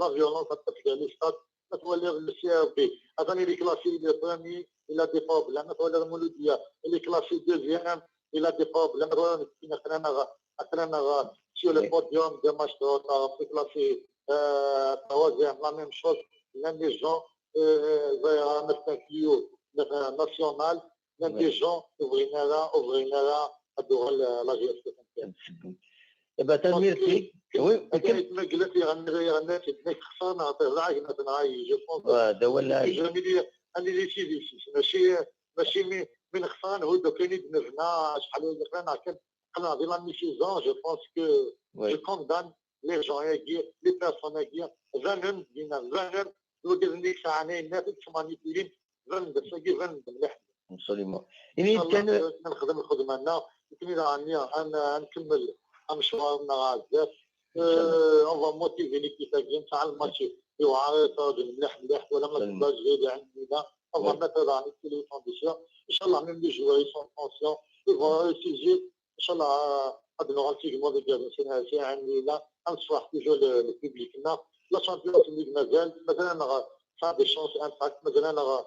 la violence à travers les stades. Le CRB, avant il est classé le premier, il a des problèmes. Le Mouloudia, il est classé deuxième, il a des problèmes. Sur le podium de match de retard, il est classé troisième, la même chose. Même les gens, national, même les gens, ouvrira. الدول لا جيسكا يبقى تنميرتي وي كما قلت غنى تديك خصنا طلعي مثلا جو بونس دوله جميل انا لي سي ماشي من خصان هو دو كاين دمرنا شحال قلنا دي لا ميسيزون جو بونس كو جو كوندان لي جون يجي لي بيرسون يجي فانن دينا فانن وكذا ساعني الناس مانيبيلين فان بسكي فان مليح ابسوليومون يعني كان نخدم الخدمه لنا كمل عني انا نكمل مشوارنا غازات اون موتيفي ليكيب تاع الماتش يوعى مليح ولا ما تبقاش غير عندنا اون ميثود عن لي كونديسيون ان شاء الله ميم لي جواري سون كونسيون يفون سيجي ان شاء الله غادي نغطي الموضوع ديال سي عندنا نصح توجور البوبليكنا لا شامبيونز ليغ مثلا صار دي شونس امباكت مثلا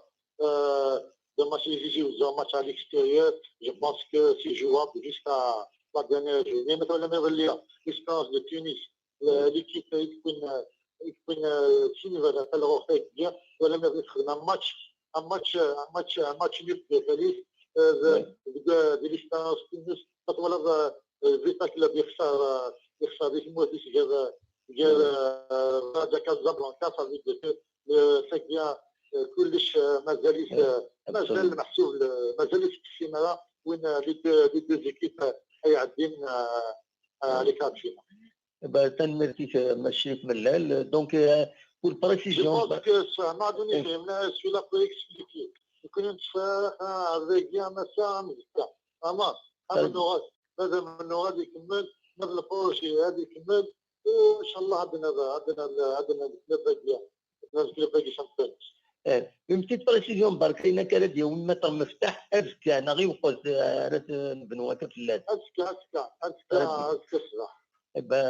de match décisif ou match à l'extérieur, je pense que c'est jouable jusqu'à la dernière journée. Maintenant, l'espérance de Tunis, l'équipe يكون سينيفر الروح bien ولا ما يدخل ماتش نيل فاليس دي ليسبيرانس تونس ولا فيتا كلوب يخسر في موتيس ديال راجا كازابلانكا صافي سي بيان كلش مازال محسوب مازال في السيمانه وين لي دو زيكيب يعدين على كاب فينا تنمرتي ماشي في ملال دونك pour précision ما دوني فهمنا سو لا بو اكسبليكي يكون نتفاهم avec bien مثلا اما هذا من غادي يكمل هذا البروجي هذه كمل وان شاء الله عندنا الكليب باقي شامبيون. Une petite précision برك كاينه كاله ديال متر مفتاح ازكى انا غير وقلت بنوة كفلات ازكى صراحه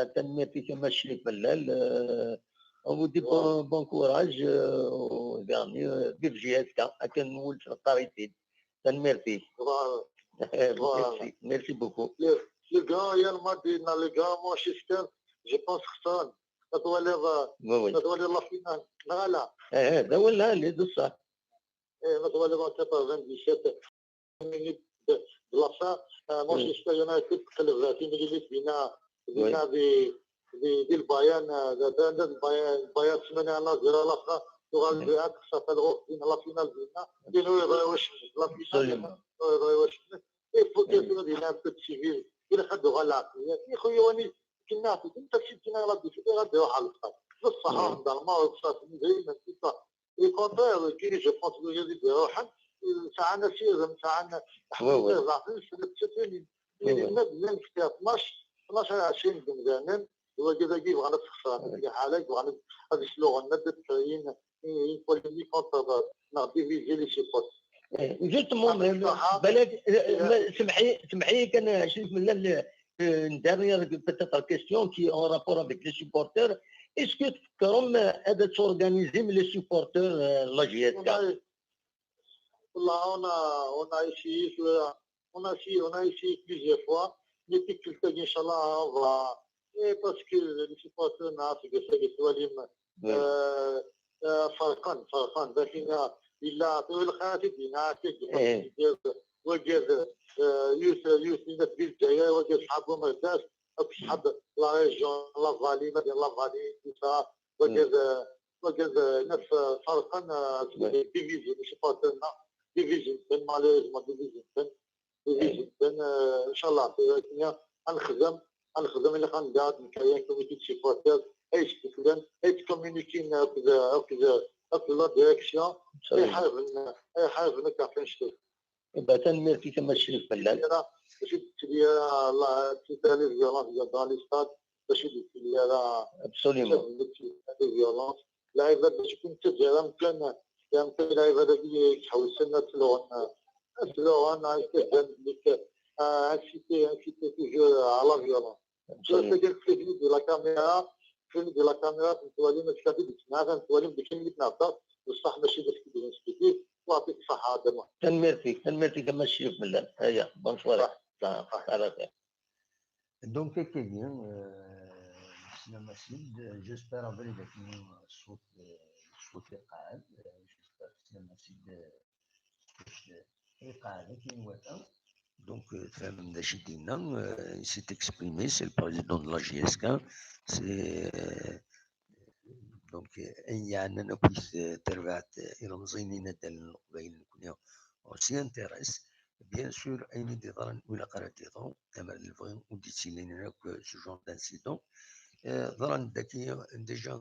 تنمير في كما الشريك بلال ودي بون كوراج يعني دير جهتك كان نقول في القريتين تنمير فيك ميرسي بوكو لي غان يا المدينه لي غان مانشستر جو بونس خسران تطولي لا فينال لا هذا ولا اللي بصح تطولي لا 97 مينيت بلاصه مانشستر يونايتد تقلب في مينيت بينا دي البايان البايان 8-0 الاخرى تغلب اقصى الغرف بين لا فينال بينا واش لا فينال واش يفوت دينا بتسيفيل الى خدوا غلا يا خويا واني كنا في انت كنا غادي في غادي على الخط بصح نهضر ما وصلت دائما كنت الكونتر كي جو بونس لو يزيد يروح ساعنا سير ساعنا حنا ضعفين في الناس اللي في 12 20 زمان وكذا كيف غادي تخسر في حالك وغادي هذا الشلون ندت كاين بوليميك كونتر نغدي في لي سيبوت جوستمون بلاد سمحي كان شريف من une dernière peut-être question qui est en rapport avec les supporters. Est-ce que تفكرهم هذا تورغانيزي من les supporters la JSK? والله on a essayé plusieurs fois mais ان شاء الله parce que les supporters نعرف كيف سواليم فرقان لكن إلا طول الخاتم ينعكس وجد يوسف نبي الجاية وجد صحابه مرداس أصحاب لا ريجون لا فالي مدينة لا فالي وجد نفس فرقا ديفيزيون مش باتنا ديفيزيون بين ماليزما ديفيزيون بين إن شاء الله نخدم اللي غندار نكاين كوميتي سيبورتر ايش تكلم ايش كومينيكين هكذا لا ديريكسيون اي حاجه نكافين شتو يبقى تنمير في كما الشريف بلال باش تدير الله تيتالي فيولونس دون لي ستاد باش يدير ابسوليومون فيولونس لعيبه باش يكون تدير يمكن لعيبه هذيك تحول سنه سلوغان يستخدم لك انسيتي توجور على فيولونس تلقى فيلم ديال لا كاميرا تولي ما تستافدش معاها تولي باش نتنظف بصح ماشي باش كيدير نسبيتيف ويعطيك الصحه هذا تنمير فيك كما الشريف بلال هيا بونسوار على خير دونك كاين سينما سيد جيسبر افري داك الصوت القاعد جيسبر سينما سيد القاعد كاين وقتها. Donc, il s'est exprimé, c'est le président de la JSK. Donc, on s'y intéresse. Bien sûr, ce genre d'incident. Déjà,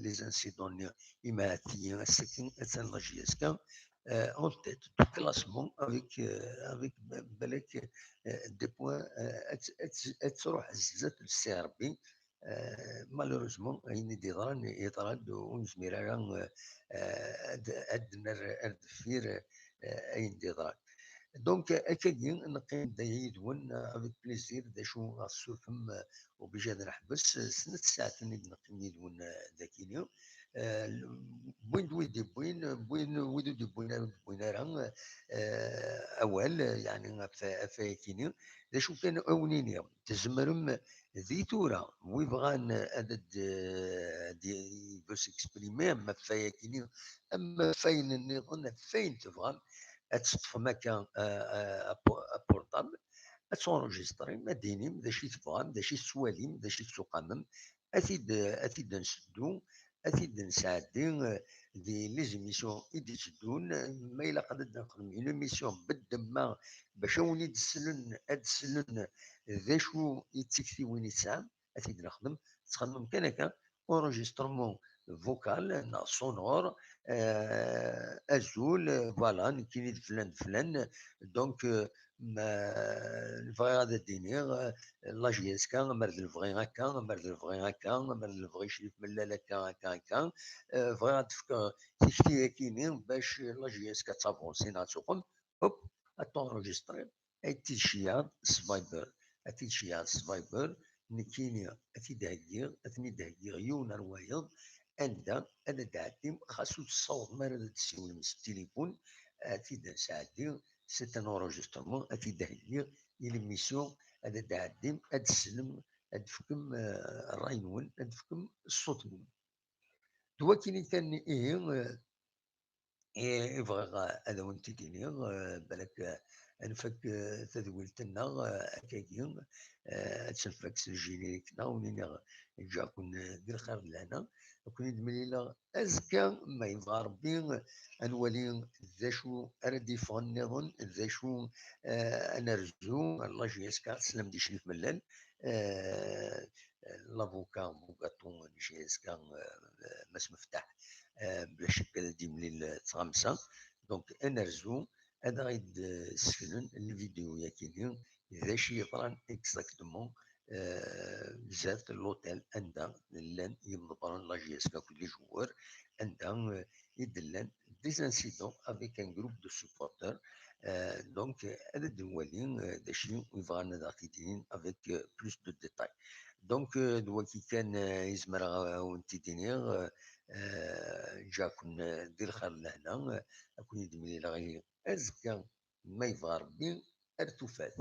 les incidents immédiats, c'est la JSK en tête du classement avec des points السربي malheureusement il يطرد ونزميرا الدفير أين ديضران دونك اكادين نقيم دايد ون افيك بليزير دا شو غاسوفم وبجاد نحبس سنة ساعات نقيم يدون ذاكينيو بوين دويدي بوين ودو دي بوين راه اول يعني فايكينيو دا شو كان اونينيا تزمرم ذي تورا ويبغان عدد دي بس اكسبريمي اما فايكينيو اما فاين النظام فاين تبغى تطفى مكان بورطابل تونجستري ما دينيم دا شي تبغام دا شي سواليم دا شي تسوقامم اثيد نسدو اثيد نساعدين دي لي زيميسيون ايدي تسدون ما الا قدرت نخدم اون ميسيون بالدماغ باش وني تسلن ذا شو يتسكتي وين يتسام اثيد نخدم تخدم كان هكا اونجسترمون فوكال سونور ازول فوالا نكيني فلان فلان دونك نبغي غادا دينيغ لا جي اس كا مرد الفغي هكا مرد الفغي هكا مرد الفغي شريف ملال هكا هكا هكا بغي غتفك تكتي كيني باش لا جي اس كا تافونسي ناتسوقم هوب اتونجستري اتيشيا سفايبر اتيشيا سفايبر نكيني اتيدهيغ اتني دهيغ يون روايض عندها انا دعتي خاصو تصور ما تسيول من التليفون اتي ساعدي سي ان اورجسترمون اتي دهيغ ليميسيون هذا دعتي ادسلم ادفكم الراي نون ادفكم الصوت نون دوا كيني كان يبغى هذا وانت كيني بالك انفك تدويلتنا اكاكي تشفك الجينيريكنا ونينا جا كون دير خير لنا كون دمليلا ازكى ما يبغى ربي انولي ذا شو اردي فون نظن ذا شو انا رجو الله يسكا سلام دي شريف ملال لافوكا بوكاتون جي اسكا ماس مفتاح بلا شك هذا ديملي تغمسه دونك انا رجو هذا غيد سكنن الفيديو ياكيني ذا شي يطران اكزاكتومون زاد لوتيل عندها لان يمضبران لا جي اس كا كل جوار عندها يدلان دي انسيدون افيك ان جروب دو سوبورتور دونك هذا دوالي داشي يبغى داخل تيدين افيك بلوس دو ديتاي دونك دوا كي كان يزمر ونتي دينيغ جا كون دير خير لهنا كون يدملي غير ازكى ما يبغى ربي ارتفات